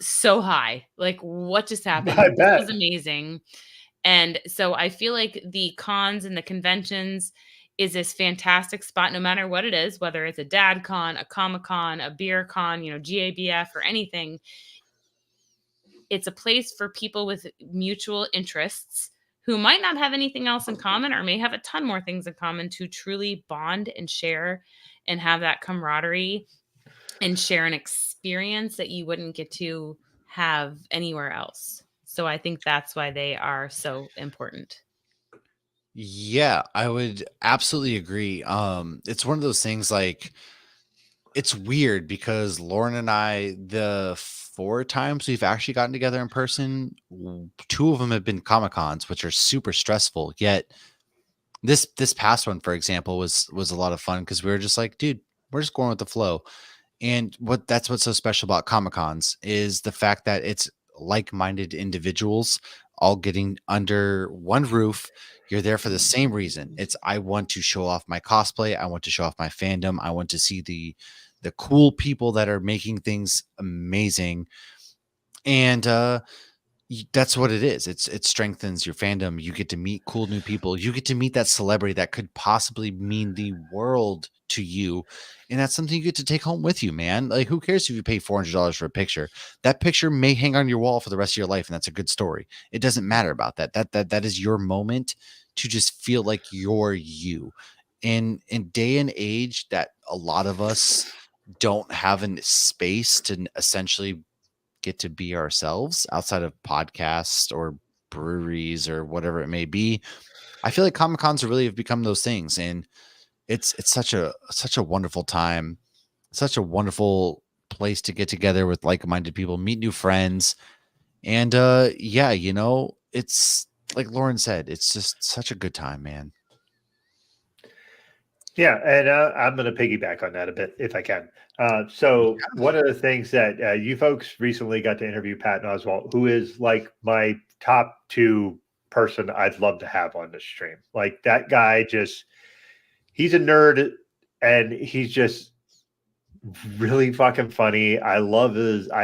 so high. Like what just happened? I This bet. was amazing. And so I feel like the cons and the conventions is this fantastic spot, no matter what it is, whether it's a dad con, a Comic-Con, a beer con, GABF or anything. It's a place for people with mutual interests who might not have anything else in common or may have a ton more things in common to truly bond and share and have that camaraderie and share an experience that you wouldn't get to have anywhere else. So I think that's why they are so important. Yeah, I would absolutely agree. It's one of those things like it's weird because Lauren and I, the 4 times we've actually gotten together in person, 2 of them have been Comic Cons, which are super stressful. Yet this past one, for example, was a lot of fun because we were just like, dude, we're just going with the flow. And that's what's so special about Comic Cons is the fact that it's like-minded individuals all getting under one roof. You're there for the same reason. It's I want to show off my cosplay. I want to show off my fandom. I want to see the cool people that are making things amazing. And that's what it is. It strengthens your fandom. You get to meet cool new people. You get to meet that celebrity that could possibly mean the world to you. And that's something you get to take home with you, man. Like, who cares if you pay $400 for a picture? That picture may hang on your wall for the rest of your life, and that's a good story. It doesn't matter about that. That is your moment to just feel like you're you. In day and age that a lot of us don't have a space to essentially get to be ourselves outside of podcasts or breweries or whatever it may be. I feel like Comic Cons really have become those things, and it's such a wonderful time, such a wonderful place to get together with like-minded people, meet new friends, and yeah, you know, it's like Lauren said, it's just such a good time, man. Yeah, and I'm going to piggyback on that a bit if I can. So one of the things that you folks recently got to interview Patton Oswalt, who is like my top 2 person I'd love to have on the stream. Like that guy he's a nerd and he's just really fucking funny. I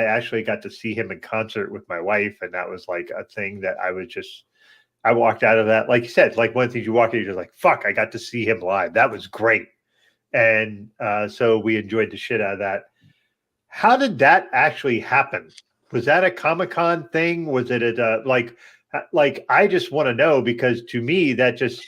actually got to see him in concert with my wife, and that was like a thing that I walked out of that, like you said, like one of the things you walk in, you're just like, fuck, I got to see him live. That was great. And so we enjoyed the shit out of that. How did that actually happen? Was that a Comic-Con thing? Was it like I just want to know, because to me, that just,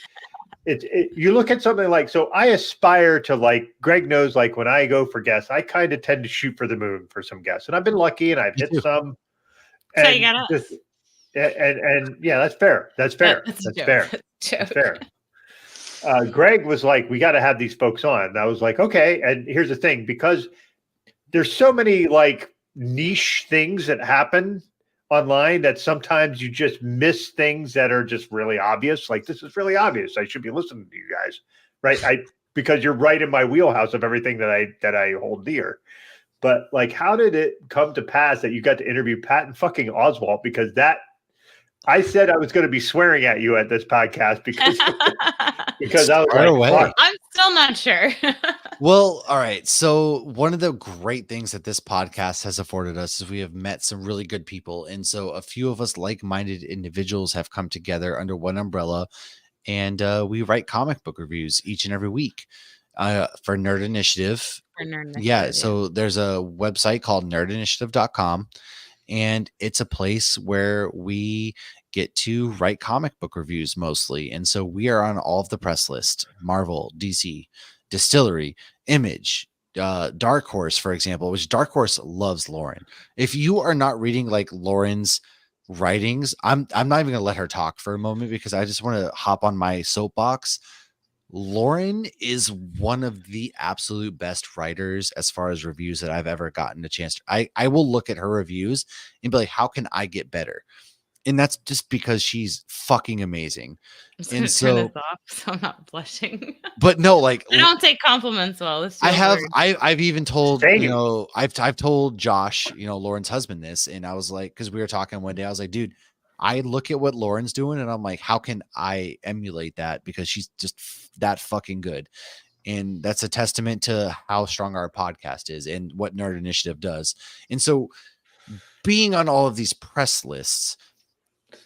you look at something like, so I aspire to, like, Greg knows, like when I go for guests, I kind of tend to shoot for the moon for some guests. And I've been lucky and I've hit some. So you got us. And yeah, that's fair. That's fair. That's fair. That's fair. Greg was like, we got to have these folks on. And I was like, okay. And here's the thing, because there's so many like niche things that happen online that sometimes you just miss things that are just really obvious. Like, this is really obvious. I should be listening to you guys, right? Because you're right in my wheelhouse of everything that I hold dear. But like, how did it come to pass that you got to interview Patton fucking Oswalt? Because I said I was going to be swearing at you at this podcast because I was like, fuck. I'm still not sure. Well, all right. So one of the great things that this podcast has afforded us is we have met some really good people. And so a few of us like-minded individuals have come together under one umbrella, and we write comic book reviews each and every week for Nerd Initiative. Yeah. So there's a website called nerdinitiative.com. And it's a place where we get to write comic book reviews mostly. And so we are on all of the press list: Marvel, DC, Distillery, Image, Dark Horse, for example, which Dark Horse loves Lauren. If you are not reading like Lauren's writings, I'm not even gonna let her talk for a moment because I just want to hop on my soapbox. Lauren is one of the absolute best writers as far as reviews that I've ever gotten a chance to. I will look at her reviews and be like, how can I get better? And that's just because she's fucking amazing. And so, turn this off, so I'm not blushing. But no, like, I don't take compliments well. I've even told, I've told Josh, Lauren's husband, this, and I was like, because we were talking one day, I was like, dude, I look at what Lauren's doing and I'm like, how can I emulate that? Because she's just that fucking good. And that's a testament to how strong our podcast is and what Nerd Initiative does. And so being on all of these press lists,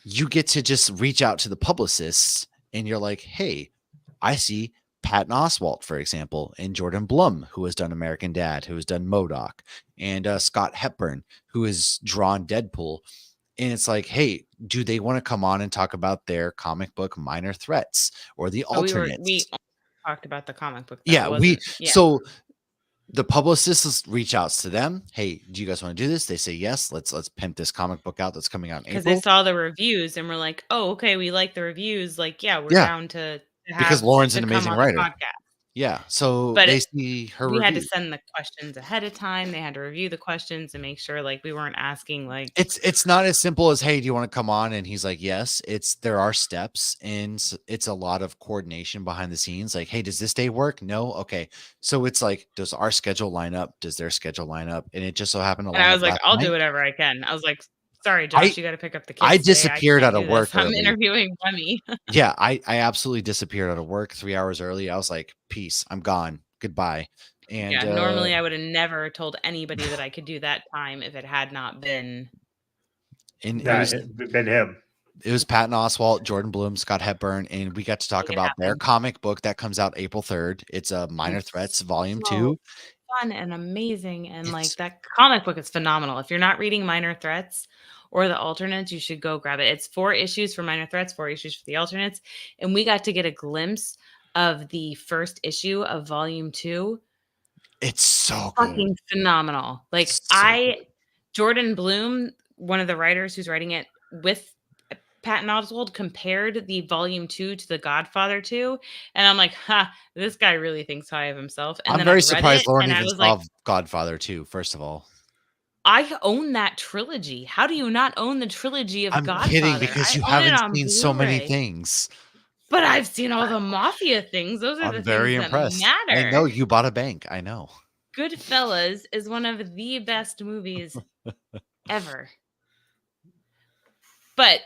you get to just reach out to the publicists and you're like, hey, I see Patton Oswalt, for example, and Jordan Blum, who has done American Dad, who has done MODOK, and Scott Hepburn, who has drawn Deadpool. And it's like, hey, do they want to come on and talk about their comic book Minor Threats or the alternates? We talked about the comic book. So the publicists reach out to them. Hey, do you guys want to do this? They say yes. Let's pimp this comic book out that's coming out in April. Because they saw the reviews and we're like, oh, okay, we like the reviews. Like, yeah, we're down to have, because Lauren's an amazing writer. Yeah. So But they see her we had to review. send the questions ahead of time. They had to review the questions and make sure like we weren't asking like It's not as simple as, hey, do you want to come on? And he's like, yes. There are steps, and it's a lot of coordination behind the scenes. Like, hey, does this day work? No. Okay. So it's like, does our schedule line up? Does their schedule line up? And it just so happened to and line I up was like, last I'll night. do whatever I can. I was like, sorry, Josh, you got to pick up the kids. I today. disappeared can't out of do work this. I'm early. interviewing Remy. Yeah, I absolutely disappeared out of work 3 hours early. I was like, peace, I'm gone. Goodbye. And Yeah, normally I would have never told anybody that I could do that time if it had not been. and it Nah, was it been him. It was Patton Oswalt, Jordan Bloom, Scott Hepburn, and we got to talk Make it about their happen. comic book that comes out April 3rd. It's a Minor It's Threats Volume so 2. fun and amazing, and like It's that comic book is phenomenal. If you're not reading Minor Threats or the alternates, you should go grab it. It's 4 issues for Minor Threats, 4 issues for the alternates, and we got to get a glimpse of the first issue of Volume 2. it's so good. Fucking phenomenal. Like So good. Jordan Bloom, one of the writers who's writing it with Patton Oswalt, compared the Volume 2 to The Godfather 2, and I'm like, ha, this guy really thinks high of himself. And I'm then very I read surprised it, Lauren and I even was saw like, Godfather 2, first of all. I own that trilogy. How do you not own the trilogy of I'm Godfather? kidding, because I you own it haven't on seen so many Blu-ray. things. But I've seen all the mafia things. Those are the I'm very things impressed. that matter. I know you bought a bank. I know. Goodfellas is one of the best movies ever. But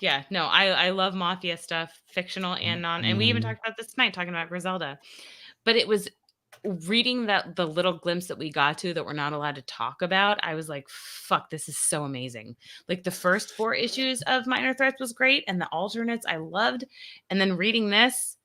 yeah, no, I love mafia stuff, fictional and non. And we even talked about this tonight, talking about Griselda. But it was reading the little glimpse that we got to that we're not allowed to talk about. I was like, fuck, this is so amazing. Like the first 4 issues of Minor Threats was great, and the alternates I loved. And then reading this,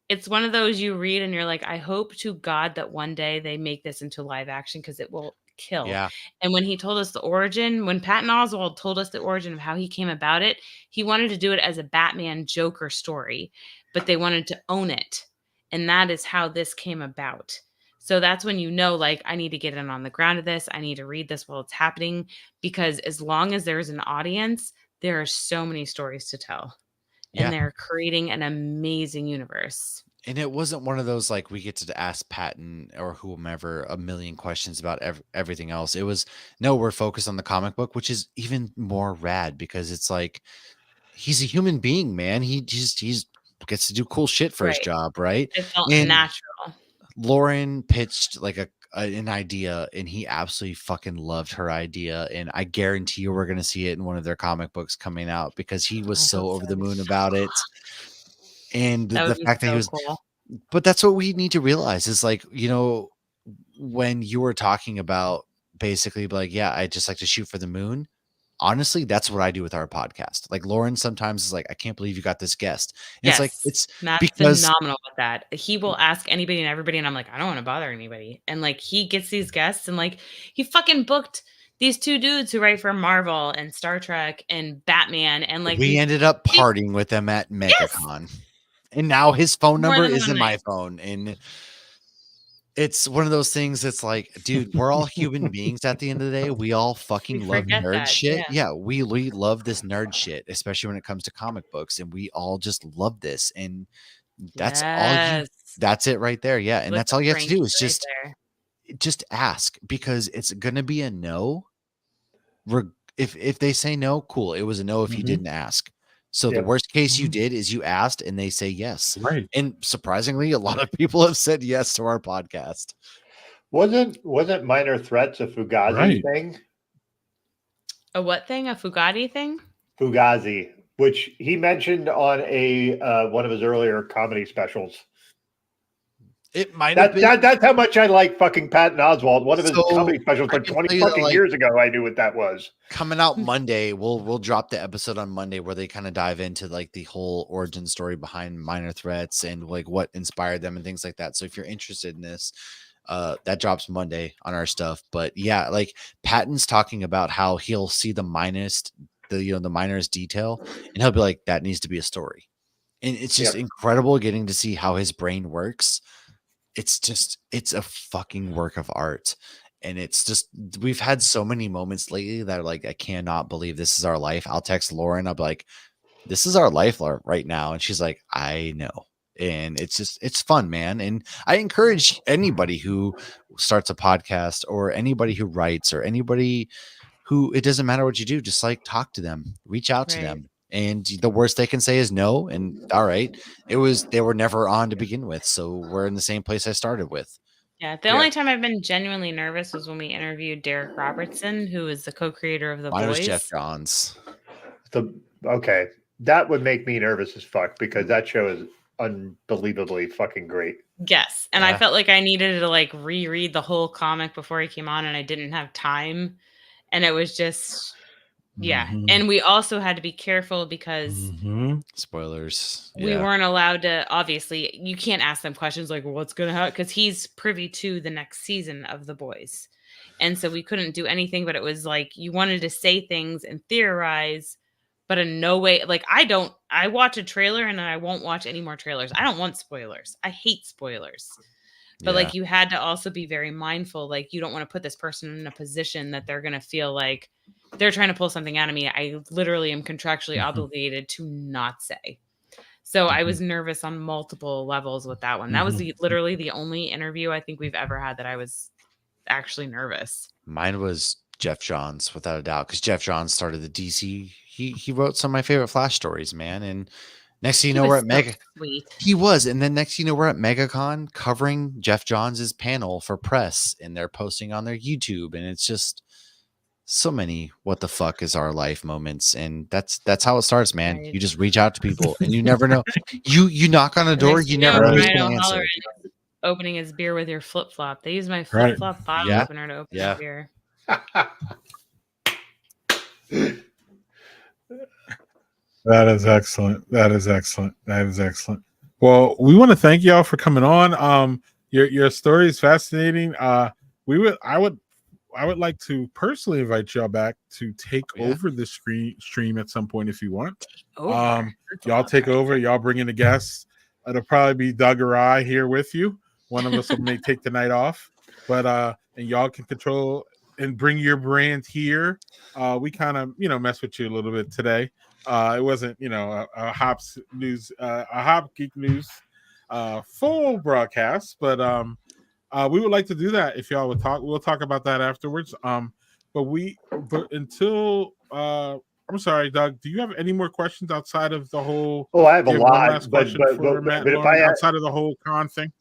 it's one of those you read and you're like, I hope to God that one day they make this into live action, because it will kill. Yeah. And when he told us the origin, when Patton Oswalt told us the origin of how he came about it, he wanted to do it as a Batman Joker story, but they wanted to own it. And that is how this came about. So that's when you know, like, I need to get in on the ground of this. I need to read this while it's happening, because as long as there's an audience, there are so many stories to tell. Yeah. And they're creating an amazing universe. And it wasn't one of those like we get to ask Patton or whomever a million questions about everything else. It was, no, we're focused on the comic book, which is even more rad, because it's like he's a human being, man. He's gets to do cool shit for his Right. job, right? It felt And natural. Lauren pitched like an idea, and he absolutely fucking loved her idea. And I guarantee you we're going to see it in one of their comic books coming out, because he was I so hope over so. the moon about it. And That the would be fact that he so was, cool. but that's what we need to realize is, like, you know, when you were talking about basically like, yeah, I just like to shoot for the moon. Honestly, that's what I do with our podcast. Like Lauren sometimes is like, I can't believe you got this guest. And Yes, it's like, it's Matt's because phenomenal with that. He will ask anybody and everybody, and I'm like, I don't want to bother anybody. And like, he gets these guests, and like, he fucking booked these 2 dudes who write for Marvel and Star Trek and Batman, and like we ended up partying with them at MegaCon. And now his phone More number than is one in my night. phone. And it's one of those things that's like, dude, we're all human beings at the end of the day. We all fucking We love forget nerd that, shit. yeah. Yeah, we love this nerd shit, especially when it comes to comic books. And we all just love this. And that's Yes. that's it right there. Yeah. And With that's the all you have to do Frankie is right there. just ask, because it's gonna be a no. If they say no, cool. It was a no if you Mhm. didn't ask. So Yeah. the worst case you did is you asked and they say yes. Right. And surprisingly, a lot of people have said yes to our podcast. Wasn't Minor Threats a Fugazi Right. thing? A what thing? A Fugazi thing? Fugazi, which he mentioned on a one of his earlier comedy specials. It might have been. That's how much I like fucking Patton Oswalt. One of his So, comedy specials I like can 20 tell you that, fucking like, years ago. I knew what that was. coming out Monday, we'll drop the episode on Monday where they kind of dive into like the whole origin story behind Minor Threats and like what inspired them and things like that. So if you're interested in this, that drops Monday on our stuff. But yeah, like Patton's talking about how he'll see the minorest detail, and he'll be like, that needs to be a story. And it's just incredible getting to see how his brain works. It's a fucking work of art. And it's just, we've had so many moments lately that are like, I cannot believe this is our life. I'll text Lauren. I'll be like, this is our life right now. And she's like, I know. and it's fun, man. And I encourage anybody who starts a podcast or anybody who writes or anybody who, it doesn't matter what you do, just like talk to them, reach out to Right. them. And the worst they can say is no. And all right, they were never on to begin with. So we're in the same place I started with. Yeah, the only time I've been genuinely nervous was when we interviewed Derek Robertson, who is the co-creator of The Mine was Boys. Jeff Johns. Okay, that would make me nervous as fuck because that show is unbelievably fucking great. Yes, and I Yeah. felt like I needed to like reread the whole comic before he came on, and I didn't have time, and it was just Mhm. And we also had to be careful because Spoilers. we weren't allowed to. Obviously, you can't ask them questions like what's going to happen because he's privy to the next season of The Boys, and so we couldn't do anything. But it was like you wanted to say things and theorize, but in no way. Like I watch a trailer and I won't watch any more trailers. I don't want spoilers. I hate spoilers. But like you had to also be very mindful. Like you don't want to put this person in a position that they're going to feel like they're trying to pull something out of me. I literally am contractually obligated to not say. So I was nervous on multiple levels with that one. That was literally the only interview I think we've ever had that I was actually nervous. Mine was Jeff Johns, without a doubt, because Jeff Johns started the DC. He wrote some of my favorite Flash stories, man. And next thing you know, we're at Mega. Sweet. He was, and then next thing you know, we're at MegaCon covering Jeff Johns' panel for press, and they're posting on their YouTube, and it's just so many what the fuck is our life moments, and that's how it starts, man. Right. You just reach out to people, and you never know. You knock on a door, you never know who's Ryan going to answer. O'Halloran is opening his beer with your flip flop. They use my flip flop bottle Yeah. opener to open Yeah. the beer. That is excellent. That is excellent. That is excellent. Well, we want to thank y'all for coming on. Your story is fascinating. I would like to personally invite y'all back to take over the stream at some point if you want. Y'all take over. Y'all bring in the guests. It'll probably be Doug or I here with you. One of us may take the night off, but and y'all can control and bring your brand here. We kind of mess with you a little bit today. It wasn't a Hops News, a Hop Geek News full broadcast, but we would like to do that if y'all would talk. We'll talk about that afterwards. But until I'm sorry, Doug. Do you have any more questions outside of the whole? Oh, I have a one lot, last but question for Matt if Lauren, I outside of the whole con thing.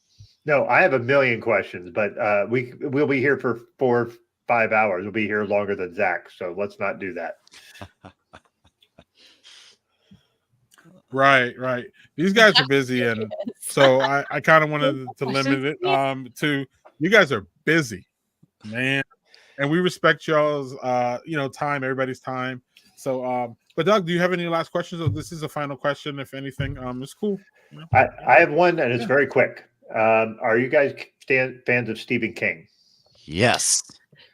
No, I have a million questions, but we'll be here for 4 or 5 hours. We'll be here longer than Zach, so let's not do that. Right. These guys are busy, and so I kind of wanted to limit it to you guys are busy, man, and we respect y'all's time, everybody's time. So, but Doug, do you have any last questions? Or this is a final question, if anything. It's cool. I have one, and it's very quick. Are you guys fans of Stephen King? Yes.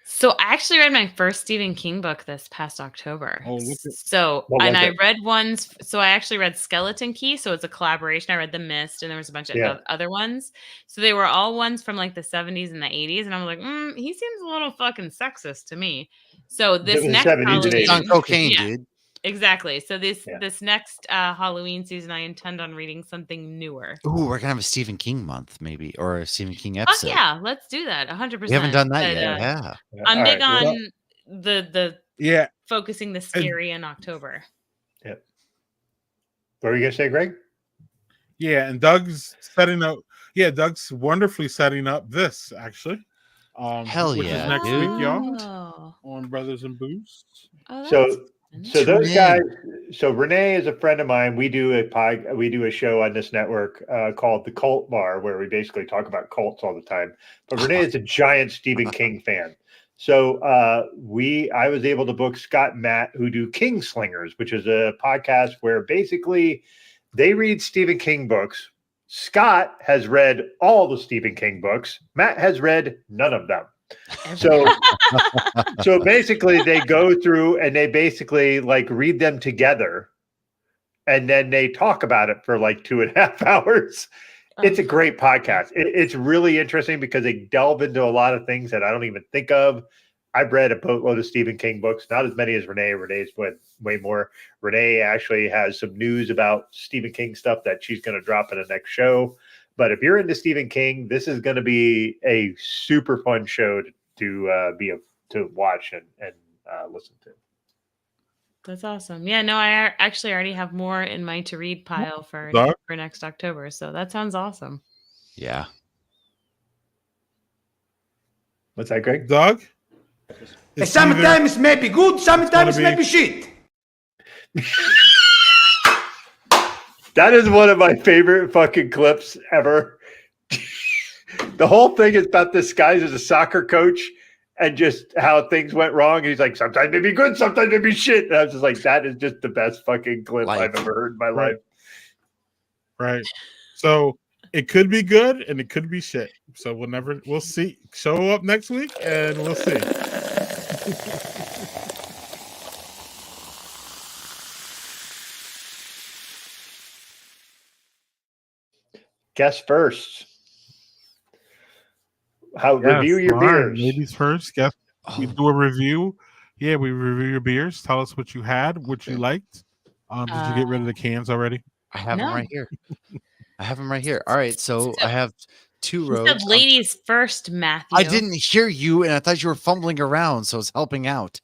So I actually read my first Stephen King book this past October. Oh, look at- So, What and was I it? read ones. So I actually read Skeleton Key. So it's a collaboration. I read The Mist, and there was a bunch of other ones. So they were all ones from like the 70s and the 80s. And I'm like, he seems a little fucking sexist to me. So this was the next 70s and Halloween, 80s. On cocaine, Yeah. dude. Exactly. So this next Halloween season, I intend on reading something newer. Ooh, we're gonna have a Stephen King month, maybe, or a Stephen King Oh episode. yeah, let's do that. 100%. We haven't done that But, yet. Yeah. I'm All big right, well, on the Yeah. focusing the scary in October. what were you gonna say, Greg? Yeah, and Doug's setting up. Yeah, Doug's wonderfully setting up this actually. Hell which yeah, is next dude. week, y'all, Oh. on Brothers and Booze. Oh, So that's those Tune guys. So Renee is a friend of mine. We do a show on this network called The Cult Bar, where we basically talk about cults all the time. But Renee is a giant Stephen King fan. So I was able to book Scott and Matt, who do King Slingers, which is a podcast where basically they read Stephen King books. Scott has read all the Stephen King books. Matt has read none of them. So basically they go through and they basically like read them together, and then they talk about it for like 2.5 hours. It's a great podcast. It's really interesting because they delve into a lot of things that I don't even think of. I've read a boatload of Stephen King books, not as many as Renee. Renee's way more. Renee actually has some news about Stephen King stuff that she's going to drop in the next show. But if you're into Stephen King, this is going to be a super fun show to watch and listen to. That's awesome. Yeah, no, I actually already have more in my to read pile for next October. So that sounds awesome. Yeah. What's that, Greg? Doug? Sometimes it may be good, sometimes it may be shit. That is one of my favorite fucking clips ever. The whole thing is about this guy as a soccer coach and just how things went wrong. He's like, sometimes it be good, sometimes it be shit. And I was just like, that is just the best fucking clip I've ever heard in my life. Right. So it could be good and it could be shit. So we'll see. Show up next week and we'll see. Guess first. Review your beers. Ladies first. Guess we do a review. Yeah, we review your beers. Tell us what you had, what you liked. Did you get rid of the cans already? I have them right here. I have them right here. All right, so I have 2 rows. You said ladies first, Matthew. I didn't hear you, and I thought you were fumbling around, so it's helping out.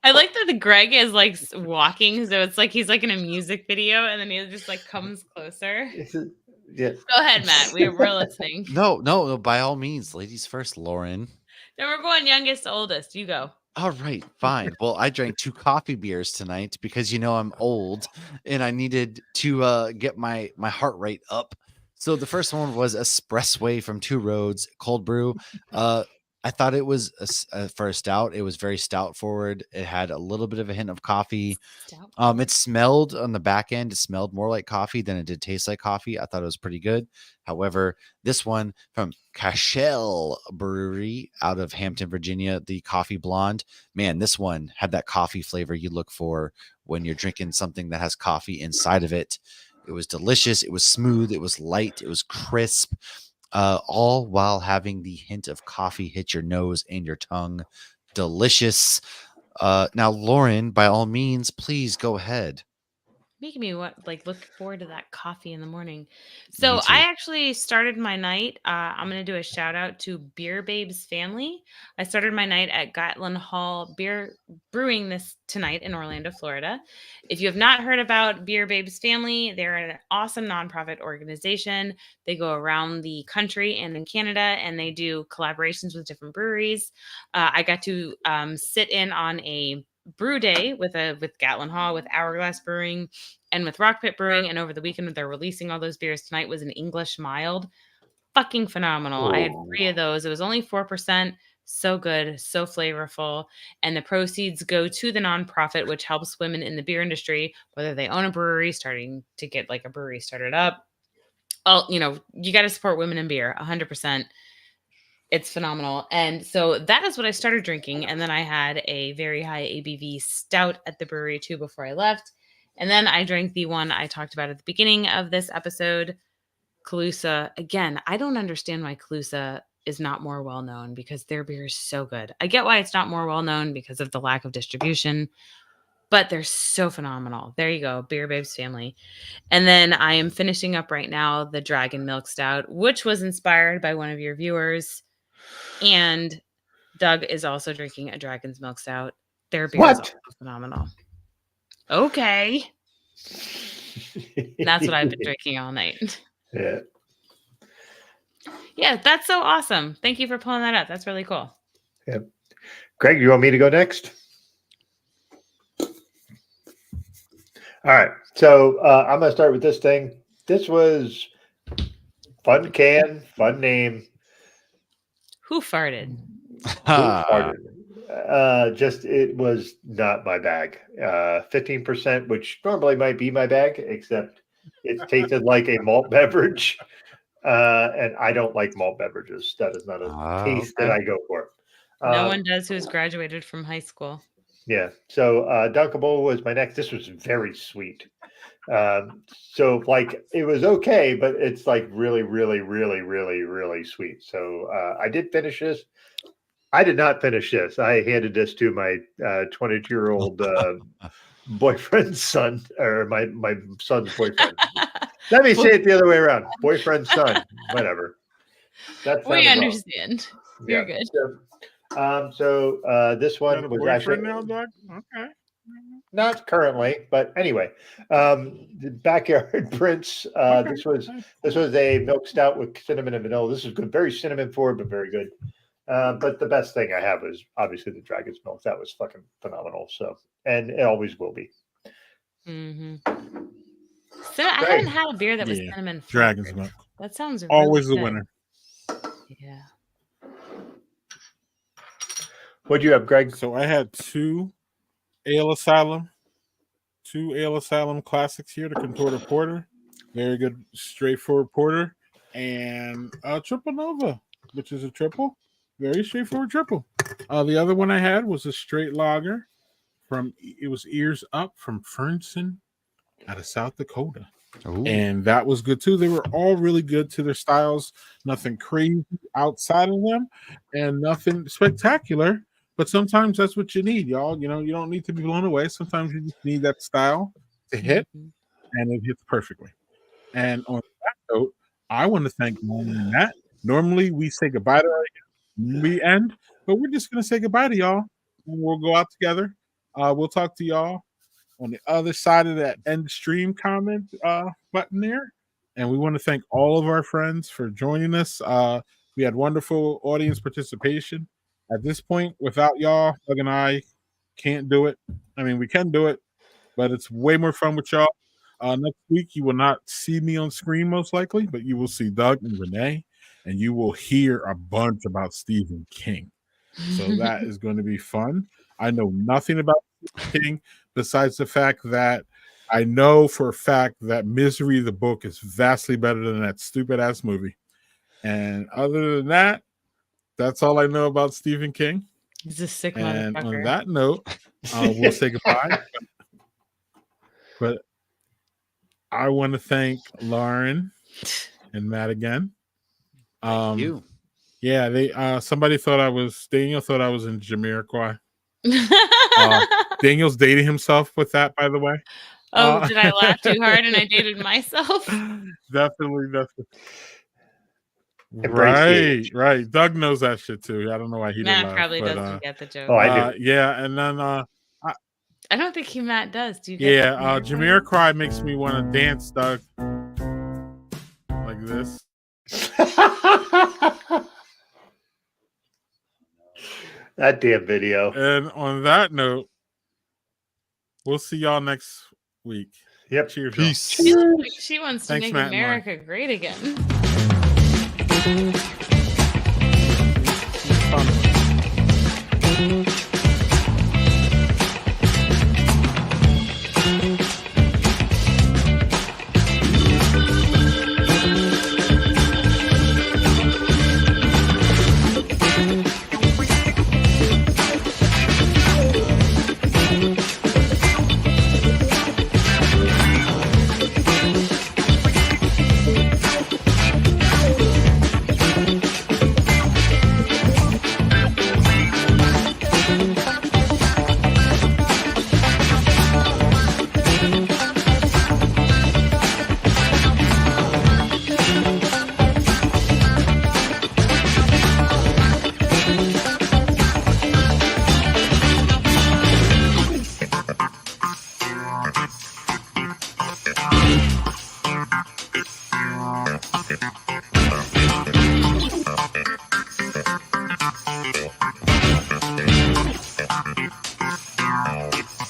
I like that the Greg is like walking, so it's like he's like in a music video, and then he just like comes closer. Yeah. Go ahead, Matt. We're listening. No. By all means, ladies first, Lauren. No, we're going youngest to oldest. You go. All right, fine. Well, I drank 2 coffee beers tonight because I'm old and I needed to get my heart rate up. So the first one was Espressway from 2 Roads cold brew. I thought it was for a stout. It was very stout forward. It had a little bit of a hint of coffee. It smelled on the back end. It smelled more like coffee than it did taste like coffee. I thought it was pretty good. However, this one from Cashel Brewery out of Hampton, Virginia, the coffee blonde, man, this one had that coffee flavor you look for when you're drinking something that has coffee inside of it. It was delicious. It was smooth. It was light. It was crisp. All while having the hint of coffee hit your nose and your tongue. Delicious. Now, Lauren, by all means, please go ahead. Making me look forward to that coffee in the morning. So I actually started my night. I'm going to do a shout out to Beer Babes family. I started my night at Gatlin Hall Beer Brewing this tonight in Orlando, Florida. If you have not heard about Beer Babes family, they're an awesome nonprofit organization. They go around the country and in Canada, and they do collaborations with different breweries. I got to sit in on a brew day with Gatlin Hall, with Hourglass Brewing, and with Rock Pit Brewing. And over the weekend, they're releasing all those beers. Tonight was an English mild, fucking phenomenal. I had 3 of those. It was only 4%. So good, so flavorful. And the proceeds go to the nonprofit, which helps women in the beer industry, whether they own a brewery, starting to get like a brewery started up. You got to support women in beer 100%. It's phenomenal. And so that is what I started drinking. And then I had a very high ABV stout at the brewery too before I left. And then I drank the one I talked about at the beginning of this episode, Calusa. Again, I don't understand why Calusa is not more well known, because their beer is so good. I get why it's not more well known because of the lack of distribution, but they're so phenomenal. There you go, Beer Babes family. And then I am finishing up right now the Dragon Milk Stout, which was inspired by one of your viewers. And Doug is also drinking a Dragon's Milk Stout. Their beer is also phenomenal. Okay. That's what I've been drinking all night. Yeah. Yeah, that's so awesome. Thank you for pulling that up. That's really cool. Yeah. Greg, you want me to go next? All right. So I'm going to start with this thing. This was fun can, fun name. Who farted? It was not my bag. 15%, which normally might be my bag, except it tasted like a malt beverage. And I don't like malt beverages. That is not a taste that I go for. No one does who's graduated from high school. Yeah. So Dunkable was my next. This was very sweet. So like it was okay, but it's like really, really, really, really, really sweet. So I did finish this. I did not finish this. I handed this to my 22-year-old boyfriend's son, or my son's boyfriend. Let me say it the other way around. Boyfriend, son, whatever. That's We understand. You're good. So this one was actually now, Doug? Okay. not currently, but anyway, the Backyard Prince. This was a milk stout with cinnamon and vanilla. This is good, very cinnamon forward, but very good. But the best thing I have is obviously the Dragon's Milk. That was fucking phenomenal. So, and it always will be. Mm-hmm. So I haven't had a beer that was cinnamon. Dragon's Milk. That sounds really always the good. winner. Yeah. What'd you have, Greg? So I had two Ale Asylum classics here, the Contorted Porter, very good straightforward porter, and a Triple Nova, which is a triple, very straightforward triple. The other one I had was a straight lager it was Ears Up from Fernson out of South Dakota. Ooh. And that was good too. They were all really good to their styles, nothing crazy outside of them, and nothing spectacular. But sometimes that's what you need, y'all. You know, you don't need to be blown away. Sometimes you just need that style to hit, and it hits perfectly. And on that note, I want to thank Matt. Normally, we say goodbye to our guests. We end, but we're just going to say goodbye to y'all, and we'll go out together. We'll talk to y'all on the other side of that end stream comment button there. And we want to thank all of our friends for joining us. We had wonderful audience participation. At this point, without y'all, Doug and I can't do it. I mean, we can do it, but it's way more fun with y'all. Next week, you will not see me on screen, most likely, but you will see Doug and Renee, and you will hear a bunch about Stephen King. So that is going to be fun. I know nothing about Stephen King besides the fact that I know for a fact that Misery, the book, is vastly better than that stupid-ass movie. And other than that, that's all I know about Stephen King. He's a sick and motherfucker. On that note, we'll say goodbye. But I want to thank Lauren and Matt again. Thank you. Yeah, they somebody thought Daniel thought I was in Jamiroquai. Daniel's dating himself with that, by the way. Oh, did I laugh too hard and I dated myself? Definitely. Right. Doug knows that shit too. I don't know why he didn't laugh. Matt probably doesn't get the joke. Oh, I do. Yeah, and then I don't think Matt does. Do you? Yeah, Jamiroquai makes me want to dance, Doug, like this. That damn video. And on that note, we'll see y'all next week. Yep. Cheers. Peace. She wants to Thanks, make Matt and Lauren. America great again.